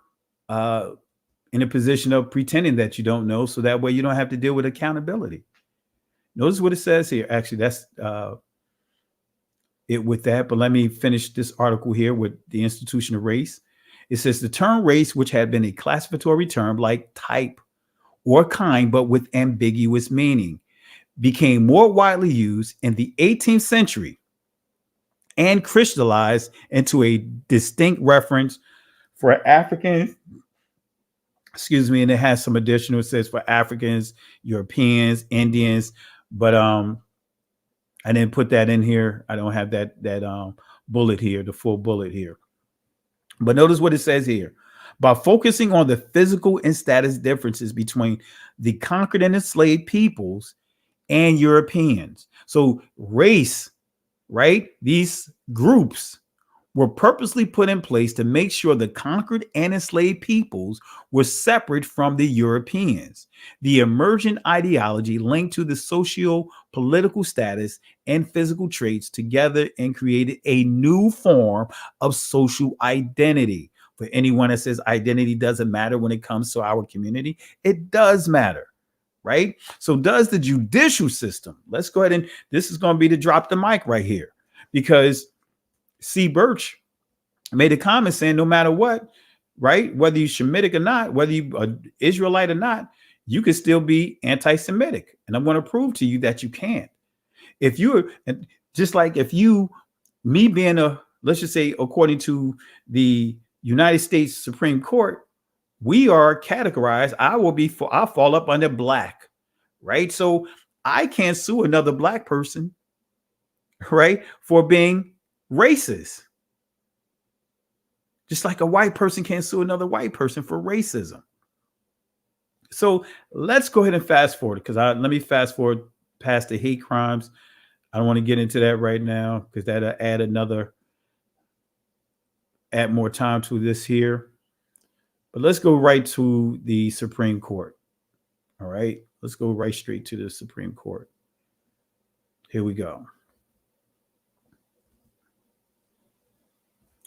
in a position of pretending that you don't know, so that way you don't have to deal with accountability. Notice what it says here. Actually, that's it with that. But let me finish this article here with the institution of race. It says the term race, which had been a classificatory term like type or kind, but with ambiguous meaning, became more widely used in the 18th century and crystallized into a distinct reference for Africans. Excuse me, and it has some additional. It says for Africans, Europeans, Indians, but I didn't put that in here. I don't have that bullet here, the full bullet here. But notice what it says here. By focusing on the physical and status differences between the conquered and enslaved peoples and Europeans. So race, right? These groups were purposely put in place to make sure the conquered and enslaved peoples were separate from the Europeans. The emergent ideology linked to the socio-political status and physical traits together and created a new form of social identity. For anyone that says identity doesn't matter when it comes to our community, it does matter, right? So does the judicial system. Let's go ahead and this is going to be to drop the mic right here, because C. Birch made a comment saying no matter what, right, whether you're Shemitic or not, whether you are Israelite or not, you can still be anti-Semitic. And I'm going to prove to you that you can't. If you're just like me being let's just say, according to the United States Supreme Court, we are categorized. I'll fall up under black, right? So I can't sue another black person, right, for being racist. Just like a white person can't sue another white person for racism. So let's go ahead and fast forward, because let me fast forward past the hate crimes. I don't want to get into that right now, because that'll add more time to this here. But let's go right to the Supreme Court. All right, let's go right straight to the Supreme Court. Here we go.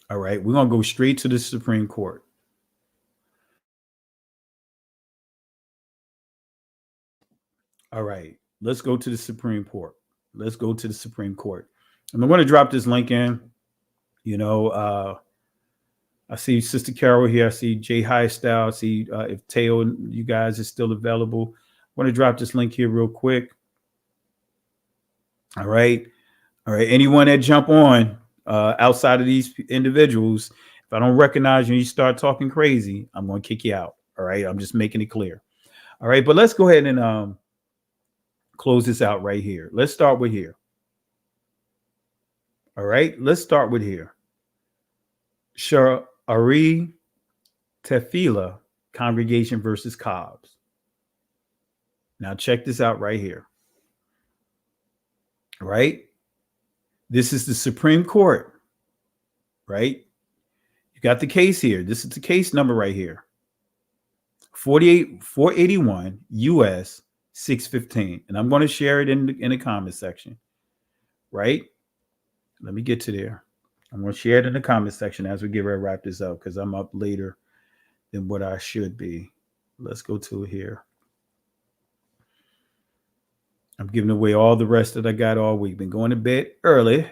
All right, we're going to go straight to the Supreme Court. All right, let's go to the Supreme Court. Let's go to the Supreme Court. And I'm going to drop this link in. I see Sister Carol here. I see Jay Highstyle. I see if Teo, you guys is still available. I want to drop this link here real quick. All right. All right. Anyone that jump on outside of these individuals, if I don't recognize you and you start talking crazy, I'm going to kick you out. All right. I'm just making it clear. All right. But let's go ahead and close this out right here. Let's start with here. All right. Let's start with here. Sha'ari Tefillah Congregation versus Cobbs. Now check this out right here. Right? This is the Supreme Court. Right? You got the case here. This is the case number right here. 481 US 615. And I'm going to share it in the comment section. Right? Let me get to there. I'm going to share it in the comment section as we get ready to wrap this up, because I'm up later than what I should be. Let's go to here. I'm giving away all the rest that I got all week. Been going to bed early,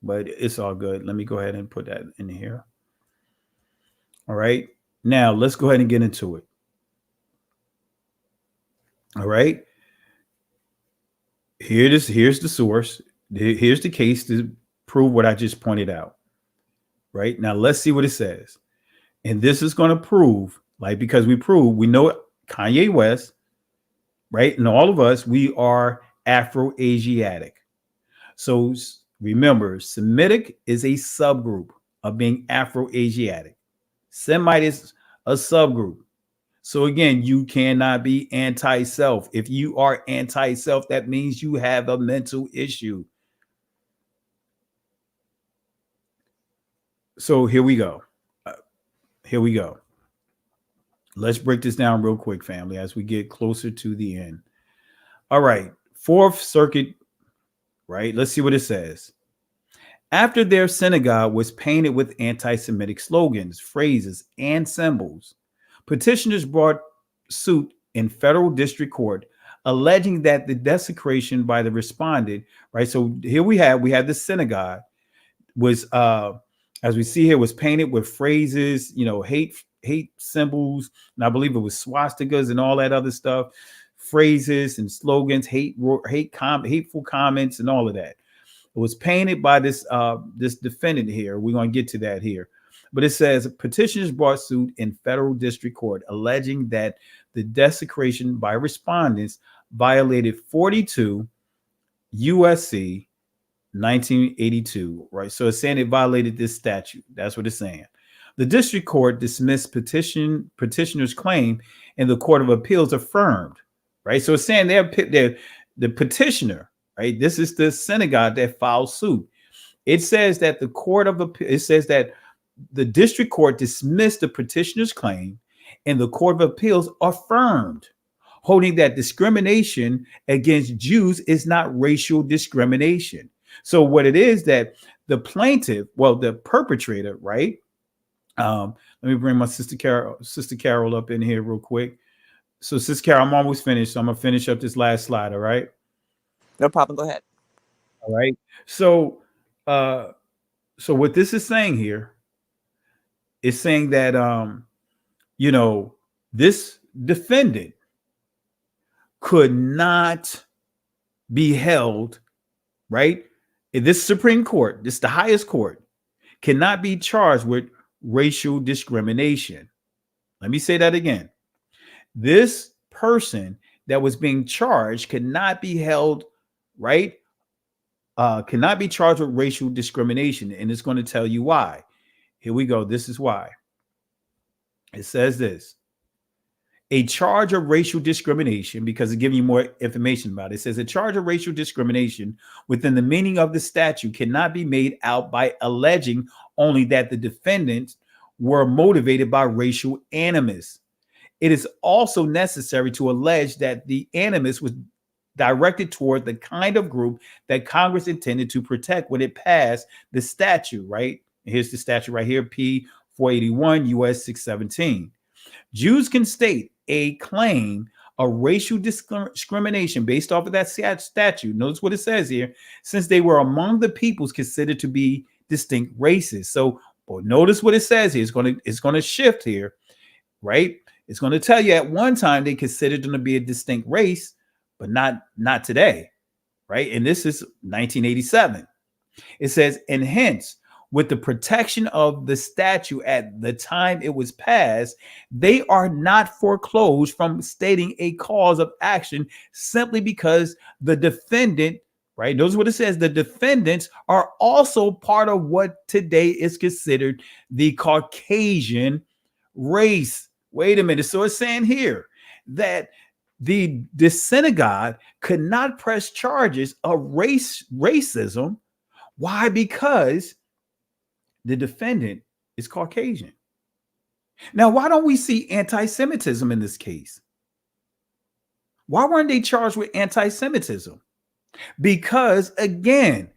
but it's all good. Let me go ahead and put that in here. All right. Now let's go ahead and get into it. All right. Here's the source. Here's the case to prove what I just pointed out. Right now, let's see what it says. And this is going to prove, because we know Kanye West, right? And all of us, we are Afro-Asiatic. So remember, Semitic is a subgroup of being Afro-Asiatic. Semite is a subgroup. So again, you cannot be anti-self. If you are anti-self, that means you have a mental issue. So here we go. Let's break this down real quick, family, as we get closer to the end. All right. Fourth Circuit, right? Let's see what it says. After their synagogue was painted with anti-Semitic slogans, phrases, and symbols, petitioners brought suit in federal district court alleging that the desecration by the respondent, right? So here we have the synagogue was as we see here was painted with phrases, hate symbols, and I believe it was swastikas and all that other stuff, phrases and slogans, hateful comments and all of that. It was painted by this defendant here. We're going to get to that here. But it says petitioners brought suit in federal district court alleging that the desecration by respondents violated 42 USC 1982, right? So it's saying it violated this statute. That's what it's saying. The district court dismissed petitioner's claim and the Court of Appeals affirmed, right? So it's saying the petitioner, right? This is the synagogue that filed suit. It says that the Court of Appeals, it says that the district court dismissed the petitioner's claim and the Court of Appeals affirmed, holding that discrimination against Jews is not racial discrimination. So what it is that the plaintiff, well, the perpetrator, right? Let me bring my sister Carol up in here real quick. So Sister Carol, I'm almost finished. So I'm gonna finish up this last slide. All right. No problem. Go ahead. All right. So what this is saying here is saying that this defendant could not be held, right? In this Supreme Court, this is the highest court, cannot be charged with racial discrimination. Let me say that again. This person that was being charged could not be held, right? Cannot be charged with racial discrimination. And it's going to tell you why. Here we go. This is why. It says this. A charge of racial discrimination, because it's giving you more information about it. It says a charge of racial discrimination within the meaning of the statute cannot be made out by alleging only that the defendants were motivated by racial animus. It is also necessary to allege that the animus was directed toward the kind of group that Congress intended to protect when it passed the statute, right? Here's the statute right here, P 481 US 617. Jews can state a claim of racial discrimination based off of that statute. Notice what it says here, since they were among the peoples considered to be distinct races. So notice what it says here. It's going to shift here, right? It's going to tell you at one time they considered them to be a distinct race, but not today, right? And this is 1987. It says, and hence, with the protection of the statute at the time it was passed, they are not foreclosed from stating a cause of action simply because the defendant, right? Notice what it says. The defendants are also part of what today is considered the Caucasian race. Wait a minute. So it's saying here that the synagogue could not press charges of racism. Why? Because the defendant is Caucasian. Now, why don't we see anti-Semitism in this case? Why weren't they charged with anti-Semitism? Because again,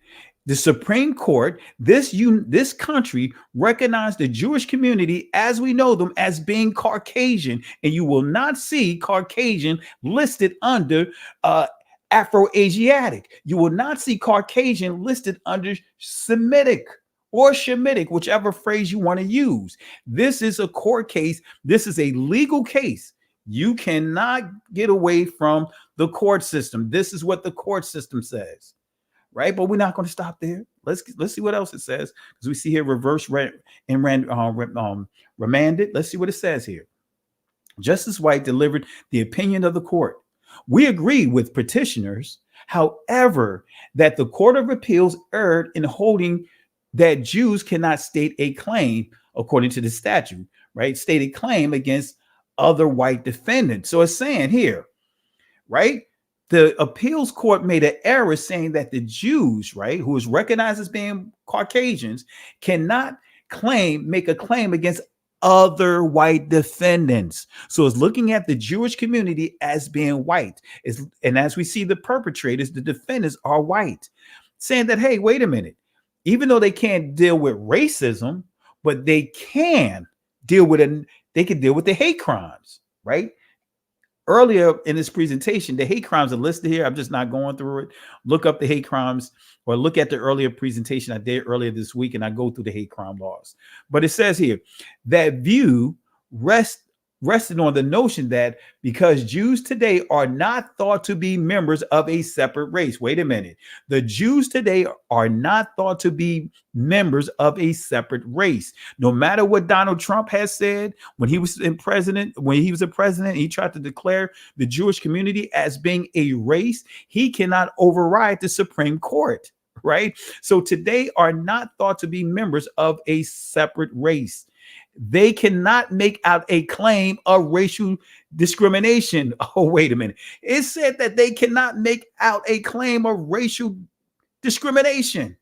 the Supreme Court, this country recognized the Jewish community as we know them as being Caucasian, and you will not see Caucasian listed under Afro-Asiatic. You will not see Caucasian listed under Semitic or Shemitic, whichever phrase you want to use. This is a court case. This is a legal case. You cannot get away from the court system. This is what the court system says, right? But we're not going to stop there. Let's see what else it says, because we see here reverse remanded. Let's see what it says here. Justice White delivered the opinion of the court. We agree with petitioners, however, that the Court of Appeals erred in holding that Jews cannot state a claim, according to the statute, right? State a claim against other white defendants. So it's saying here, right? The appeals court made an error saying that the Jews, right, who is recognized as being Caucasians, cannot make a claim against other white defendants. So it's looking at the Jewish community as being white. And as we see the perpetrators, the defendants are white, saying that, hey, wait a minute, even though they can't deal with racism, but they can deal with they can deal with the hate crimes, right? Earlier in this presentation, the hate crimes are listed here. I'm just not going through it. Look up the hate crimes or look at the earlier presentation I did earlier this week, and I go through the hate crime laws. But it says here that view rested on the notion that because Jews today are not thought to be members of a separate race. Wait a minute. The Jews today are not thought to be members of a separate race. No matter what Donald Trump has said when he was a president, he tried to declare the Jewish community as being a race. He cannot override the Supreme Court, right? So today are not thought to be members of a separate race. They cannot make out a claim of racial discrimination. Oh, wait a minute. It said that they cannot make out a claim of racial discrimination.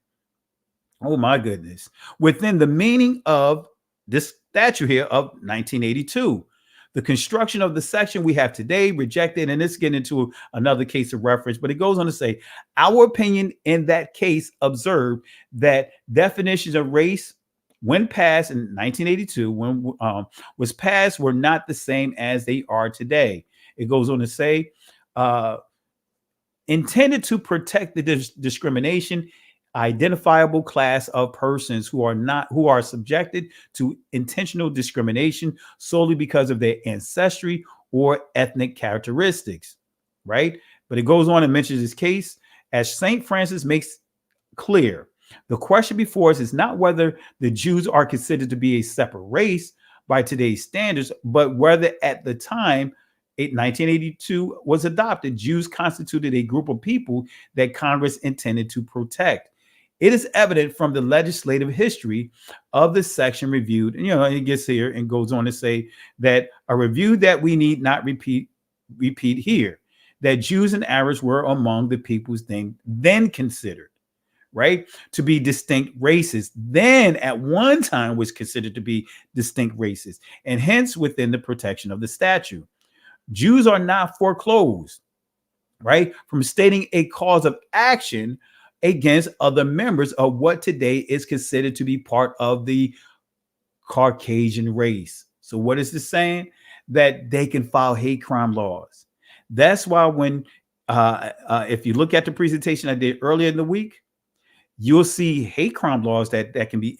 Oh, my goodness. Within the meaning of this statute here of 1982. The construction of the section we have today rejected, and it's getting into another case of reference, but it goes on to say, our opinion in that case observed that definitions of race when passed in 1982, when was passed, were not the same as they are today. It goes on to say, intended to protect the discrimination identifiable class of persons who are subjected to intentional discrimination solely because of their ancestry or ethnic characteristics, right? But it goes on and mentions this case as St. Francis makes clear. The question before us is not whether the Jews are considered to be a separate race by today's standards, but whether at the time 1982 was adopted, Jews constituted a group of people that Congress intended to protect. It is evident from the legislative history of this section reviewed, and it gets here and goes on to say that a review that we need not repeat here, that Jews and Arabs were among the peoples then considered, right, to be distinct races, then at one time was considered to be distinct races, and hence within the protection of the statute. Jews are not foreclosed, right, from stating a cause of action against other members of what today is considered to be part of the Caucasian race. So what is this saying? That they can file hate crime laws. That's why when, if you look at the presentation I did earlier in the week, you'll see hate crime laws that can be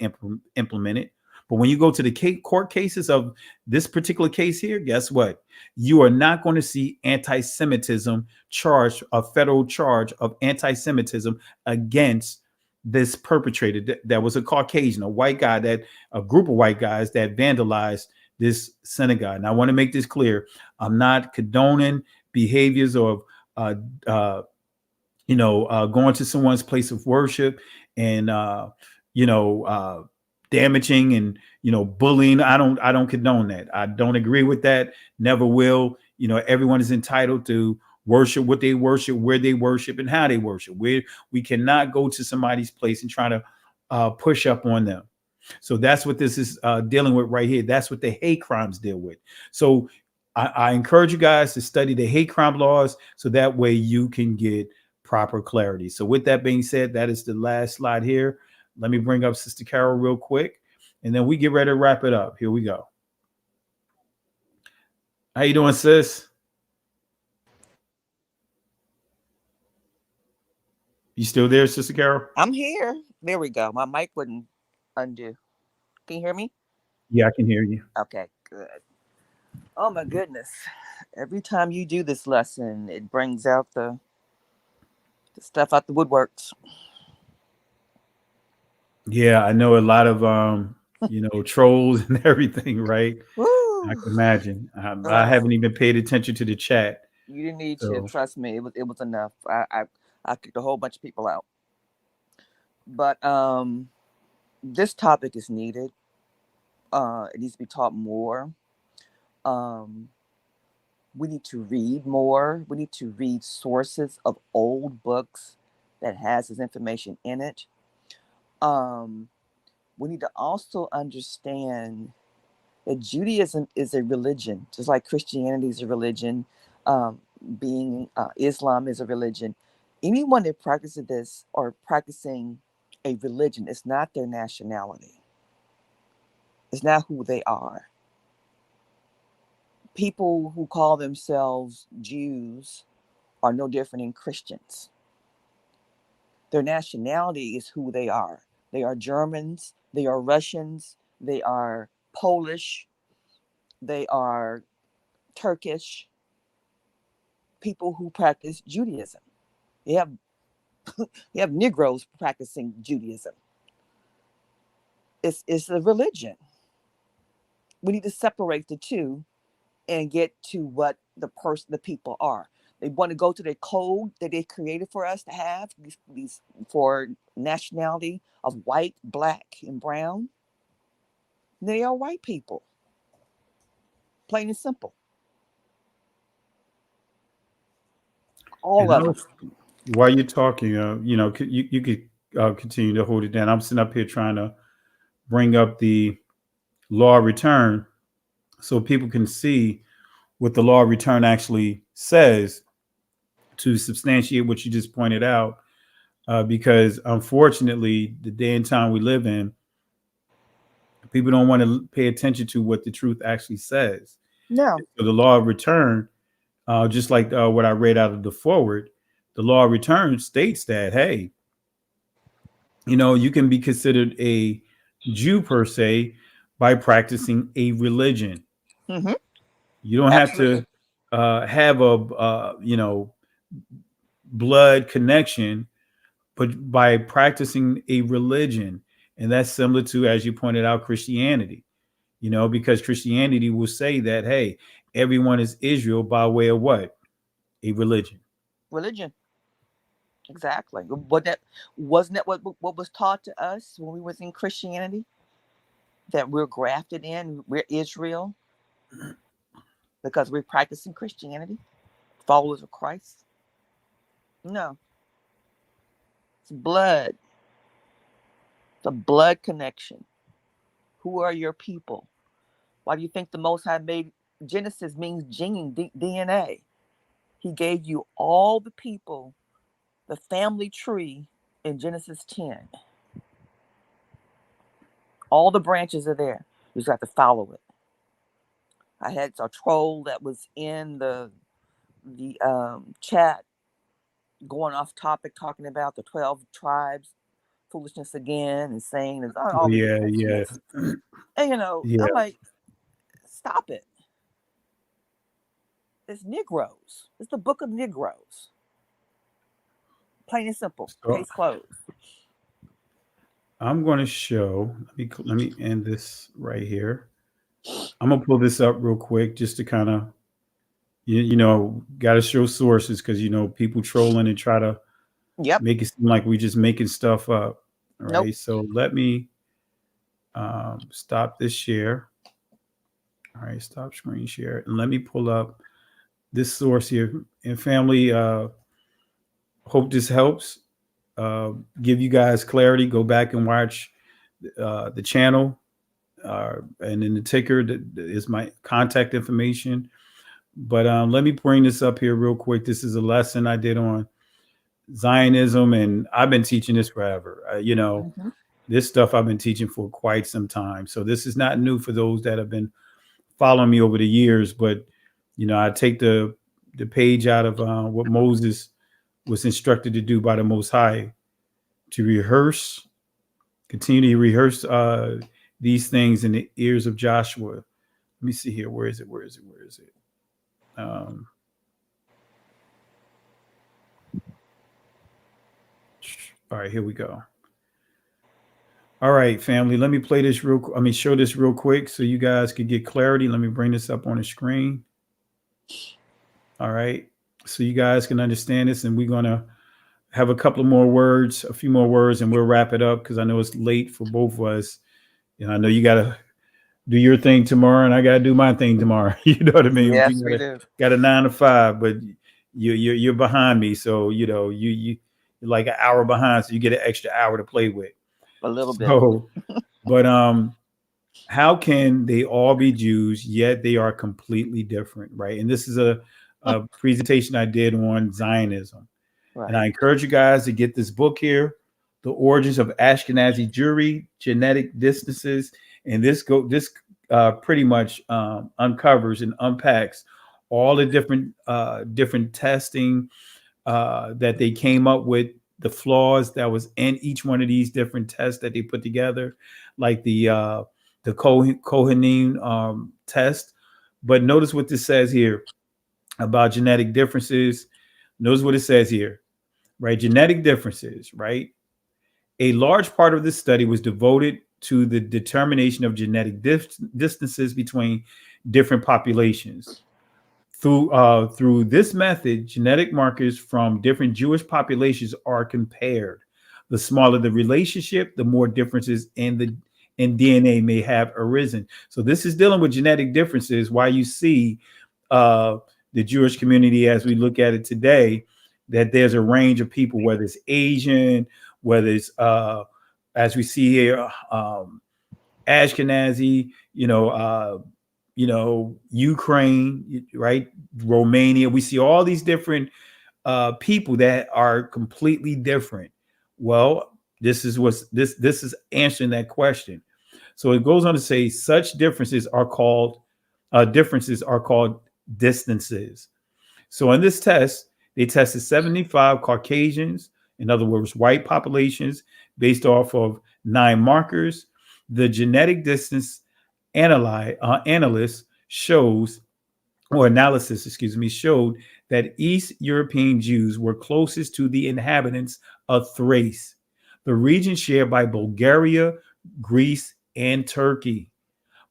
implemented. But when you go to the court cases of this particular case here, guess what? You are not going to see anti-Semitism charged, a federal charge of anti-Semitism against this perpetrator that was a Caucasian, a group of white guys that vandalized this synagogue. And I want to make this clear. I'm not condoning behaviors of, going to someone's place of worship and, damaging and bullying. I don't condone that. I don't agree with that. Never will. Everyone is entitled to worship what they worship, where they worship, and how they worship. We cannot go to somebody's place and try to push up on them. So that's what this is dealing with right here. That's what the hate crimes deal with. So I encourage you guys to study the hate crime laws so that way you can get proper clarity. So with that being said, that is the last slide here. Let me bring up Sister Carol real quick, and then we get ready to wrap it up. Here we go. How you doing, sis? You still there, Sister Carol? I'm here. There we go. My mic wouldn't undo. Can you hear me? Yeah, I can hear you. Okay, good. Oh my goodness. Every time you do this lesson, it brings out the stuff out the woodworks. Yeah, I know a lot of trolls and everything, right? Woo. I can imagine. I haven't even paid attention to the chat. You didn't need to, trust me. It was enough. I kicked a whole bunch of people out. But this topic is needed. It needs to be taught more. We need to read more. We need to read sources of old books that has this information in it. We need to also understand that Judaism is a religion, just like Christianity is a religion, being Islam is a religion. Anyone that practices this or practicing a religion, it's not their nationality. It's not who they are. People who call themselves Jews are no different than Christians. Their nationality is who they are. They are Germans, they are Russians, they are Polish, they are Turkish, people who practice Judaism. You have you have Negroes practicing Judaism. It's a religion. We need to separate the two and get to what the people are. They want to go to the code that they created for us to have these for nationality of white, black, and brown. They are white people, plain and simple. All And of them. while you're talking, you could continue to hold it down. I'm sitting up here trying to bring up the law of return so people can see what the law of return actually says to substantiate what you just pointed out. Because unfortunately, the day and time we live in, people don't want to pay attention to what the truth actually says. No. So the law of return, just like what I read out of the forward, the law of return states that, hey, you can be considered a Jew per se by practicing a religion. Mm-hmm. You don't Absolutely. have to have a blood connection, but by practicing a religion. And that's similar to, as you pointed out, Christianity. Because Christianity will say that, hey, everyone is Israel by way of what? A religion. Religion. Exactly. Wasn't that what was taught to us when we was in Christianity? That we're grafted in, we're Israel because we're practicing Christianity, followers of Christ. No. It's blood. It's a blood connection. Who are your people? Why do you think the Most High made Genesis means gene, DNA? He gave you all the people, the family tree in Genesis 10. All the branches are there. You just have to follow it. I had a troll that was in the chat going off topic, talking about the 12 tribes foolishness again and saying there's all these foolishness. And I'm like, stop it. It's Negroes. It's the book of Negroes. Plain and simple. Case closed. I'm going to show. Let me end this right here. I'm gonna pull this up real quick just to kind of, got to show sources because people trolling and try to make it seem like we just making stuff up. All right. Nope. So let me stop this share. All right, stop screen share, and let me pull up this source here. And family, hope this helps. Give you guys clarity. Go back and watch the channel. And in the ticker that is my contact information. But let me bring this up here real quick. This is a lesson I did on Zionism, and I've been teaching this forever. This stuff I've been teaching for quite some time. So this is not new for those that have been following me over the years. But I take the page out of what Moses was instructed to do by the Most High, to continue to rehearse these things in the ears of Joshua. Let me see here. Where is it? All right, here we go. All right, family. Let me play this show this real quick so you guys can get clarity. Let me bring this up on the screen. All right, so you guys can understand this, and we're gonna have a few more words, and we'll wrap it up because I know it's late for both of us. I know you gotta do your thing tomorrow, and I gotta do my thing tomorrow. You know what I mean? Yes, we do. Got a 9 to 5, but you're behind me, so you're like an hour behind, so you get an extra hour to play with. A little bit. So, but how can they all be Jews yet they are completely different, right? And this is a presentation I did on Zionism. And I encourage you guys to get this book here, The Origins of Ashkenazi Jewry, Genetic Distances. And this pretty much uncovers and unpacks all the different testing that they came up with, the flaws that was in each one of these different tests that they put together, like the Kohanim test. But notice what this says here about genetic differences. Notice what it says here, right? Genetic differences, right? A large part of this study was devoted to the determination of genetic distances between different populations. Through this method, genetic markers from different Jewish populations are compared. The smaller the relationship, the more differences in DNA may have arisen. So this is dealing with genetic differences. Why you see the Jewish community as we look at it today, that there's a range of people, whether it's Asian, whether it's as we see here, Ashkenazi, Ukraine, right? Romania. We see all these different people that are completely different. Well, this is answering that question. So it goes on to say such differences are called distances. So in this test, they tested 75 Caucasians, in other words, white populations, based off of 9 markers. The genetic distance analysis showed that East European Jews were closest to the inhabitants of Thrace, the region shared by Bulgaria, Greece, and Turkey.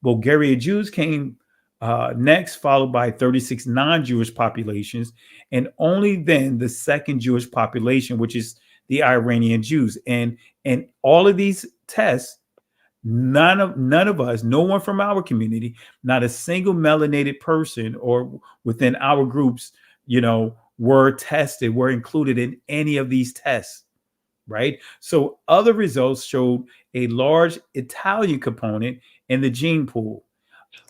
Bulgaria Jews came next, followed by 36 non-Jewish populations, and only then the second Jewish population, which is the Iranian Jews. And all of these tests, none of us, no one from our community, not a single melanated person or within our groups, were included in any of these tests, right? So other results showed a large Italian component in the gene pool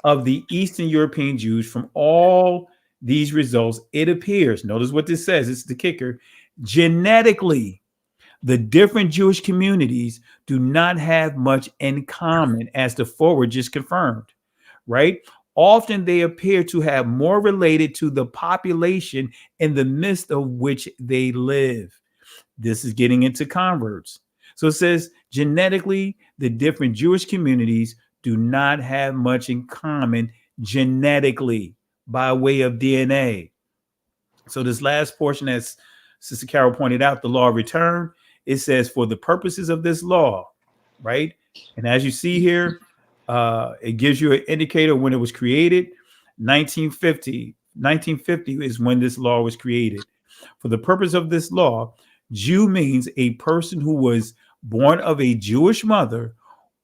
of the Eastern European Jews. From all these results, it appears, notice what this says, it's the kicker, genetically, the different Jewish communities do not have much in common, as the forward just confirmed, right? Often they appear to have more related to the population in the midst of which they live. This is getting into converts. So it says genetically, the different Jewish communities do not have much in common genetically by way of DNA. So this last portion, as Sister Carol pointed out, the law of return, it says for the purposes of this law, right? And as you see here, it gives you an indicator when it was created. 1950 is when this law was created. For the purpose of this law, Jew means a person who was born of a Jewish mother,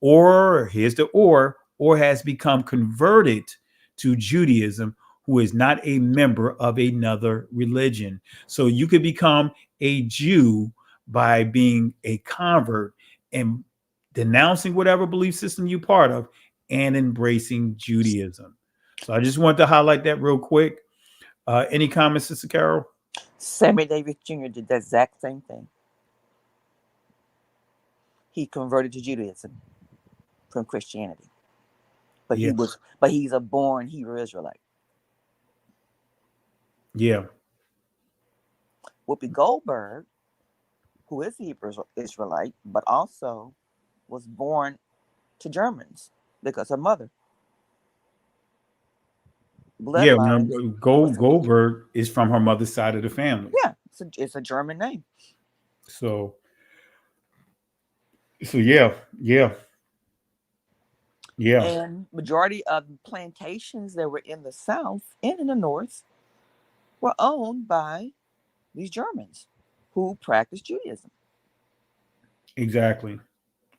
or has become converted to Judaism, who is not a member of another religion. So you could become a Jew by being a convert and denouncing whatever belief system you're part of and embracing Judaism. So I just wanted to highlight that real quick. Any comments, Sister Carol? Sammy Davis Jr. did the exact same thing. He converted to Judaism from Christianity, but he's a born Hebrew Israelite. Yeah. Whoopi Goldberg, who is a Hebrew Israelite, but also was born to Germans because her mother. Goldberg is from her mother's side of the family. Yeah, it's a German name. So yeah. And majority of plantations that were in the South and in the North were owned by these Germans who practiced Judaism. Exactly.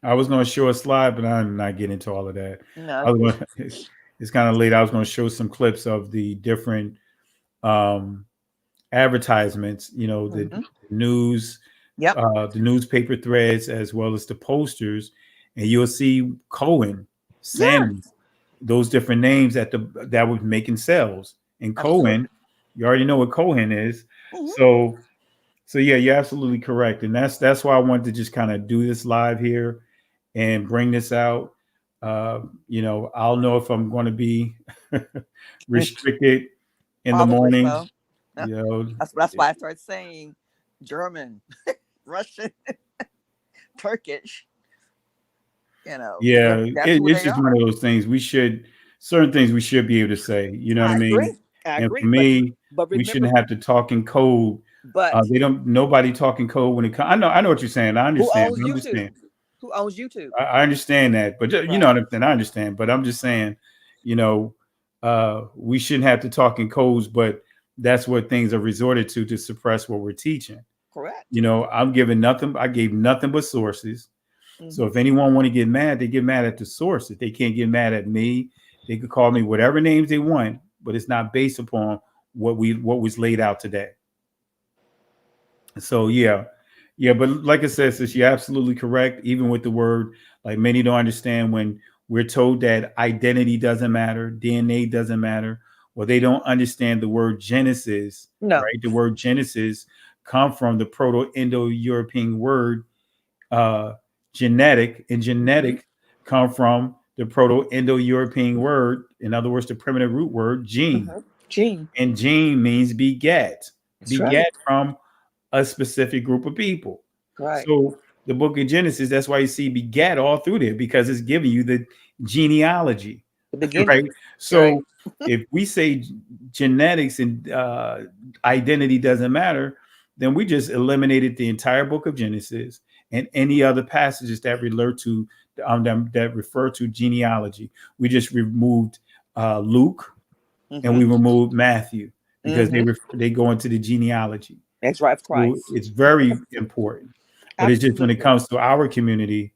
I was going to show a slide, but I'm not getting into all of that. No, it's kind of late. I was going to show some clips of the different advertisements, the news, the newspaper threads, as well as the posters. And you'll see Cohen Sammy, those different names that was making cells. And Cohen, you already know what Cohen is. So yeah, you're absolutely correct. And that's why I wanted to just kind of do this live here and bring this out. I'll know if I'm going to be restricted in the mornings. So. That's why I started saying German, Russian, Turkish. Yeah, it's just one of those things. Certain things we should be able to say. You know what I mean? I and agree. For me, but we shouldn't have to talk in code. But nobody talking code when it comes. I know what you're saying. I understand. Who owns YouTube? I understand that, but you know what I'm saying. I understand, but I'm just saying, we shouldn't have to talk in codes, but that's what things are resorted to suppress what we're teaching. Correct. I'm giving nothing. I gave nothing but sources. Mm-hmm. So if anyone want to get mad, they get mad at the sources. They can't get mad at me. They could call me whatever names they want, but it's not based upon what was laid out today. So yeah. But like I said, sis, you're absolutely correct. Even with the word, like many don't understand when we're told that identity doesn't matter, DNA doesn't matter. Well, they don't understand the word Genesis. No. Right? The word Genesis come from the Proto-Indo-European word genetic, and genetic come from the Proto-Indo-European word, in other words, the primitive root word gene. Gene. And gene means begat. That's begat right. From a specific group of people. Right. So the book of Genesis, that's why you see begat all through there, because it's giving you the genealogy. The beginning. Right. So if we say genetics and identity doesn't matter, then we just eliminated the entire book of Genesis and any other passages that that refer to genealogy. We just removed Luke and we removed Matthew because they go into the genealogy. That's right, Christ. So it's very important. But it's just when it comes to our community,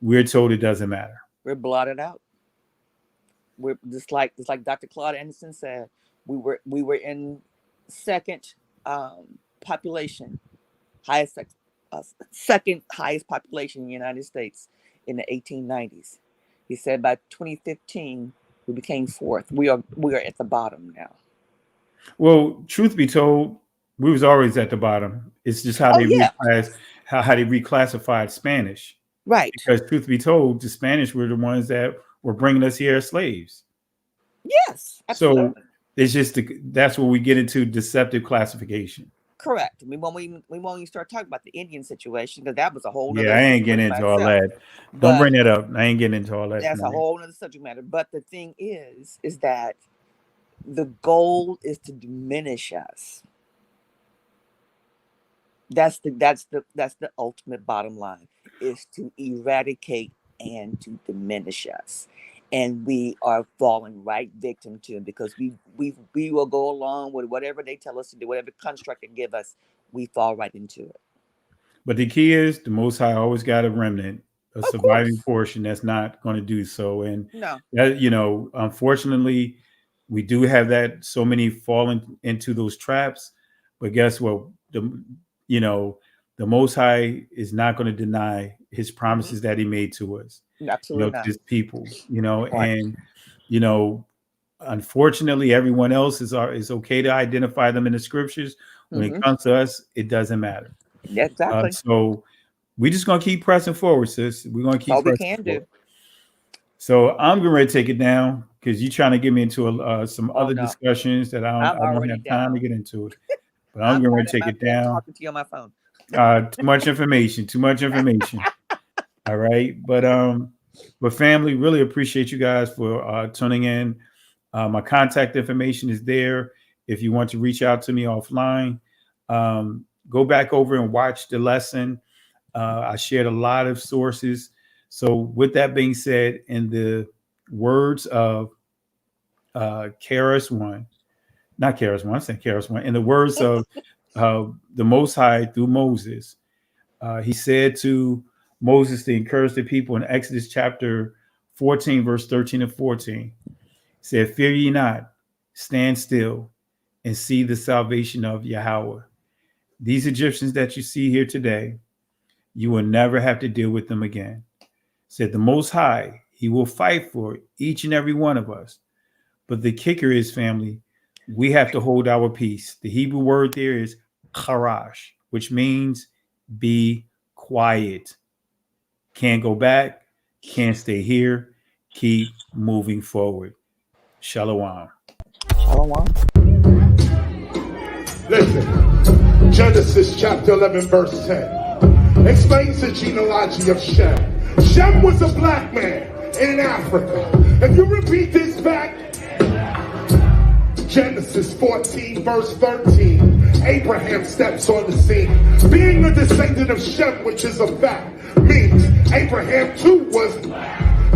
we're told it doesn't matter. We're blotted out. We're just like Dr. Claude Anderson said, we were in second population, second highest population in the United States in the 1890s. He said by 2015 we became fourth. We are at the bottom now. Well, truth be told, we was always at the bottom. It's just how they reclassified Spanish. Right. Because truth be told, the Spanish were the ones that were bringing us here as slaves. Yes, absolutely. So it's just that's where we get into deceptive classification. Correct. I mean, when we start talking about the Indian situation, because that was a whole nother I ain't getting into all that. Don't bring that up. I ain't getting into all that. That's a whole other subject matter. But the thing is that the goal is to diminish us. That's the ultimate bottom line, is to eradicate and to diminish us. And we are falling right victim to it, because we will go along with whatever they tell us to do, whatever construct they give us, we fall right into it. But the key is the Most High always got a remnant, a surviving portion that's not going to do so. And that, unfortunately, we do have that, so many falling into those traps. But guess what? The Most High is not going to deny his promises that he made to us. Absolutely to his people, and unfortunately, everyone else is okay to identify them in the scriptures. When it comes to us, it doesn't matter. Yeah, exactly. So we're just gonna keep pressing forward, sis. We're gonna keep pressing forward. So I'm going to take it down because you're trying to get me into some other discussions that I don't have time to get into it. But I'm going to take it down. Talking to you on my phone. Too much information. All right. But family, really appreciate you guys for tuning in. My contact information is there. If you want to reach out to me offline, go back over and watch the lesson. I shared a lot of sources. So with that being said, in the words of KRS-One, not KRS-One, I'm saying KRS-One, in the words of the Most High through Moses, he said to Moses to encourage the people in Exodus chapter 14, verse 13 and 14. He said, "Fear ye not, stand still and see the salvation of Yahweh. These Egyptians that you see here today, you will never have to deal with them again." Said the Most High, He will fight for each and every one of us. But the kicker is, family, we have to hold our peace. The Hebrew word there is charash, which means be quiet. Can't go back, can't stay here, keep moving forward. Shalom. Shalom. Listen, Genesis chapter 11, verse 10 explains the genealogy of Shem. Shem was a black man in Africa. If you repeat this back, Genesis 14, verse 13, Abraham steps on the scene. Being a descendant of Shem, which is a fact, means Abraham too was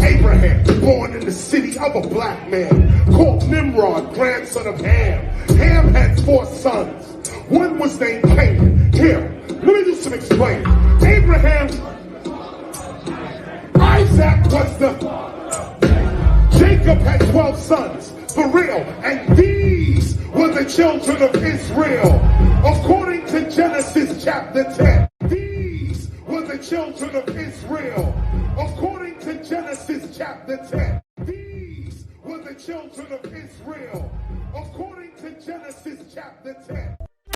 Abraham, born in the city of a black man, called Nimrod, grandson of Ham. Ham had 4 sons. One was named Canaan. Here, let me do some explaining. Abraham, Isaac was Jacob had 12 sons, for real, and these were the children of Israel. According to Genesis chapter 10, these were the children of Israel. According to Genesis chapter 10, these were the children of Israel. According to Genesis chapter 10.